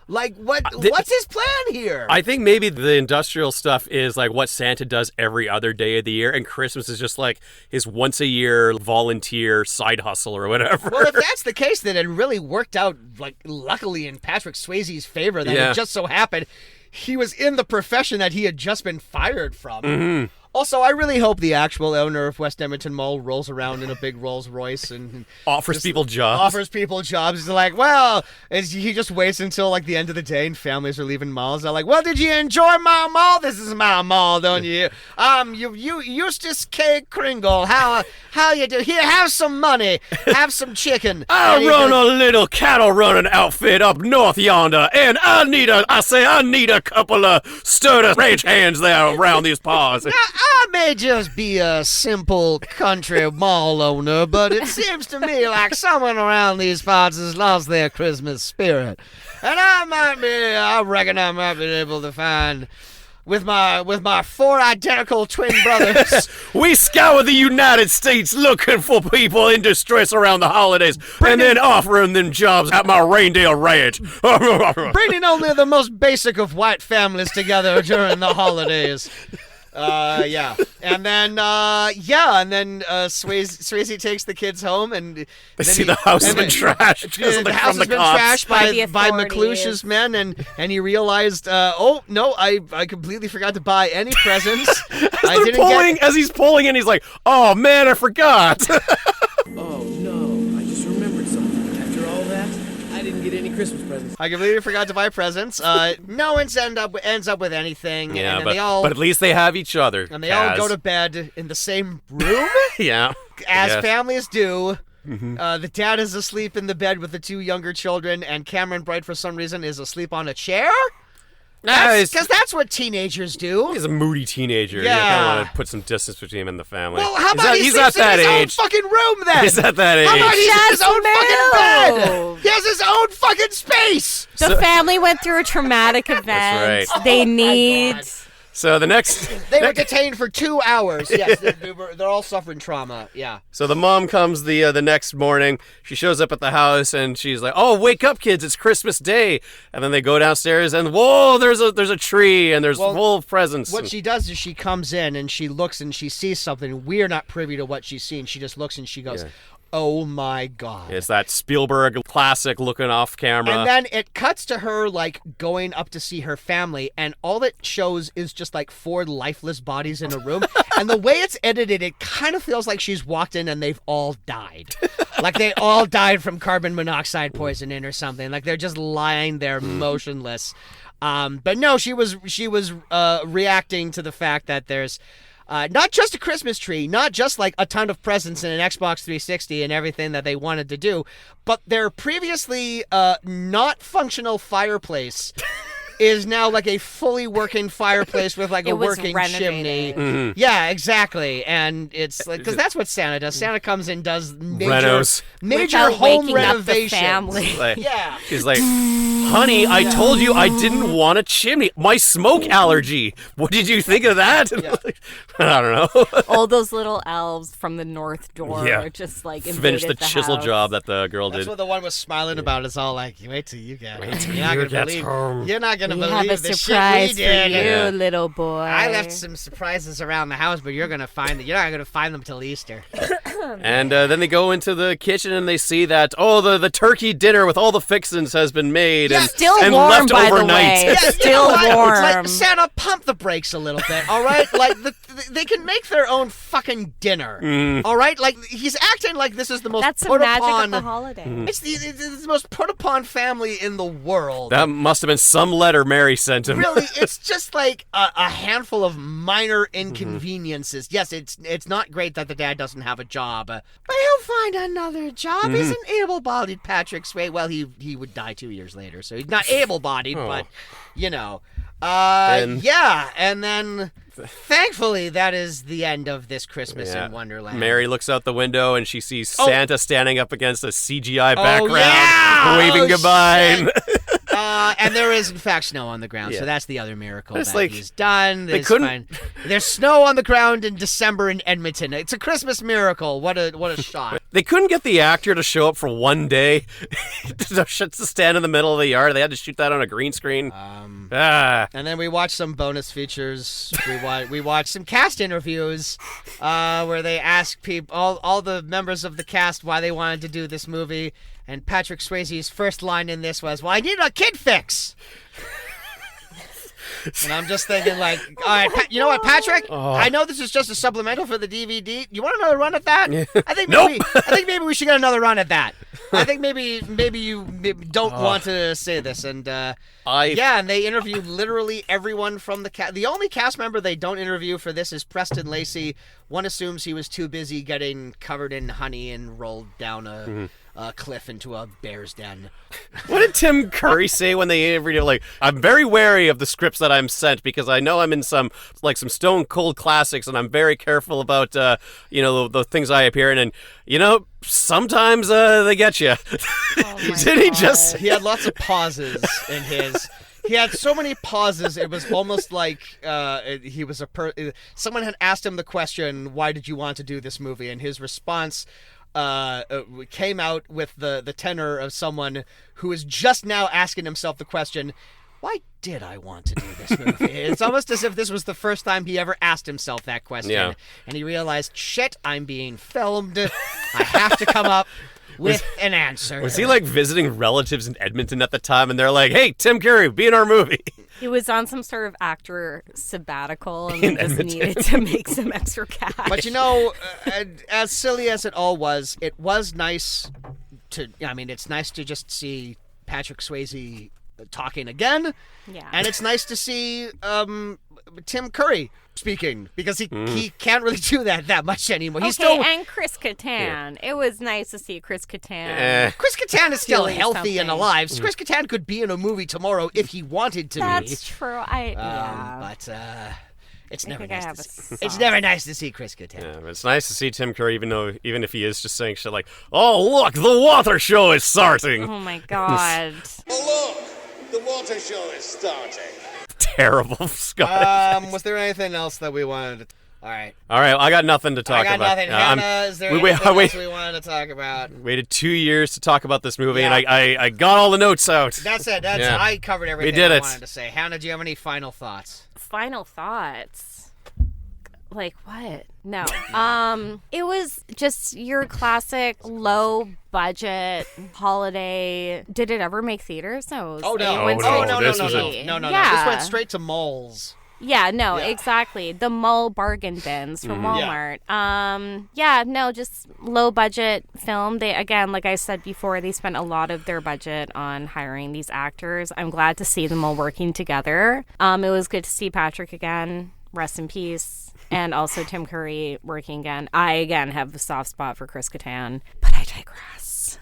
Like, what's his plan here? I think maybe the industrial stuff is like what Santa does every other day of the year, and Christmas is just like his once-a-year volunteer side hustle or whatever. Well, if that's the case, then it really worked out, like, luckily in Patrick Swayze's favor that it just so happened he was in the profession that he had just been fired from. Also, I really hope the actual owner of West Edmonton Mall rolls around in a big Rolls Royce and Offers people jobs. Offers people jobs. He's like, well, he just waits until like the end of the day and families are leaving malls. They're like, well, did you enjoy my mall? This is my mall, don't you? You Eustace K. Kringle, how you do? Here, have some money, have some chicken. I run a little cattle running outfit up north yonder, and I need a couple of sturdy ranch hands there around these paws. Now, I may just be a simple country mall owner, but it seems to me like someone around these parts has lost their Christmas spirit. And I reckon I might be able to find, with my 4 identical twin brothers. We scour the United States looking for people in distress around the holidays, and then offering them jobs at my reindeer ranch. Bringing only the most basic of white families together during the holidays. Yeah. And then Swayze takes the kids home, and they see the house has been trashed. The house has been trashed by McLush's men, and he realized, oh no, I completely forgot to buy any presents. As he's pulling in, he's like, oh man, I forgot. Oh no, I just remembered something. After all that, I didn't get any Christmas presents. I completely forgot to buy presents. No one ends up with anything. Yeah, and but at least they have each other. And they all go to bed in the same room. Yeah. As families do. The dad is asleep in the bed with the 2 younger children, and Cameron Bright, for some reason, is asleep on a chair. Because that's what teenagers do. He's a moody teenager. Yeah. You kind of want to put some distance between him and the family. Well, how about he's at that in age. his own fucking room then? He's at that age. How about he's in his own fucking bed? He has his own fucking space. The family went through a traumatic event. That's right. They need... So the next... They were detained for 2 hours. Yes, they're all suffering trauma. Yeah. So the mom comes the next morning. She shows up at the house, and she's like, oh, wake up, kids. It's Christmas Day. And then they go downstairs, and whoa, there's a tree, and there's full of presents. What she does is she comes in, and she looks, and she sees something. We're not privy to what she's seen. She just looks, and she goes... Oh my God. It's that Spielberg classic looking off camera. And then it cuts to her like going up to see her family, and all it shows is just like 4 lifeless bodies in a room. And the way it's edited, it kind of feels like she's walked in and they've all died. Like they all died from carbon monoxide poisoning or something. Like they're just lying there motionless. But no, she was reacting to the fact that there's not just a Christmas tree, not just like a ton of presents and an Xbox 360 and everything that they wanted to do, but their previously not functional fireplace is now like a fully working fireplace with like a working chimney. Mm-hmm. Yeah, exactly. And it's like, because that's what Santa does. Santa comes and does major Without home waking up the renovations. family. Yeah. She's like, honey, I told you I didn't want a chimney. My smoke allergy. What did you think of that? Yeah. I don't know. All those little elves from the north door just like finished the chisel house. job that the girl did. That's what the one was smiling about. It's all like, wait till you get home. You're not you gonna get believe. home. You're not gonna We believe have a the surprise shit we did. for you, little boy. I left some surprises around the house, but you're not gonna find them till Easter. And then they go into the kitchen and they see that the turkey dinner with all the fixins has been made and warm, left by overnight. the way. Yeah, Still warm. It's like, Santa, pump the brakes a little bit, all right? Like they can make their own fucking dinner, all right? Like he's acting like this is the most That's the put magic upon. of the holiday. It's the most put upon family in the world. That must have been some letter Mary sent him. Really, it's just like a handful of minor inconveniences. Yes, it's not great that the dad doesn't have a job, but he'll find another job. He's an able-bodied Patrick Swayze. Well, he would die 2 years later, so he's not able-bodied, but you know. Yeah, and then thankfully that is the end of this Christmas in Wonderland. Mary looks out the window and she sees Santa standing up against a CGI background, waving goodbye. And there is, in fact, snow on the ground, so that's the other miracle It's that like, he's done. There's snow on the ground in December in Edmonton. It's a Christmas miracle. What a shot. They couldn't get the actor to show up for one day to stand in the middle of the yard. They had to shoot that on a green screen. And then we watched some bonus features. We watched some cast interviews where they asked people, all the members of the cast, why they wanted to do this movie. And Patrick Swayze's first line in this was, well, I need a kid fix. And I'm just thinking, like, all right, you know what, Patrick? I know this is just a supplemental for the DVD. You want another run at that? I think maybe we should get another run at that. I think maybe you don't want to say this. And and they interview literally everyone from the cast. The only cast member they don't interview for this is Preston Lacey. One assumes he was too busy getting covered in honey and rolled down a cliff into a bear's den. What did Tim Curry say when they interviewed him? Like, I'm very wary of the scripts that I'm sent because I know I'm in some Stone Cold classics, and I'm very careful about the things I appear in. And sometimes they get you. Did he just? He had lots of pauses in his. He had so many pauses. It was almost like he was someone had asked him the question, "Why did you want to do this movie?" And his response came out with the tenor of someone who is just now asking himself the question, why did I want to do this movie? It's almost as if this was the first time he ever asked himself that question. Yeah. And he realized, shit, I'm being filmed. I have to come up with an answer. Was he visiting relatives in Edmonton at the time, and they're like, hey, Tim Curry, be in our movie? He was on some sort of actor sabbatical and just needed to make some extra cash. But as silly as it was nice it's nice to just see Patrick Swayze talking again. Yeah. And it's nice to see Tim Curry speaking because he can't really do that much anymore. He's still and Chris Kattan. Yeah. It was nice to see Chris Kattan. Chris Kattan is still healthy and alive. Chris Kattan could be in a movie tomorrow if he wanted to be. That's true. But it's never nice to see Chris Kattan. Yeah, it's nice to see Tim Curry, even if he is just saying shit like, "Oh look, the water show is starting." Oh my god. Oh look, the water show is starting. Terrible, Scott. Was there anything else that we wanted to? All right, I got nothing to talk about. I got nothing. Hannah, is there anything else we wanted to talk about? Waited 2 years to talk about this movie, and I got all the notes out. That's it. I covered everything I wanted to say. Hannah, do you have any final thoughts? Final thoughts? Like what? No. It was just your classic low budget holiday. Did it ever make theaters? No. No. No. This went straight to malls. Yeah, no, exactly. The mall bargain bins from Walmart. Just low budget film. They, again, like I said before, they spent a lot of their budget on hiring these actors. I'm glad to see them all working together. It was good to see Patrick again. Rest in peace. And also Tim Curry working again. I, again, have a soft spot for Chris Kattan, but I digress.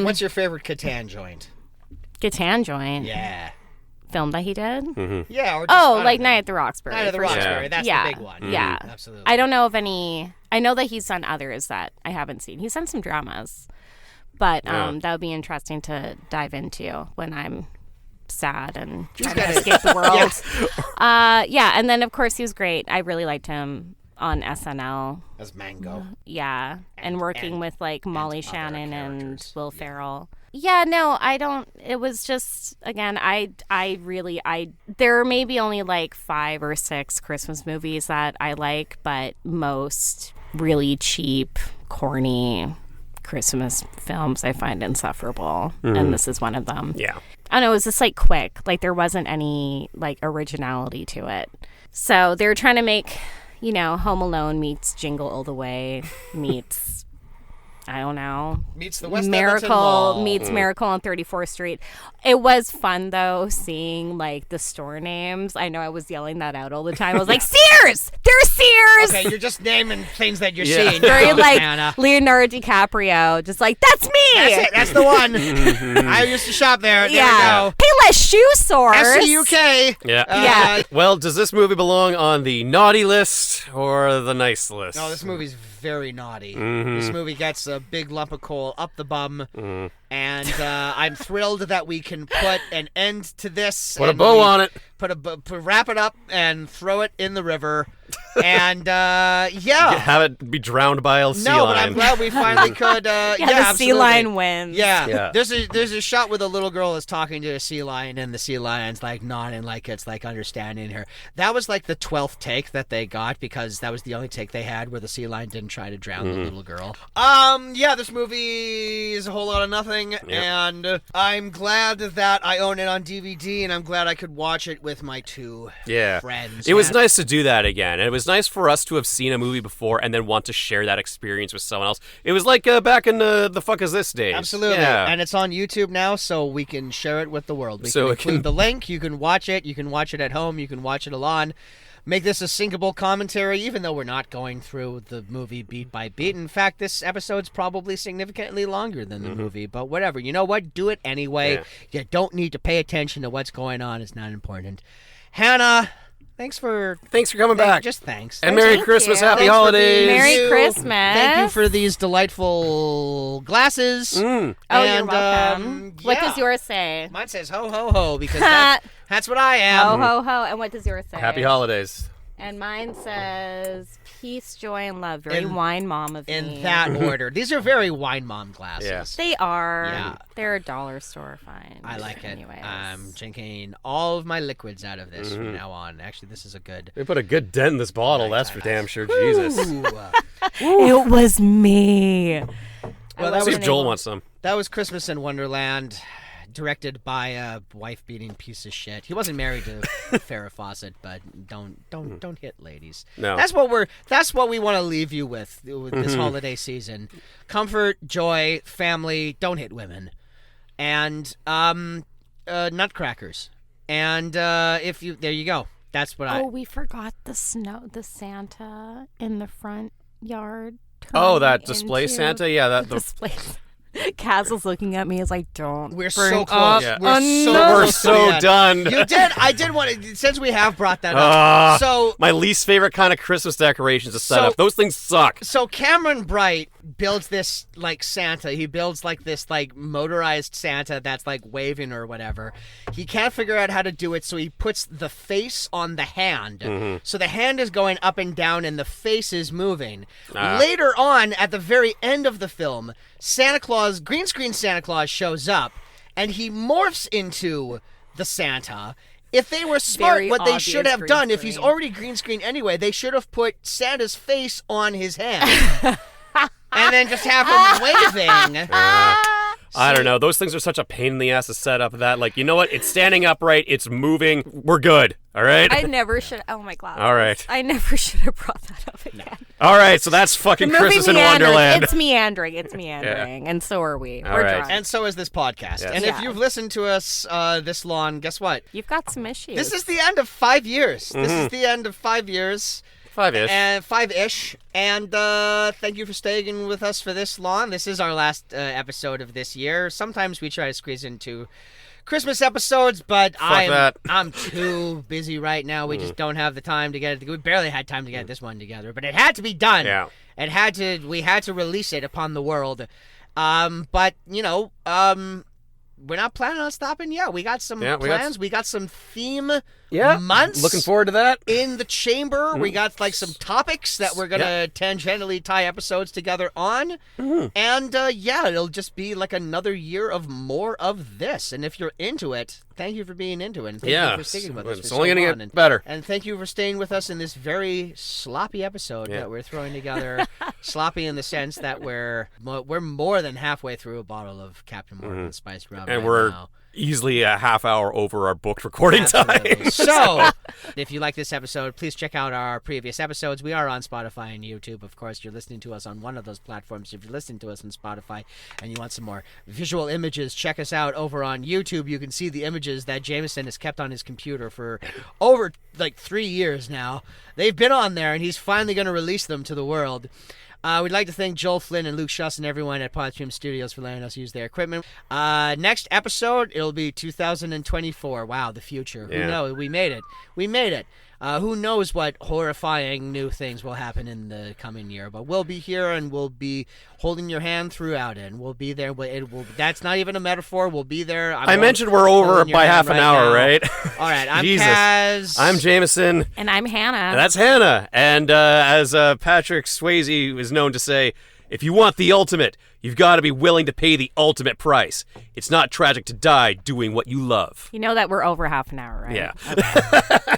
What's your favorite Kattan joint? Kattan joint? Yeah. Film that he did? Mm-hmm. Yeah. Or just Night at the Roxbury. Night at the Roxbury. That's the big one. Yeah. Absolutely. I don't know of any. I know that he's done others that I haven't seen. He's done some dramas. But that would be interesting to dive into when I'm sad and trying to escape the world. And then, of course, he was great. I really liked him on SNL. As Mango. Yeah. And working with, Molly Shannon and Will Ferrell. Yeah, no, I don't. It was just, again, there are maybe only 5 or 6 Christmas movies that I like, but most really cheap, corny Christmas films I find insufferable. And this is one of them. Yeah. I don't know, it was just quick. There wasn't any originality to it. So they were trying to make, Home Alone meets Jingle All the Way meets I don't know. Meets the West Miracle Mall. Meets Miracle on 34th Street. It was fun though seeing the store names. I know I was yelling that out all the time. I was like, Sears! There's Sears! Okay, you're just naming things that you're seeing. Very Anna. Leonardo DiCaprio. Just that's me! That's it. That's the one. I used to shop there. There we go. Payless Shoe Source. SCUK. Yeah. Well, does this movie belong on the naughty list or the nice list? No, this movie's very naughty. This movie gets a big lump of coal up the bum, and I'm thrilled that we can put an end to this. Put a bow on it. Wrap it up and throw it in the river. And have it be drowned by a sea no, lion. but I'm glad we finally could. the sea absolutely. lion wins. Yeah. There's a shot where the little girl is talking to a sea lion, and the sea lion's like nodding, like it's like understanding her. That was like the 12th take that they got, because that was the only take they had where the sea lion didn't try to drown the little girl. This movie is a whole lot of nothing, and I'm glad that I own it on DVD, and I'm glad I could watch it with my two friends. It was nice to do that again. And it was nice for us to have seen a movie before and then want to share that experience with someone else. It was like back in the fuck is this days. Absolutely. Yeah. And it's on YouTube now, so we can share it with the world. We So can it include can- the link. You can watch it. You can watch it at home. You can watch it alone. Make this a syncable commentary, even though we're not going through the movie beat by beat. In fact, this episode's probably significantly longer than the movie, but whatever. You know what? Do it anyway. You don't need to pay attention to what's going on. It's not important. Hannah, thanks for coming back. Just thanks. And Merry Christmas, Happy Holidays. Merry Christmas. Thank you for these delightful glasses. Oh, you're welcome. What does yours say? Mine says ho, ho, ho, because that's what I am. Ho, ho, ho. And what does yours say? Happy Holidays. And mine says peace, joy, and love. Very wine mom of me. In that order. These are very wine mom glasses. Yeah. They are. Yeah. They're a dollar store find. I like it. Anyways. I'm drinking all of my liquids out of this from now on. Actually, this is a good... They put a good dent in this bottle, that's for damn sure. Jesus. It was me. Well, that See was if Joel wants some. That was Christmas in Wonderland, directed by a wife-beating piece of shit. He wasn't married to Farrah Fawcett, but don't hit ladies. No. That's what we want to leave you with this holiday season. Comfort, joy, family. Don't hit women, and nutcrackers. And there you go. That's what we forgot the Santa in the front yard. Oh, that display Santa? Yeah, that display. Kaz was looking at me as like, don't. We're bring so close. up We're so done. You did. I did want to, since we have brought that up. So my least favorite kind of Christmas decorations to set up. Those things suck. So Cameron Bright builds this like Santa. He builds like this like motorized Santa that's like waving or whatever. He can't figure out how to do it, so he puts the face on the hand. So the hand is going up and down and the face is moving. Later on, at the very end of the film, Santa Claus, green screen Santa Claus shows up, and he morphs into the Santa. If they were smart, Very what they obvious should have green done, if he's screen. already green screen anyway, they should have put Santa's face on his hand. And then just have him waving. I don't know. Those things are such a pain in the ass to set up that, like, you know what? It's standing upright. It's moving. We're good. All right? I never should. Oh, my God. All right. I never should have brought that up again. All right, so that's fucking The movie Christmas in meandered. Wonderland. It's meandering. And so are we. All We're right. drunk. And so is this podcast. Yes. And if Yeah. you've listened to us this long, guess what? You've got some issues. This is the end of 5 years. This is the end of 5 years. 5-ish. And 5-ish. And thank you for staying with us for this long. This is our last episode of this year. Sometimes we try to squeeze into Christmas episodes, but I'm too busy right now. We just don't have the time to get it. We barely had time to get this one together, but it had to be done. Yeah. We had to release it upon the world. But we're not planning on stopping yet. We got some plans. We got some theme months. Looking forward to that. In the chamber, we got like some topics that we're gonna tangentially tie episodes together on, and it'll just be like another year of more of this. And if you're into it, thank you for being into it. And thank you for sticking with us. It's for only so gonna long. get better. And thank you for staying with us in this very sloppy episode that we're throwing together. Sloppy in the sense that we're more than halfway through a bottle of Captain Morgan spiced rum, And right we're now. easily a half hour over our booked recording time. So, if you like this episode, please check out our previous episodes. We are on Spotify and YouTube. Of course, you're listening to us on one of those platforms. If you're listening to us on Spotify and you want some more visual images, check us out over on YouTube. You can see the images that Jameson has kept on his computer for over like 3 years now. They've been on there, and he's finally going to release them to the world. We'd like to thank Joel Flynn and Luke Schuss and everyone at Podstream Studios for letting us use their equipment. Next episode, it'll be 2024. Wow, the future. Yeah. Who knows? We made it. Who knows what horrifying new things will happen in the coming year, but we'll be here and we'll be holding your hand throughout it, and we'll be there. That's not even a metaphor. We'll be there. I mentioned we're over by half an hour, right? All right, I'm Jesus. Kaz. I'm Jameson. And I'm Hannah. And that's Hannah. And as Patrick Swayze is known to say, if you want the ultimate, you've got to be willing to pay the ultimate price. It's not tragic to die doing what you love. You know that we're over half an hour, right? Yeah.